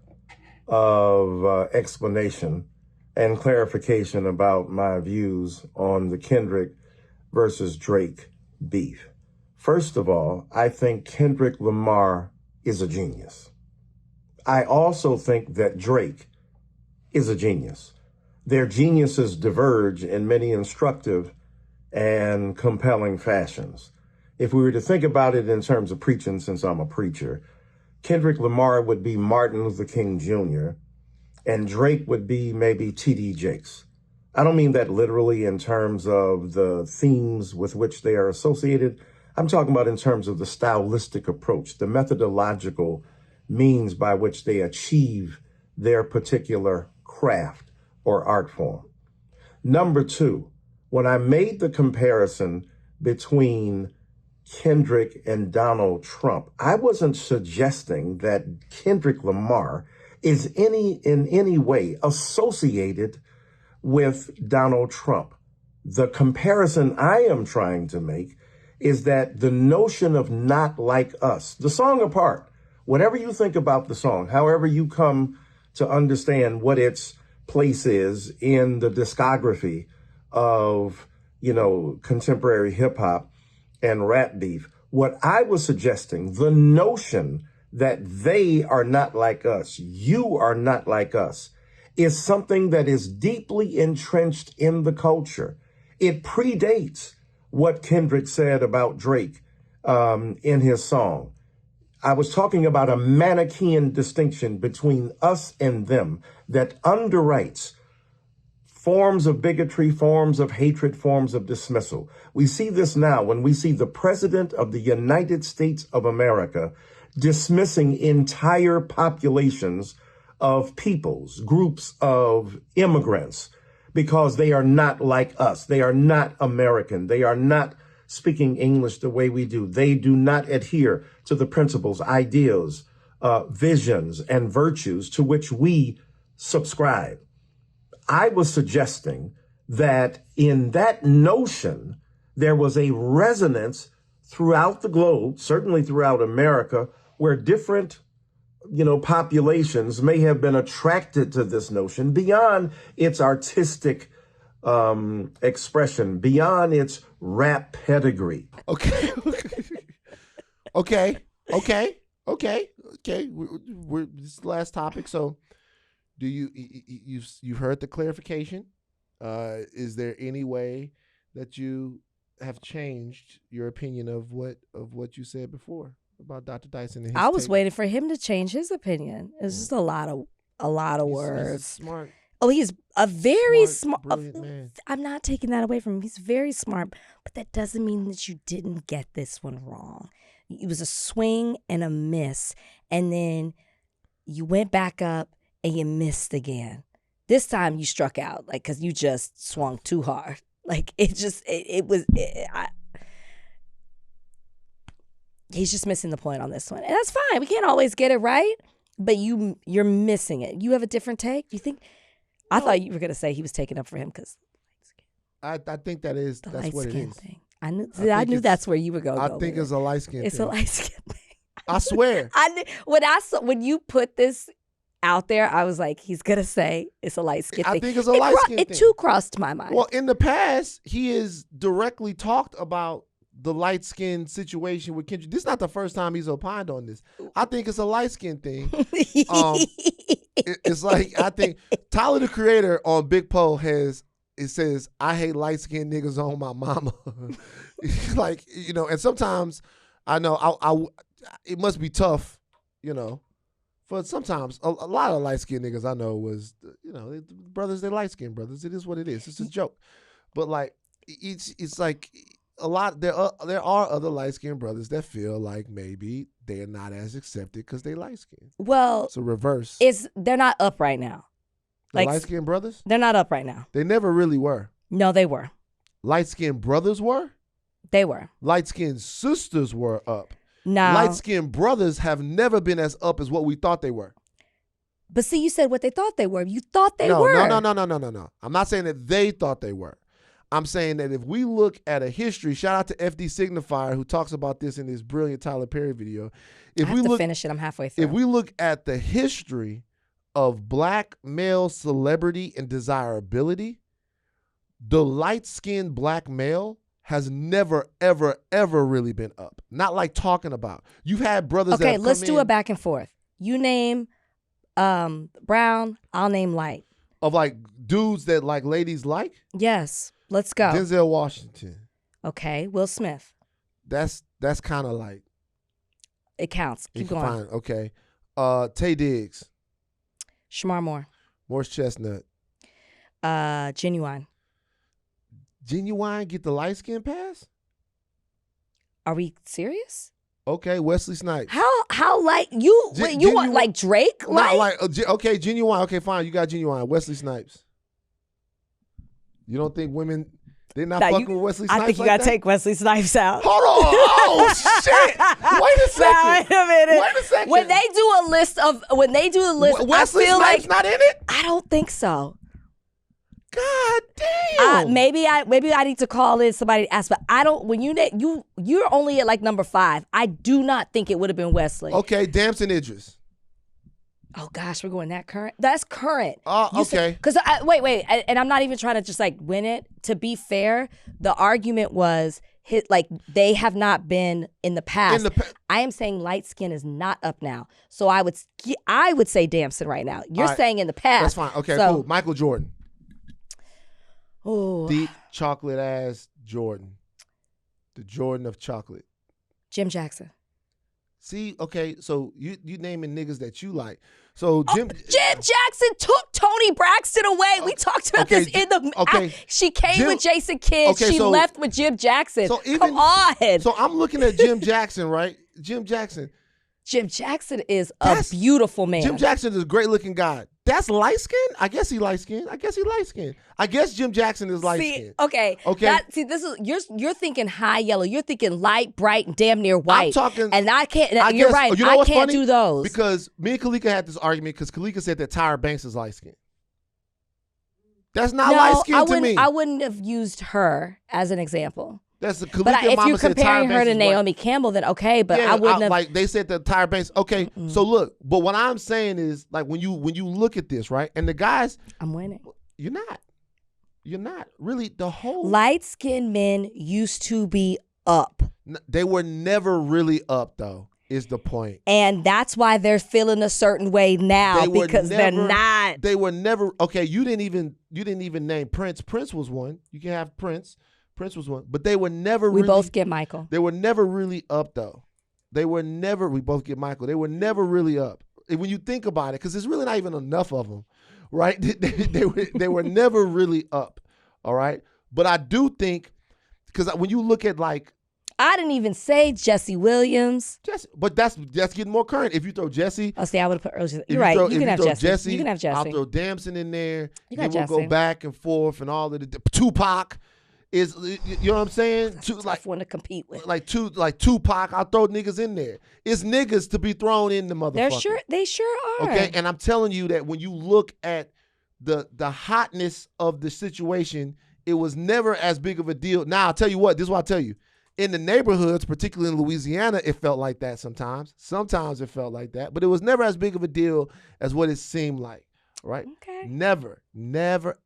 of explanation and clarification about my views on the Kendrick versus Drake beef. First of all, I think Kendrick Lamar is a genius. I also think that Drake is a genius. Their geniuses diverge in many instructive and compelling fashions. If we were to think about it in terms of preaching, since I'm a preacher, Kendrick Lamar would be Martin Luther King Jr., and Drake would be maybe T.D. Jakes. I don't mean that literally in terms of the themes with which they are associated. I'm talking about in terms of the stylistic approach, the methodological means by which they achieve their particular craft or art form. Number two, when I made the comparison between Kendrick and Donald Trump, I wasn't suggesting that Kendrick Lamar is in any way associated with Donald Trump. The comparison I am trying to make is that the notion of not like us, the song apart, whatever you think about the song, however you come to understand what its place is in the discography of, contemporary hip hop and rap beef, what I was suggesting, the notion that they are not like us, you are not like us, is something that is deeply entrenched in the culture. It predates what Kendrick said about Drake in his song. I was talking about a Manichaean distinction between us and them that underwrites forms of bigotry, forms of hatred, forms of dismissal. We see this now when we see the President of the United States of America dismissing entire populations of peoples, groups of immigrants, because they are not like us. They are not American. They are not speaking English the way we do. They do not adhere to the principles, ideals, visions, and virtues to which we subscribe. I was suggesting that in that notion, there was a resonance throughout the globe, certainly throughout America, where different, populations may have been attracted to this notion beyond its artistic expression, beyond its rap pedigree. Okay. We're this is the last topic. So, do you've heard the clarification? Is there any way that you have changed your opinion of what you said before about Dr. Dyson? And his I was take? waiting for him to change his opinion. It's just a lot of words. He's smart. Oh, he's a very smart. Brilliant man. I'm not taking that away from him. He's very smart, but that doesn't mean that you didn't get this one wrong. It was a swing and a miss, and then you went back up and you missed again. This time you struck out, because you just swung too hard. He's just missing the point on this one, and that's fine. We can't always get it right, but you're missing it. You have a different take. You think? I thought you were gonna say he was taking up for him because I think that's what it is. Thing. I knew that's where you were going. I think it's a light skin. It's thing. a light skin thing. I swear. I knew when you put this out there, I was like, he's gonna say it's a light skin thing. I think it's a light skin thing. It too crossed my mind. Well, in the past, he has directly talked about the light skin situation with Kendrick. This is not the first time he's opined on this. I think it's a light skin thing. It's like, I think Tyler the Creator on Big Poe says, I hate light skinned niggas on my mama. Like, you know, and sometimes I know it must be tough, you know. But sometimes a lot of light skinned niggas I know was, you know, brothers, they're light skinned brothers. It is what it is. It's a joke. But like, it's like a lot. There are other light skinned brothers that feel like maybe they're not as accepted because they light skinned. Well, it's a reverse. They're not up right now. The light skinned brothers? They're not up right now. They never really were. No, they were. Light skinned brothers were? They were. Light skinned sisters were up. No. Light skinned brothers have never been as up as what we thought they were. But see, you said what they thought they were. You thought they were. No. I'm not saying that they thought they were. I'm saying that if we look at a history, shout out to FD Signifier who talks about this in his brilliant Tyler Perry video. I have to finish it. I'm halfway through. If we look at the history of black male celebrity and desirability, the light-skinned black male has never, ever, ever really been up. Not like talking about. You've had brothers that have come let's do a back and forth. You name brown, I'll name light. Of like dudes that like ladies like? Yes. Let's go. Denzel Washington. Okay. Will Smith. That's kind of like. It counts. Keep going. Fine. Okay. Tay Diggs. Shamar Moore. Morris Chestnut. Genuine. Genuine get the light skin pass? Are we serious? Okay, Wesley Snipes. How light you want like Drake? Not like okay, Genuine. Okay, fine. You got Genuine. Wesley Snipes. You don't think women they're not fucking with Wesley Snipes? I think you like gotta take Wesley Snipes out. Hold on. Oh shit. Wait a second. Wait a minute. Wait a second. When they do a list, Wesley I feel Snipes like not in it? I don't think so. God damn. Maybe I need to call in somebody to ask, but I don't. When you're only at like number 5. I do not think it would have been Wesley. Okay, Damson Idris. Oh gosh, we're going that current. That's current. Okay. Because wait, and I'm not even trying to just like win it. To be fair, the argument was like they have not been in the past. I am saying light skin is not up now. So I would say Damson right now. You're saying in the past. That's fine. Okay, cool. Michael Jordan. Oh. Deep chocolate ass Jordan. The Jordan of chocolate. Jim Jackson. See, okay, so you naming niggas that you like. So Jim Jackson took Toni Braxton away. We talked about this in the. She came with Jason Kidd. She left with Jim Jackson. So come on. So I'm looking at Jim Jackson, right? Jim Jackson is a beautiful man. Jim Jackson is a great looking guy. That's light skin? I guess he light skinned. I guess Jim Jackson is light skinned. Okay. This is you're thinking high yellow. You're thinking light, bright, and damn near white. I'm talking, and I can't. You're right. I can't do those because me and Kalika had this argument because Kalika said that Tyra Banks is light skinned. That's not light skinned to me. I wouldn't have used her as an example. That's the but if you're comparing her to Naomi Campbell, then okay. But I wouldn't have. Like they said that Tyra Banks. Okay, so look. But what I'm saying is, like when you look at this, right, and the guys, I'm winning. You're not really the whole light skinned men used to be up. They were never really up, though. Is the point? And that's why they're feeling a certain way now because they're not. They were never okay. You didn't even name Prince. Prince was one. You can have Prince. Prince was one, but they were never really. We both get Michael. They were never really up, though. We both get Michael. They were never really up. When you think about it, because there's really not even enough of them, right? They were never really up, all right? But I do think, because when you look at like. I didn't even say Jesse Williams. But that's getting more current. If you throw Jesse. Oh, see, I would have put. You're right. You can have Jesse. You can have Jesse. I'll throw Damson in there. You got Jesse. We'll go back and forth and all of the Tupac. Is you know what I'm saying? Like one to compete with. Like Tupac, I'll throw niggas in there. It's niggas to be thrown in the motherfucker. They sure are. Okay, and I'm telling you that when you look at the hotness of the situation, it was never as big of a deal. Now I'll tell you what. This is what I'll tell you. In the neighborhoods, particularly in Louisiana, it felt like that sometimes. Sometimes it felt like that, but it was never as big of a deal as what it seemed like. Right? Okay. Never,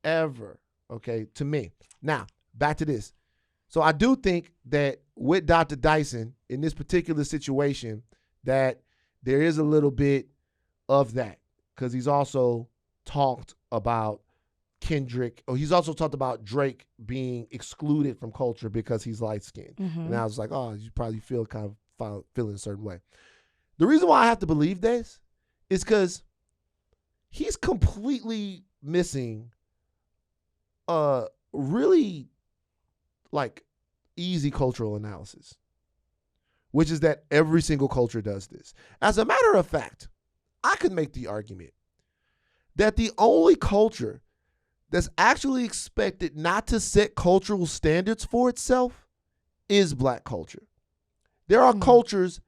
ever. Okay, to me. Now. Back to this. So I do think that with Dr. Dyson in this particular situation that there is a little bit of that, because he's also talked about Kendrick, or he's also talked about Drake being excluded from culture because he's light-skinned. And I was like, oh, you probably feel kind of feeling a certain way. The reason why I have to believe this is because he's completely missing a really like easy cultural analysis, which is that every single culture does this. As a matter of fact, I could make the argument that the only culture that's actually expected not to set cultural standards for itself is Black culture. There are cultures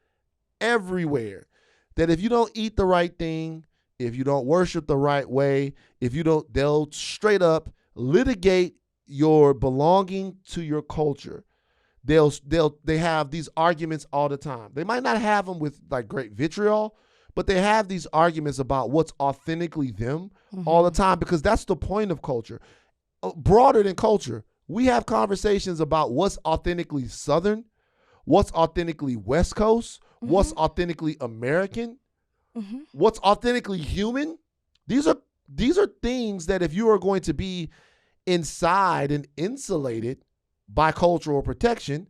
everywhere that if you don't eat the right thing, if you don't worship the right way, if you don't, they'll straight up litigate your belonging to your culture. They have these arguments all the time. They might not have them with like great vitriol, but they have these arguments about what's authentically them all the time, because that's the point of culture. Broader than culture, we have conversations about what's authentically Southern, what's authentically West Coast, what's authentically American, what's authentically human. These are things that if you are going to be inside and insulated by cultural protection,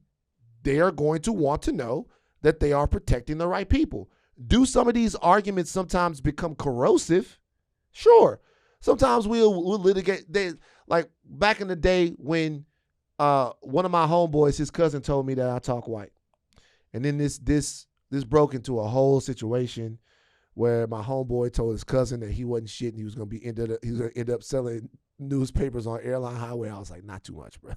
they are going to want to know that they are protecting the right people. Do some of these arguments sometimes become corrosive? Sure. Sometimes we'll litigate. Like back in the day when one of my homeboys, his cousin, told me that I talk white. And then this broke into a whole situation where my homeboy told his cousin that he wasn't shit and he was gonna end up selling newspapers on Airline Highway. I was like, not too much, bro.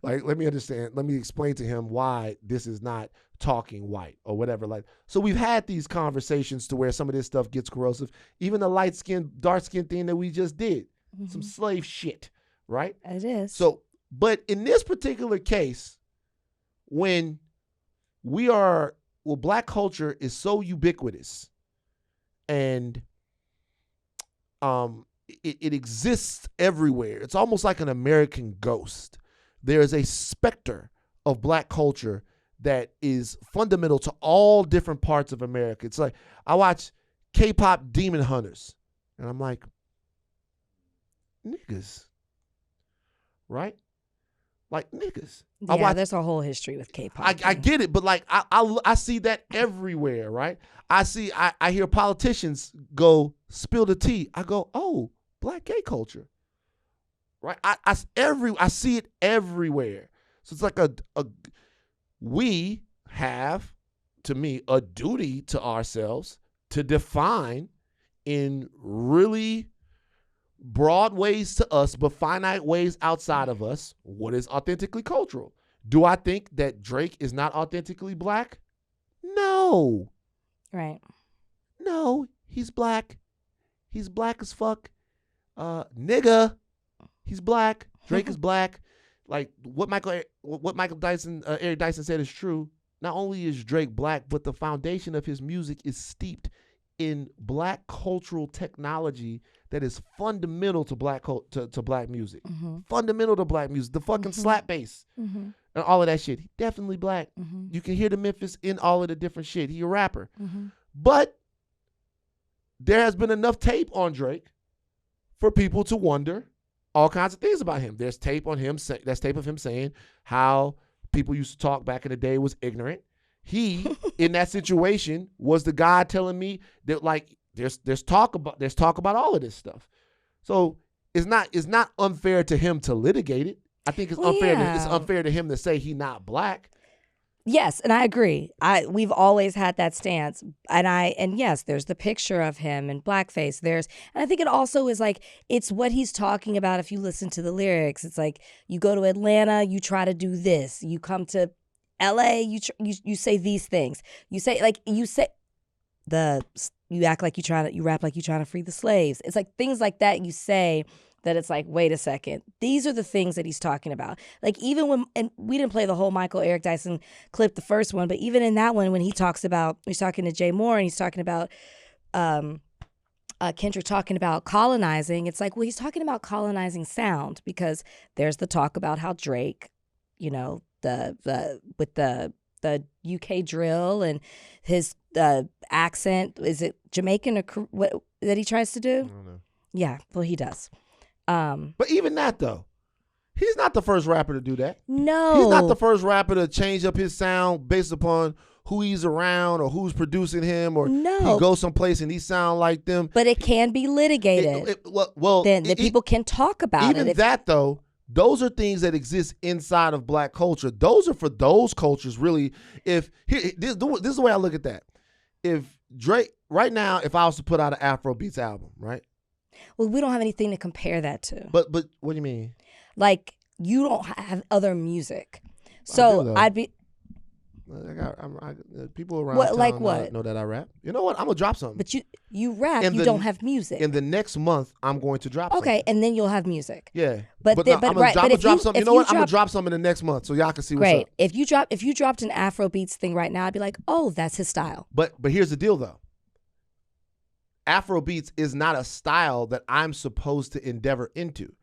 Like, let me understand. Let me explain to him why this is not talking white or whatever. Like, so we've had these conversations to where some of this stuff gets corrosive. Even the light skin, dark skin thing that we just did, some slave shit, right? It is. So, but in this particular case, when Black culture is so ubiquitous and it exists everywhere. It's almost like an American ghost. There is a specter of Black culture that is fundamental to all different parts of America. It's like I watch K-pop Demon Hunters, and I'm like, niggas, right? Like niggas. Yeah, there's a whole history with K-pop. I get it, but like I see that everywhere, right? I hear politicians go spill the tea. I go, oh, Black gay culture, right? I see it everywhere. So it's like we have, to me, a duty to ourselves to define in really broad ways to us, but finite ways outside of us, what is authentically cultural. Do I think that Drake is not authentically Black? No. Right. No, he's Black. He's Black as fuck. Nigga, he's Black. Drake is Black. Like what Michael Dyson, Eric Dyson said is true. Not only is Drake Black, but the foundation of his music is steeped in Black cultural technology that is fundamental to Black to Black music. Fundamental to Black music. The fucking slap bass and all of that shit. He definitely Black. You can hear the Memphis in all of the different shit. He a rapper. But there has been enough tape on Drake for people to wonder all kinds of things about him. There's tape on him. That's tape of him saying how people used to talk back in the day was ignorant. He, in that situation, was the guy telling me that like there's talk about all of this stuff. So it's not unfair to him to litigate it. I think it's unfair to him to say he not Black. Yes, and I agree. We've always had that stance, and yes, there's the picture of him in blackface. And I think it also is like it's what he's talking about. If you listen to the lyrics, it's like you go to Atlanta, you try to do this. You come to LA, you say these things. You act like you rap like you trying to free the slaves. It's like things like that you say. That it's like, wait a second. These are the things that he's talking about. Like even and we didn't play the whole Michael Eric Dyson clip, the first one, but even in that one, when he's talking to Jay Moore and he's talking about Kendrick talking about colonizing, it's like, well, he's talking about colonizing sound because there's the talk about how Drake, with the UK drill and his accent. Is it Jamaican or what that he tries to do? I don't know. Yeah, well, he does. But even that though, he's not the first rapper to do that. No, He's not the first rapper to change up his sound based upon who he's around or who's producing him, or No. he goes someplace and he sound like them. But it can be litigated. Then people can talk about even it. that though, those are things that exist inside of black culture. Those are for those cultures, really. This is the way I look at that. If Drake, right now, if I was to put out an Afrobeats album, right? Well, we don't have anything to compare that to. But what do you mean? Like, you don't have other music. I So do, though. I'd be... People around What, town like what? know that I rap. You know what? I'm going to drop something. But you rap, you don't have music. In the next month, I'm going to drop something. Okay, and then you'll have music. Yeah. But I'm right, going but to if drop you- something. if You know you what? I'm going drop- to drop something in the next month so y'all can see what's Great. up. If you dropped an Afrobeats thing right now, I'd be like, oh, that's his style. But here's the deal, though. Afrobeats is not a style that I'm supposed to endeavor into.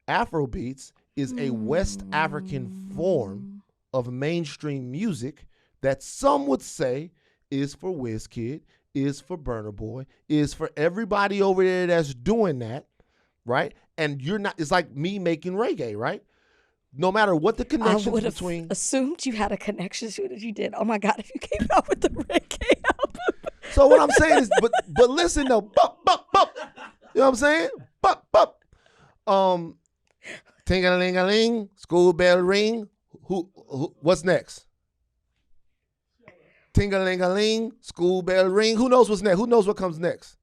Afrobeats is a West African form of mainstream music that some would say is for Wizkid, is for Burna Boy, is for everybody over there that's doing that, right? And you're not, it's like me making reggae, right? No matter what the I connections would have between. assumed you had a connection to it if you did. Oh my God, if you came out with the reggae album. So what I'm saying is, but listen though, bop, bop, bop. You know what I'm saying? Bop, bop. Ting-a-ling-a-ling, school bell ring. Who what's next? Ting-a-ling-a-ling, school bell ring. Who knows what's next? Who knows what comes next?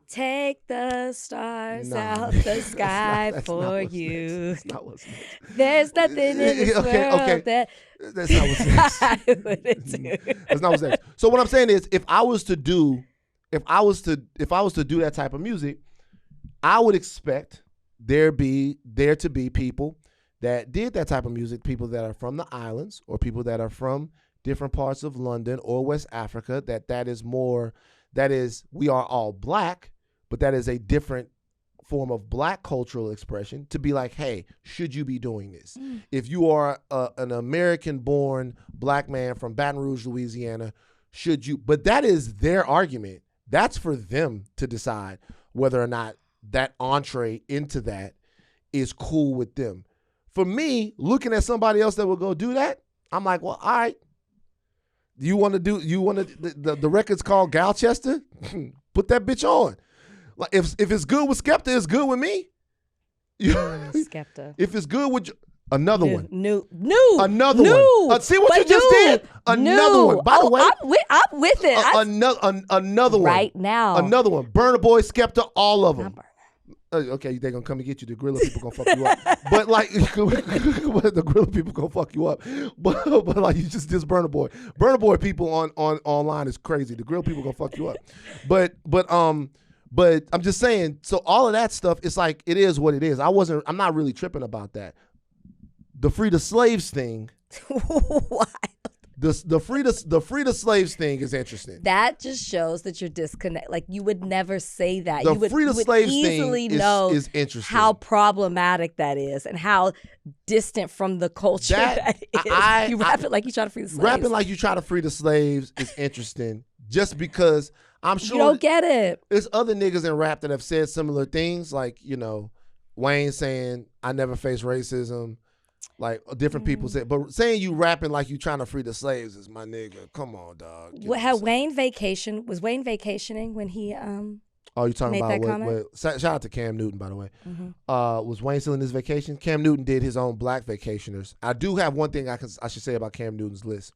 Take the stars Nah, out man. the sky That's not for what's you. next. That's not what's next. There's nothing in this world that That's not what's next. I wouldn't do. That's not what's next. So what I'm saying is, if I was to do that type of music, I would expect there to be people that did that type of music, people that are from the islands or people that are from different parts of London or West Africa, that is we are all black, but that is a different form of black cultural expression, to be like, hey, should you be doing this? If you are an American-born black man from Baton Rouge, Louisiana, should you? But that is their argument. That's for them to decide whether or not that entree into that is cool with them. For me, looking at somebody else that will go do that, I'm like, well, all right. The record's called Galchester? Put that bitch on. Like if it's good with Skepta, it's good with me. Skepta. If it's good with another one. Another one. See what you just did? Another one. By the way, I'm with it. Another one. Right now. Another one. Burna Boy, Skepta, all of them. Okay, they're gonna come and get you. The gorilla people gonna fuck you up. But like, the gorilla people gonna fuck you up. But like, you just diss Burna Boy. Burna Boy people on online is crazy. The gorilla people gonna fuck you up. But I'm just saying. So all of that stuff, it's like it is what it is. I'm not really tripping about that. The free the slaves thing. Why? The free the slaves thing is interesting. That just shows that you're disconnected. Like, you would never say that. The You would, free the you would slaves easily thing know is interesting. how problematic that is and how distant from the culture that is. You rap it like you try to free the slaves. Rapping like you try to free the slaves is interesting, just because I'm sure you don't get it. There's other niggas in rap that have said similar things, like, you know, Wayne saying, I never face racism. Like different people say, but saying you rapping like you trying to free the slaves is my nigga. Come on, dog. Was Wayne vacationing when he Oh, you talking made about that what? comment? Shout out to Cam Newton, by the way. Was Wayne still in his vacation? Cam Newton did his own black vacationers. I do have one thing I should say about Cam Newton's list.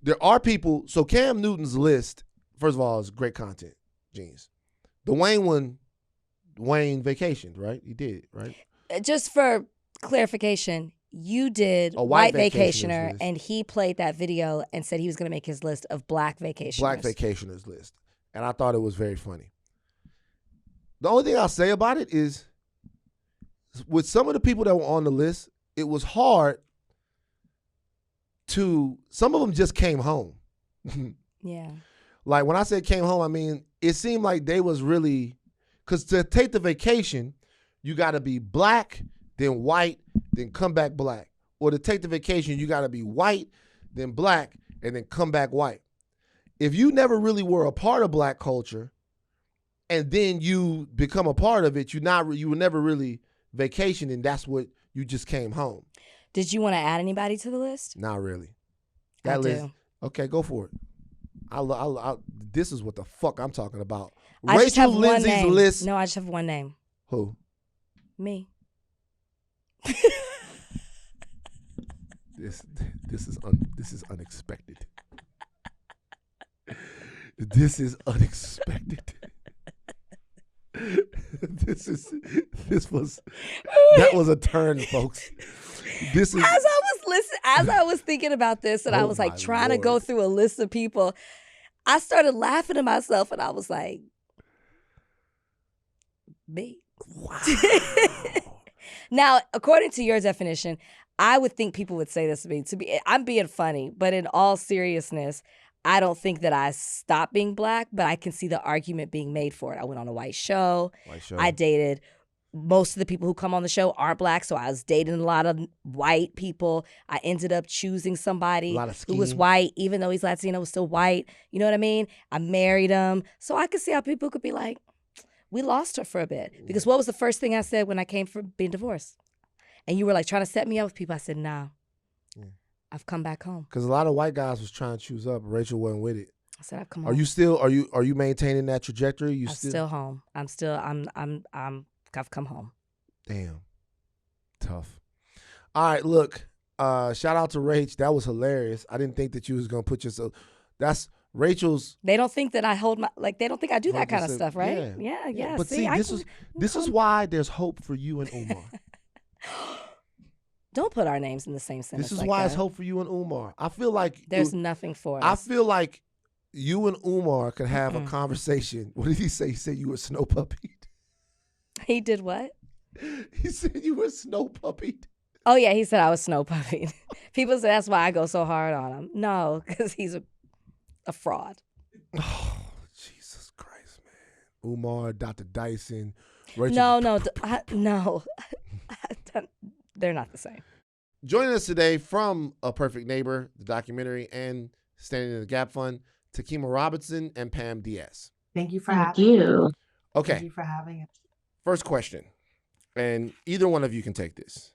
There are people. So Cam Newton's list, first of all, is great content. Genius. The Wayne one, Wayne vacationed, right? He did, right? Just for clarification, you did A White white Vacationer, vacationer's list. and he played that video and said he was going to make his list of black vacationers. Black vacationers list. And I thought it was very funny. The only thing I'll say about it is, with some of the people that were on the list, it was hard some of them just came home. Yeah. Like when I said came home, I mean, it seemed like they was really, because to take the vacation, you got to be black, then white, then come back black. or to take the vacation, you got to be white, then black, and then come back white. If you never really were a part of black culture, and then you become a part of it, you were never really vacationing. That's what you just came home. Did you want to add anybody to the list? Not really. I do. Okay, go for it. This is what the fuck I'm talking about. I just have one Lindsay's name. list. No, I just have one name. Who? Me. This is unexpected. This is unexpected. That was a turn, folks. This is As I was thinking about this, and I was like trying to go through a list of people, I started laughing to myself, and I was like, me. Wow. Now, according to your definition, I would think people would say this to me. I'm being funny, but in all seriousness, I don't think that I stopped being black, but I can see the argument being made for it. I went on a white show. I dated most of the people who come on the show aren't black, so I was dating a lot of white people. I ended up choosing somebody who was white, even though he's Latino, was still white. You know what I mean? I married him. So I could see how people could be like, we lost her for a bit. Because what was the first thing I said when I came from being divorced? And you were like trying to set me up with people. I said, nah, I've come back home. Because a lot of white guys was trying to choose up. Rachel wasn't with it. I said, I've come home. Are you maintaining that trajectory? I'm still home. I've come home. Damn. Tough. All right, look. Shout out to Rach. That was hilarious. I didn't think that you was gonna put yourself. That's Rachel's. They don't think that I they don't think I do that kind of stuff, right? Yeah. But see, this is why there's hope for you and Umar. Don't put our names in the same sentence. This is why it's hope for you and Umar. I feel like there's nothing for us. I feel like you and Umar could have a conversation. What did he say? He said you were snow puppied. He did what? He said you were snow puppied. Oh yeah, he said I was snow puppied. People say that's why I go so hard on him. No, because he's a fraud. Oh, Jesus Christ, man. Umar, Dr. Dyson, Rachel. No. They're not the same. Joining us today from A Perfect Neighbor, the documentary, and Standing in the Gap Fund, Takema Robinson and Pam Diaz. Thank you for having me. Okay. Thank you for having us. First question, and either one of you can take this.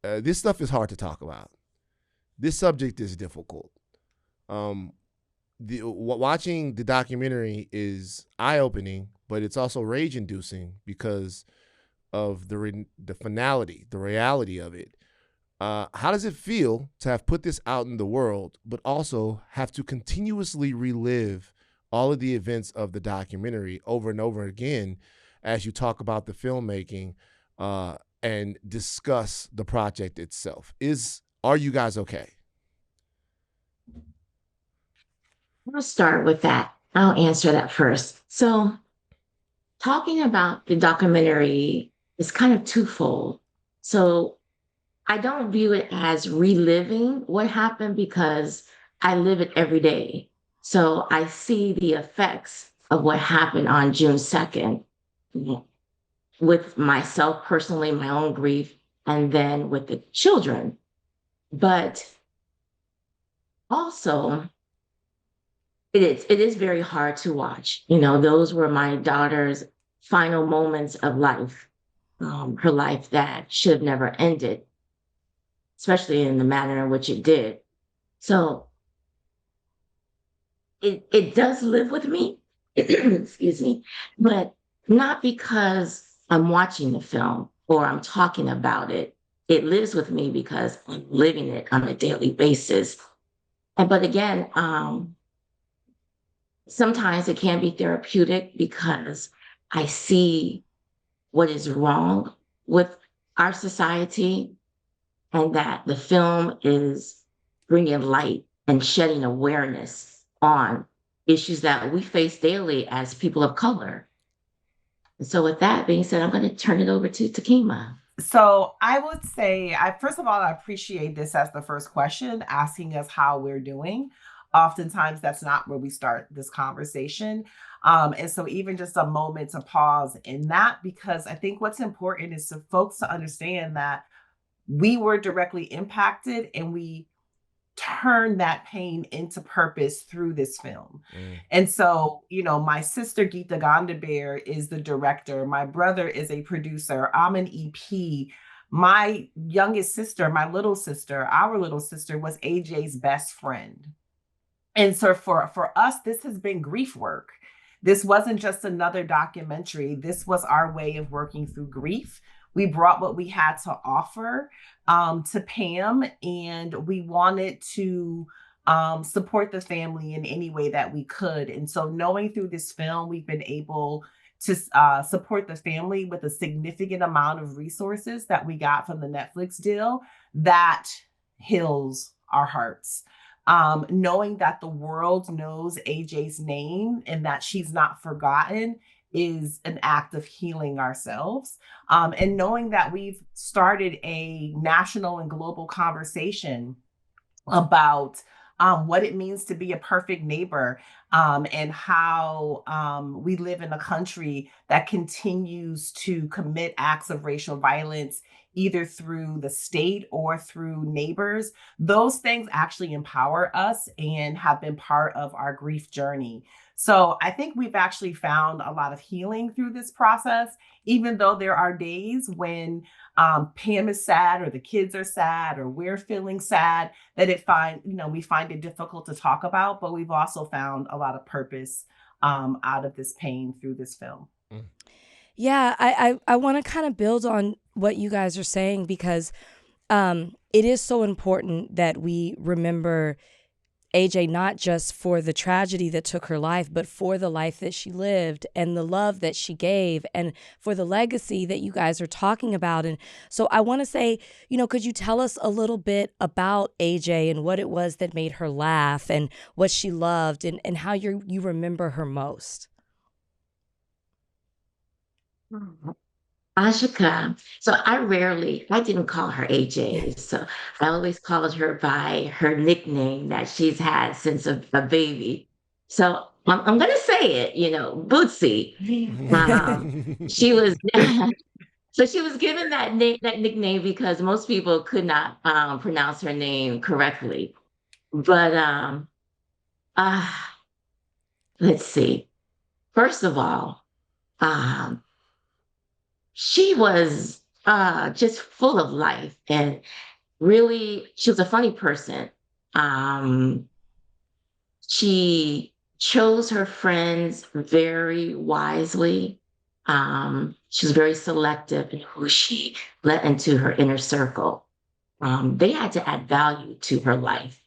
This stuff is hard to talk about. This subject is difficult. Watching the documentary is eye-opening, but it's also rage-inducing because of the finality, the reality of it. How does it feel to have put this out in the world, but also have to continuously relive all of the events of the documentary over and over again as you talk about the filmmaking and discuss the project itself? Are you guys okay? I'll start with that. I'll answer that first. So talking about the documentary is kind of twofold. So I don't view it as reliving what happened because I live it every day. So I see the effects of what happened on June 2nd with myself personally, my own grief, and then with the children. But also, it is very hard to watch. Those were my daughter's final moments of life, her life that should have never ended, especially in the manner in which it did. So it does live with me, excuse me, but not because I'm watching the film or I'm talking about it. It lives with me because I'm living it on a daily basis. But again, sometimes it can be therapeutic because I see what is wrong with our society and that the film is bringing light and shedding awareness on issues that we face daily as people of color. And so with that being said, I'm going to turn it over to Takema. So I would say, first of all, I appreciate this as the first question, asking us how we're doing. Oftentimes, that's not where we start this conversation. And so even just a moment to pause in that, because I think what's important is for folks to understand that we were directly impacted, and we turned that pain into purpose through this film. And so, my sister Geeta Gondabear is the director. My brother is a producer. I'm an EP. My youngest sister, our little sister, was AJ's best friend. And so for us, this has been grief work. This wasn't just another documentary. This was our way of working through grief. We brought what we had to offer to Pam, and we wanted to support the family in any way that we could. And so knowing through this film, we've been able to support the family with a significant amount of resources that we got from the Netflix deal that heals our hearts. Knowing that the world knows AJ's name and that she's not forgotten is an act of healing ourselves. And knowing that we've started a national and global conversation about what it means to be a perfect neighbor, and how we live in a country that continues to commit acts of racial violence, either through the state or through neighbors. Those things actually empower us and have been part of our grief journey. So I think we've actually found a lot of healing through this process, even though there are days when Pam is sad, or the kids are sad, or we're feeling sad, that we find it difficult to talk about, but we've also found a lot of purpose out of this pain through this film. Yeah, I want to kind of build on what you guys are saying, because it is so important that we remember AJ, not just for the tragedy that took her life, but for the life that she lived and the love that she gave, and for the legacy that you guys are talking about. And so I want to say, could you tell us a little bit about AJ and what it was that made her laugh, and what she loved, and how you remember her most? Ashika. So I didn't call her AJ. So I always called her by her nickname that she's had since a baby. So I'm going to say it, Bootsy. She was, so she was given that nickname because most people could not pronounce her name correctly. But let's see. First of all, she was just full of life, and really, she was a funny person. She chose her friends very wisely. She was very selective in who she let into her inner circle. They had to add value to her life.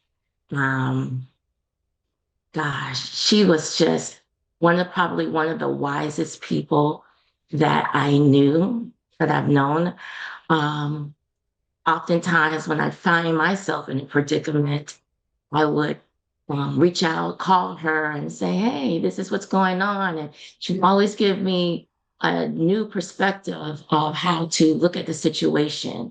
She was just probably one of the wisest people that I knew, that I've known. Oftentimes when I find myself in a predicament, I would reach out, call her and say, hey, this is what's going on. And she'd always give me a new perspective of how to look at the situation.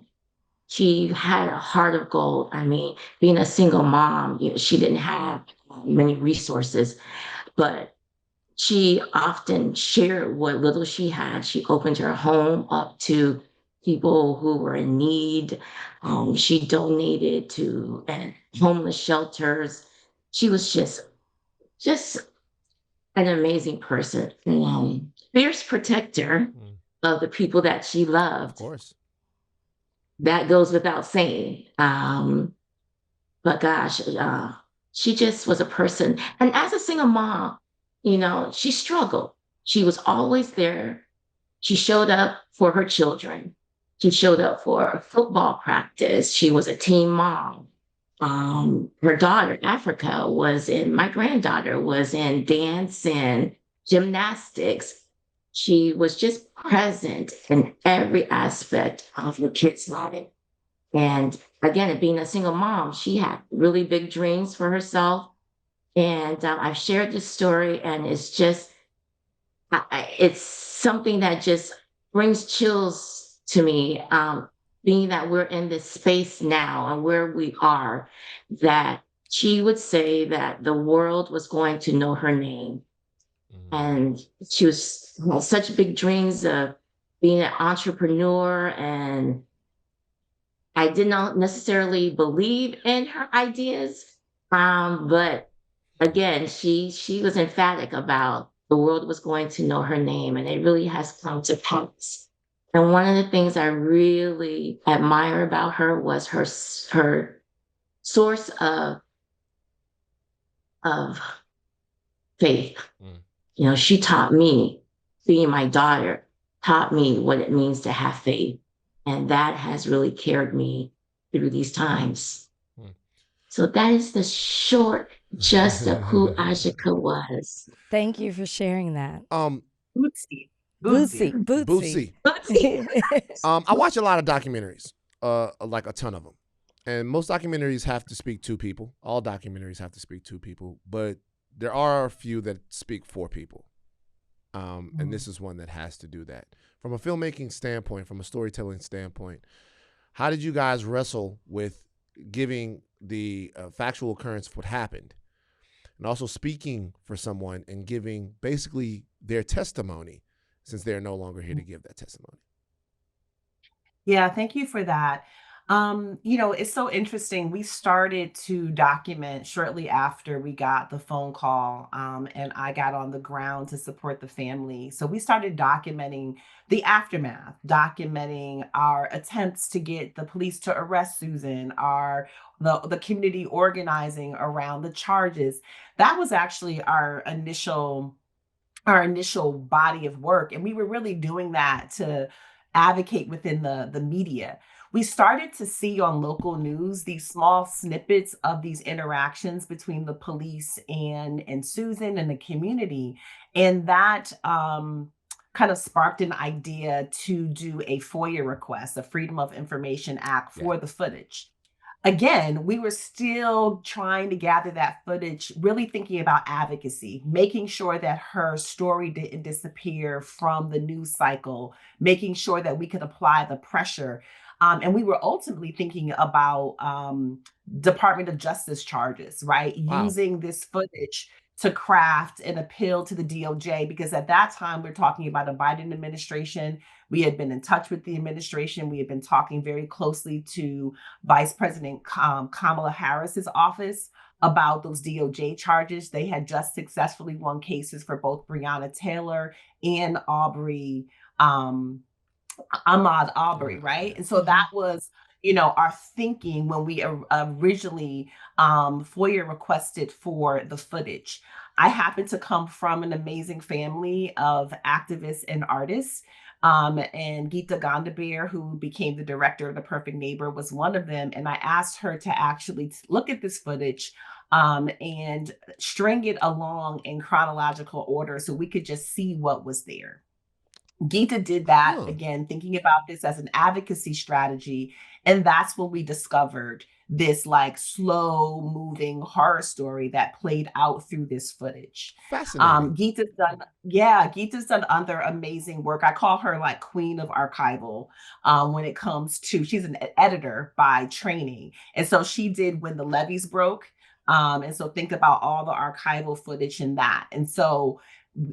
She had a heart of gold. I mean, being a single mom, she didn't have many resources, but she often shared what little she had. She opened her home up to people who were in need. She donated to homeless shelters. She was just an amazing person. Fierce protector of the people that she loved. Of course. That goes without saying. But gosh, she just was a person. And as a single mom, she struggled. She was always there. She showed up for her children. She showed up for football practice. She was a team mom. Her daughter, my granddaughter was in dance and gymnastics. She was just present in every aspect of her kids' life. And again, being a single mom, she had really big dreams for herself. And I've shared this story, and it's just, it's something that just brings chills to me, being that we're in this space now and where we are, that she would say that the world was going to know her name. And she had such big dreams of being an entrepreneur and I did not necessarily believe in her ideas, but again, she was emphatic about the world was going to know her name, and it really has come to pass. And one of the things I really admire about her was her source of faith. You know, she taught me, being my daughter, taught me what it means to have faith. And that has really carried me through these times. So that is the short gist of who Ashika was. Thank you for sharing that. Bootsy. Bootsy. I watch a lot of documentaries, like a ton of them. And most documentaries have to speak to people. All documentaries have to speak to people. But there are a few that speak for people. And this is one that has to do that. From a filmmaking standpoint, from a storytelling standpoint, how did you guys wrestle with giving the factual occurrence of what happened and also speaking for someone and giving basically their testimony since they're no longer here to give that testimony? Yeah, thank you for that. You know, it's so interesting. We started to document shortly after we got the phone call, and I got on the ground to support the family. So we started documenting the aftermath, documenting our attempts to get the police to arrest Susan, the community organizing around the charges. That was actually our initial body of work, and we were really doing that to advocate within the media. We started to see on local news these small snippets of these interactions between the police and Susan and the community. And that kind of sparked an idea to do a FOIA request, a Freedom of Information Act for the footage. Again, we were still trying to gather that footage, really thinking about advocacy, making sure that her story didn't disappear from the news cycle, making sure that we could apply the pressure. And we were ultimately thinking about Department of Justice charges, right? Wow. Using this footage to craft an appeal to the DOJ, because at that time we're talking about a Biden administration. We had been in touch with the administration. We had been talking very closely to Vice President Kamala Harris's office about those DOJ charges. They had just successfully won cases for both Breonna Taylor and Ahmaud Arbery, right? And so that was, you know, our thinking when we originally FOIA requested for the footage. I happen to come from an amazing family of activists and artists. And Geeta Gandabir, who became the director of The Perfect Neighbor, was one of them. And I asked her to actually look at this footage and string it along in chronological order so we could just see what was there. Geeta did that, again, thinking about this as an advocacy strategy. And that's when we discovered this like slow moving horror story that played out through this footage. Fascinating. Geeta's done other amazing work. I call her like queen of archival when it comes to, she's an editor by training. And so she did When the Levees Broke. And so think about all the archival footage in that. And so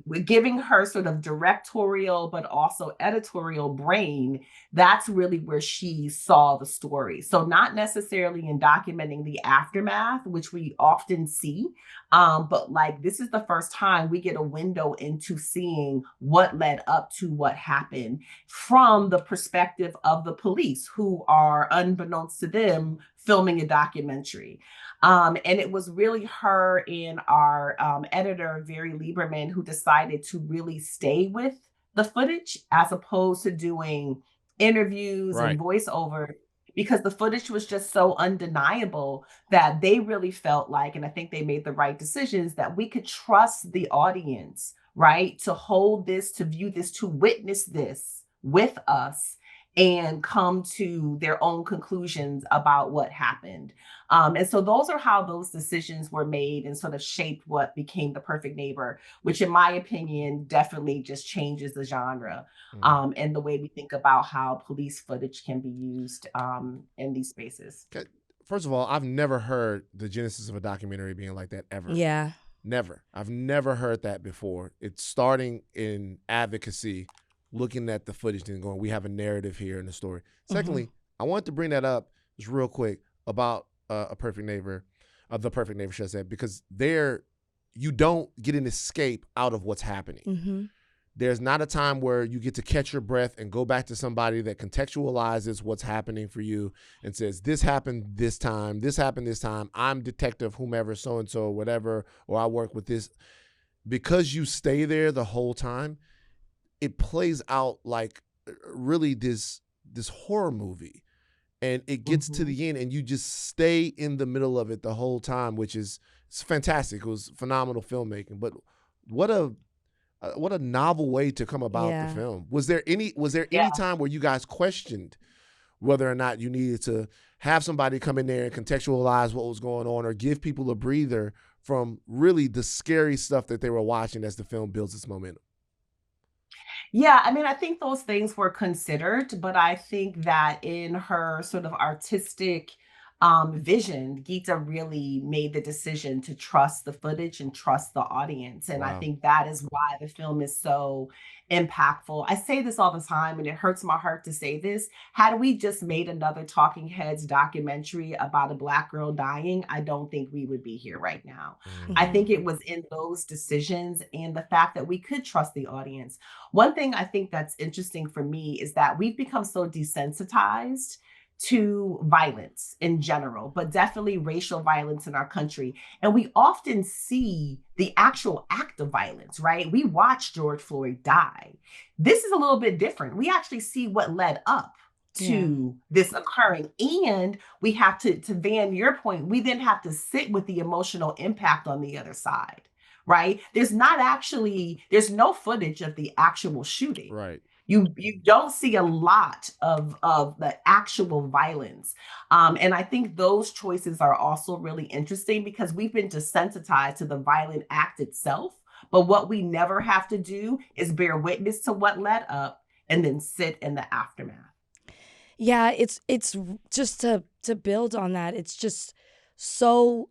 we're giving her sort of directorial, but also editorial brain. That's really where she saw the story. So not necessarily in documenting the aftermath, which we often see, but like this is the first time we get a window into seeing what led up to what happened from the perspective of the police, who are, unbeknownst to them, filming a documentary. And it was really her and our editor, Very Lieberman, who decided to really stay with the footage as opposed to doing interviews and voiceover, because the footage was just so undeniable that they really felt like, and I think they made the right decisions, that we could trust the audience, right? To hold this, to view this, to witness this with us and come to their own conclusions about what happened. And so those are how those decisions were made and sort of shaped what became The Perfect Neighbor, which in my opinion, definitely just changes the genre and the way we think about how police footage can be used in these spaces. First of all, I've never heard the genesis of a documentary being like that ever. Yeah. Never. I've never heard that before. It's starting in advocacy, looking at the footage and going, we have a narrative here in the story. Secondly, I wanted to bring that up just real quick about A Perfect Neighbor, The Perfect Neighbor, should I say, because there you don't get an escape out of what's happening. Mm-hmm. There's not a time where you get to catch your breath and go back to somebody that contextualizes what's happening for you and says, this happened this time, I'm detective whomever, so-and-so, whatever, or I work with this. Because you stay there the whole time, it plays out like really this horror movie. And it gets to the end and you just stay in the middle of it the whole time, which is it's fantastic. It was phenomenal filmmaking. But what a novel way to come about the film. Was there any time where you guys questioned whether or not you needed to have somebody come in there and contextualize what was going on or give people a breather from really the scary stuff that they were watching as the film builds its momentum? Yeah, I mean, I think those things were considered, but I think that in her sort of artistic vision, Geeta really made the decision to trust the footage and trust the audience. And I think that is why the film is so impactful. I say this all the time, and it hurts my heart to say this. Had we just made another Talking Heads documentary about a Black girl dying, I don't think we would be here right now. Mm-hmm. I think it was in those decisions and the fact that we could trust the audience. One thing I think that's interesting for me is that we've become so desensitized to violence in general, but definitely racial violence in our country. And we often see the actual act of violence, right? We watch George Floyd die. This is a little bit different. We actually see what led up to this occurring. And we have to Van, your point, we then have to sit with the emotional impact on the other side, right? There's no footage of the actual shooting. Right. You don't see a lot of the actual violence. And I think those choices are also really interesting because we've been desensitized to the violent act itself. But what we never have to do is bear witness to what led up and then sit in the aftermath. Yeah, it's just to build on that, it's just so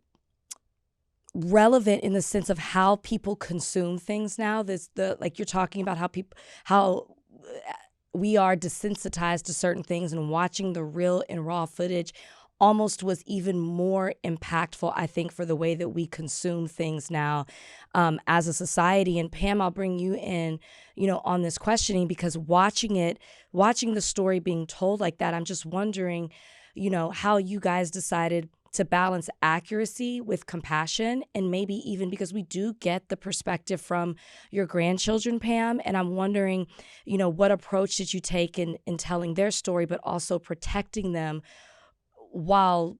relevant in the sense of how people consume things now. Like you're talking about how we are desensitized to certain things, and watching the real and raw footage almost was even more impactful, I think, for the way that we consume things now as a society. And Pam, I'll bring you in, on this questioning, because watching the story being told like that, I'm just wondering, how you guys decided to balance accuracy with compassion, and maybe even because we do get the perspective from your grandchildren, Pam, and I'm wondering, what approach did you take in telling their story, but also protecting them while,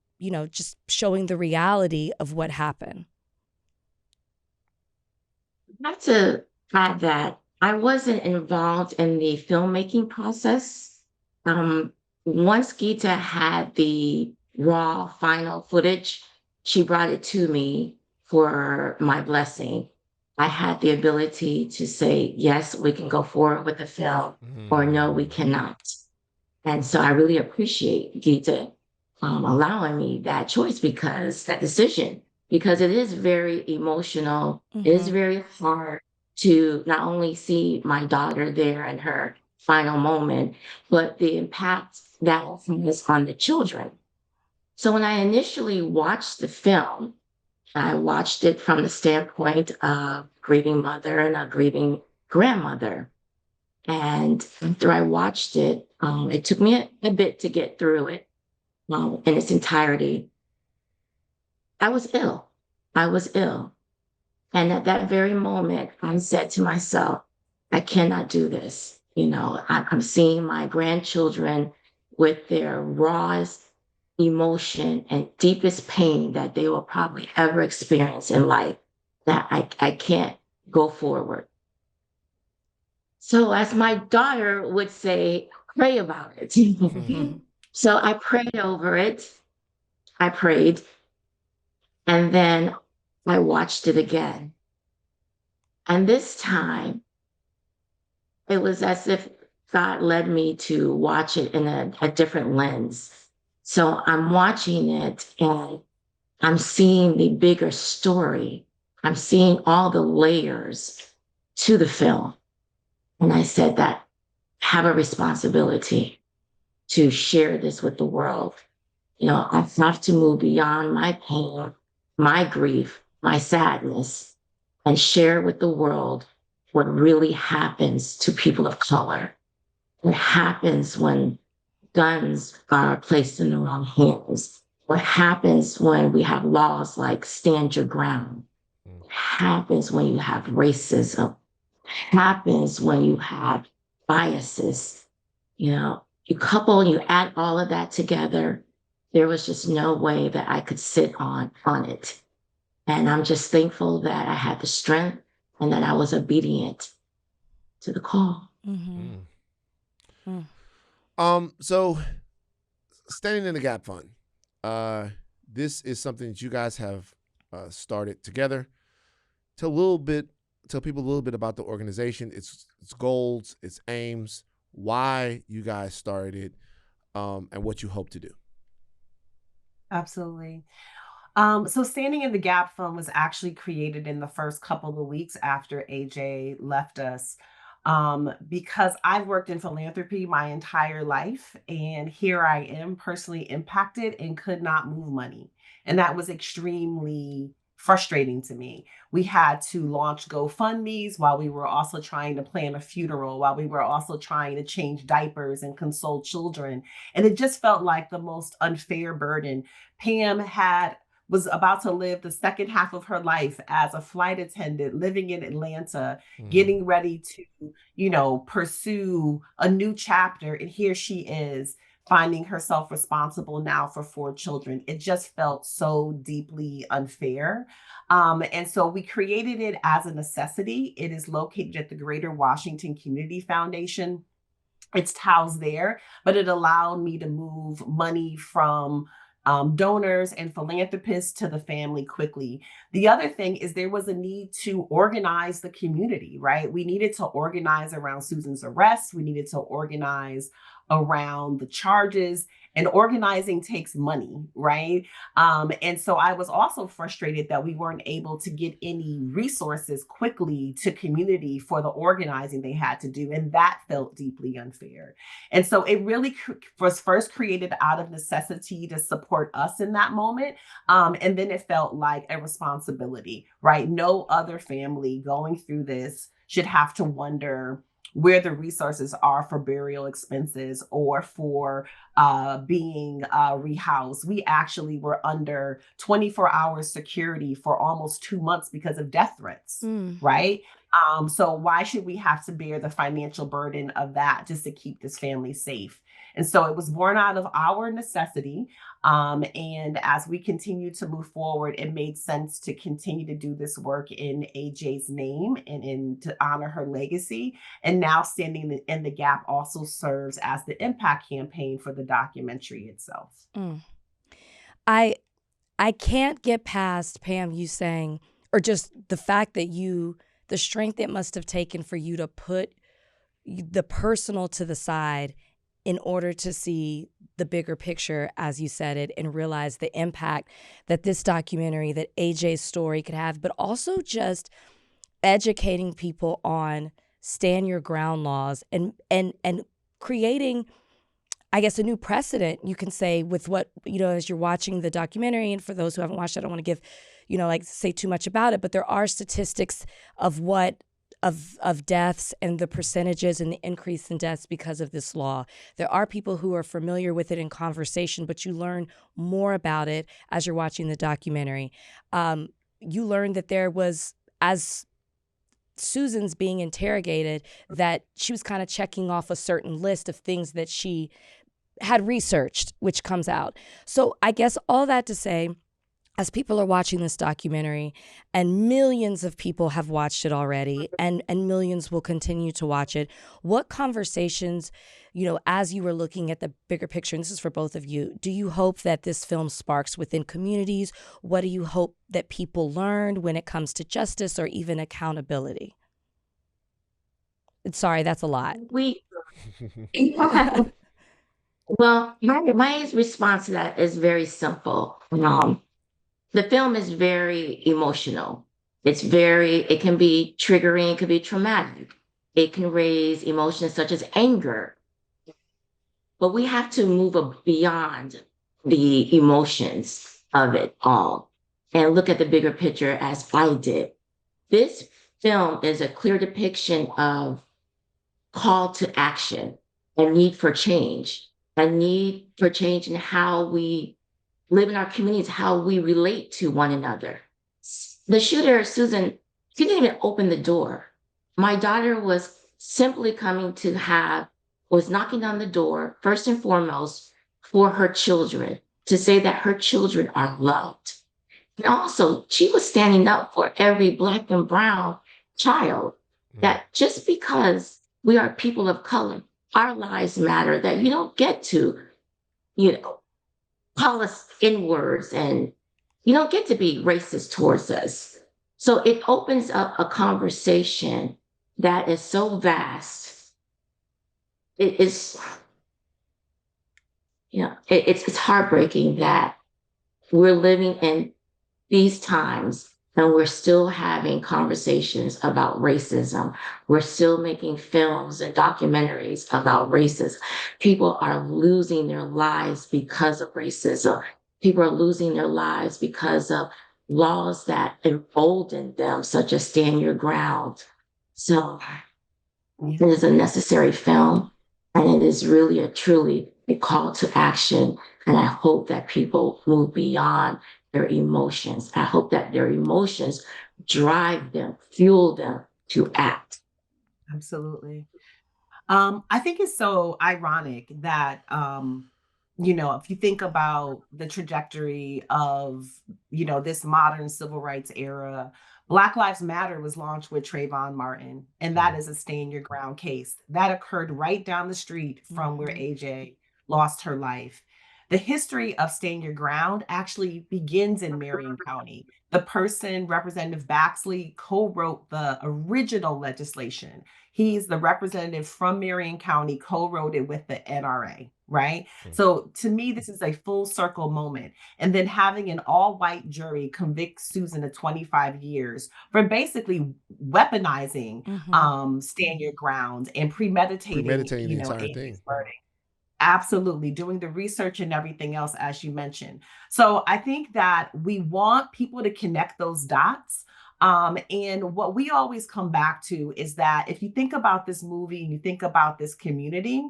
just showing the reality of what happened? Not to add that I wasn't involved in the filmmaking process. Once Geeta had the raw final footage, she brought it to me for my blessing. I had the ability to say, yes, we can go forward with the film, or no, we cannot. And so I really appreciate Geeta allowing me that choice, that decision, because it is very emotional. It is very hard to not only see my daughter there in her final moment, but the impact that has on the children. So when I initially watched the film, I watched it from the standpoint of grieving mother and a grieving grandmother. And after I watched it, it took me a bit to get through it in its entirety. I was ill. And at that very moment, I said to myself, I cannot do this. I'm seeing my grandchildren with their rawest emotion and deepest pain that they will probably ever experience in life, that I can't go forward. So as my daughter would say, pray about it. So I prayed over it. I prayed. And then I watched it again. And this time, it was as if God led me to watch it in a different lens. So I'm watching it and I'm seeing the bigger story. I'm seeing all the layers to the film. And I said that I have a responsibility to share this with the world. I have to move beyond my pain, my grief, my sadness, and share with the world what really happens to people of color. What happens when guns are placed in the wrong hands? What happens when we have laws like stand your ground? What happens when you have racism? What happens when you have biases? You couple and you add all of that together. There was just no way that I could sit on it. And I'm just thankful that I had the strength and that I was obedient to the call. So Standing in the Gap Fund, this is something that you guys have started together. Tell people a little bit about the organization, its goals, its aims, why you guys started it, and what you hope to do. Absolutely. So Standing in the Gap Fund was actually created in the first couple of weeks after AJ left us, because I've worked in philanthropy my entire life, and here I am personally impacted and could not move money. And that was extremely frustrating to me. We had to launch GoFundMe's while we were also trying to plan a funeral, while we were also trying to change diapers and console children. And it just felt like the most unfair burden. Pam was about to live the second half of her life as a flight attendant, living in Atlanta, getting ready to, pursue a new chapter. And here she is, finding herself responsible now for 4 children. It just felt so deeply unfair. And so we created it as a necessity. It is located at the Greater Washington Community Foundation. It's housed there, but it allowed me to move money from donors and philanthropists to the family quickly. The other thing is there was a need to organize the community, right? We needed to organize around Susan's arrest. We needed to organize around the charges, and organizing takes money, right? And so I was also frustrated that we weren't able to get any resources quickly to community for the organizing they had to do. And that felt deeply unfair. And so it really was first created out of necessity to support us in that moment. And then it felt like a responsibility, right? No other family going through this should have to wonder where the resources are for burial expenses or for being rehoused. We actually were under 24-hour security for almost 2 months because of death threats, right? So why should we have to bear the financial burden of that just to keep this family safe? And so it was born out of our necessity. And as we continue to move forward, it made sense to continue to do this work in AJ's name and to honor her legacy. And now Standing in the Gap also serves as the impact campaign for the documentary itself. I can't get past, Pam, you saying, or just the fact that the strength it must have taken for you to put the personal to the side in order to see the bigger picture, as you said it, and realize the impact that this documentary, that AJ's story could have, but also just educating people on stand your ground laws and creating, I guess, a new precedent, you can say, with what, as you're watching the documentary. And for those who haven't watched it, I don't want to give, say too much about it, but there are statistics of of deaths and the percentages and the increase in deaths because of this law. There are people who are familiar with it in conversation, but you learn more about it as you're watching the documentary. You learn that there was, as Susan's being interrogated, that she was kind of checking off a certain list of things that she had researched, which comes out. So I guess all that to say, as people are watching this documentary, and millions of people have watched it already, and millions will continue to watch it, what conversations, as you were looking at the bigger picture, and this is for both of you, do you hope that this film sparks within communities? What do you hope that people learned when it comes to justice or even accountability? Sorry, that's a lot. Well, my response to that is very simple. The film is very emotional. It can be triggering, it can be traumatic. It can raise emotions such as anger. but we have to move beyond the emotions of it all and look at the bigger picture as I did. This film is a clear depiction of call to action, a need for change in how we live in our communities, how we relate to one another. The shooter, Susan, she didn't even open the door. My daughter was simply was knocking on the door, first and foremost, for her children, to say that her children are loved. And also, she was standing up for every Black and brown child, that just because we are people of color, our lives matter, that you don't get to, call us N-words, and you don't get to be racist towards us. So it opens up a conversation that is so vast. It's heartbreaking that we're living in these times and we're still having conversations about racism. We're still making films and documentaries about racism. People are losing their lives because of racism. People are losing their lives because of laws that embolden them, such as Stand Your Ground. So it is a necessary film, and it is really truly a call to action. And I hope that people move beyond their emotions. I hope that their emotions drive them, fuel them to act. Absolutely. I think it's so ironic that, if you think about the trajectory of, this modern civil rights era, Black Lives Matter was launched with Trayvon Martin, and that is a stand your ground case. That occurred right down the street from where AJ lost her life. The history of Stand Your Ground actually begins in Marion County. The person, Representative Baxley, co-wrote the original legislation. He's the representative from Marion County, co-wrote it with the NRA, right? So to me, this is a full circle moment. And then having an all-white jury convict Susan of 25 years for basically weaponizing Stand Your Ground and premeditating the entire thing. Absolutely. Doing the research and everything else, as you mentioned. So I think that we want people to connect those dots. And what we always come back to is that if you think about this movie and you think about this community,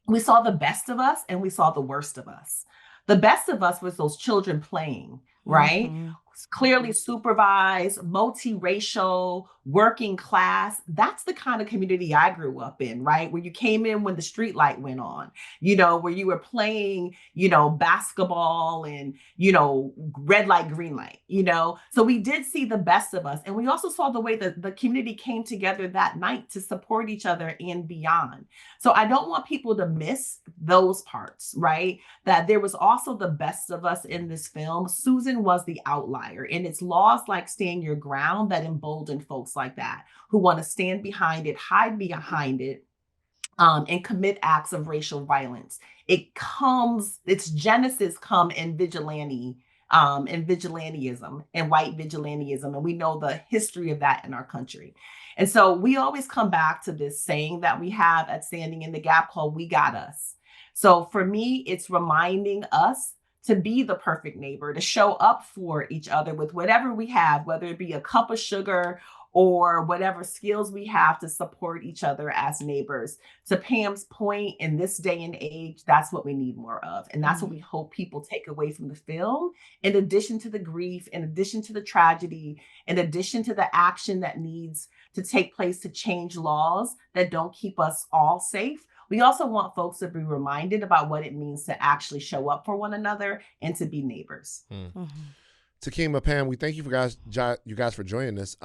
we saw the best of us and we saw the worst of us. The best of us was those children playing, right? Clearly supervised, multiracial, working class. That's the kind of community I grew up in, right? Where you came in when the street light went on, where you were playing, basketball and, red light, green light, So we did see the best of us. And we also saw the way that the community came together that night to support each other and beyond. So I don't want people to miss those parts, right? That there was also the best of us in this film. Susan was the outlier. And it's laws like Stand Your Ground that embolden folks like that who want to stand behind it, hide behind it, and commit acts of racial violence. Its genesis come in vigilantism and white vigilantism. And we know the history of that in our country. And so we always come back to this saying that we have at Standing in the Gap called "We Got Us." So for me, it's reminding us to be the perfect neighbor, to show up for each other with whatever we have, whether it be a cup of sugar or whatever skills we have to support each other as neighbors. To Pam's point, in this day and age, that's what we need more of. And that's what we hope people take away from the film, in addition to the grief, in addition to the tragedy, in addition to the action that needs to take place to change laws that don't keep us all safe. We also want folks to be reminded about what it means to actually show up for one another and to be neighbors. Takema, Pam, we thank you guys for joining us.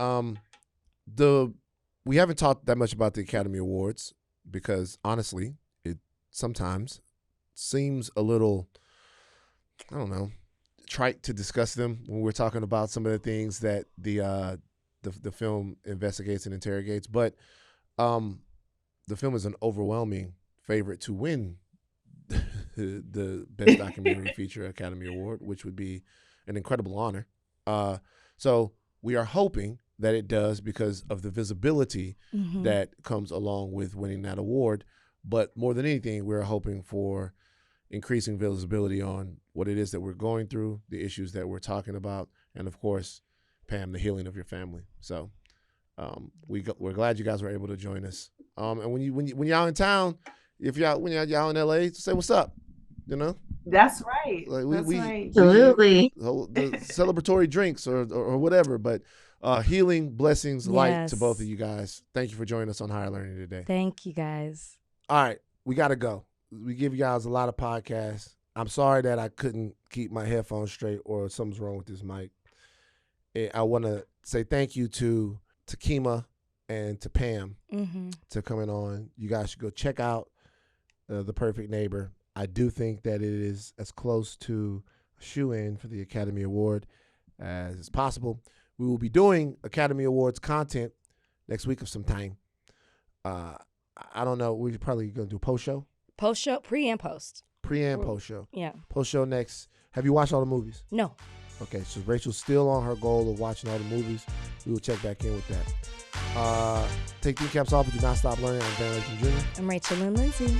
We haven't talked that much about the Academy Awards because honestly, it sometimes seems a little, I don't know, trite to discuss them when we're talking about some of the things that the film investigates and interrogates. But the film is an overwhelming favorite to win the Best Documentary Feature Academy Award, which would be an incredible honor. So we are hoping that it does because of the visibility that comes along with winning that award. But more than anything, we're hoping for increasing visibility on what it is that we're going through, the issues that we're talking about, and of course, Pam, the healing of your family. So we're glad you guys were able to join us. And when y'all in town, when y'all in LA, just say what's up. You know. That's right. Like right. Absolutely. The celebratory drinks or whatever, but healing, blessings, light to both of you guys. Thank you for joining us on Higher Learning today. Thank you, guys. All right, we got to go. We give you guys a lot of podcasts. I'm sorry that I couldn't keep my headphones straight or something's wrong with this mic. I want to say thank you to Takema and to Pam to coming on. You guys should go check out The Perfect Neighbor. I do think that it is as close to a shoe-in for the Academy Award as is possible. We will be doing Academy Awards content next week of some time. I don't know. We're probably going to do post-show. Post-show, pre and post. Pre and post-show. Yeah. Post-show next. Have you watched all the movies? No. Okay, so Rachel's still on her goal of watching all the movies. We will check back in with that. Take 3 caps off, but do not stop learning. I'm Van Lathan Jr. I'm Rachel and Lindsay.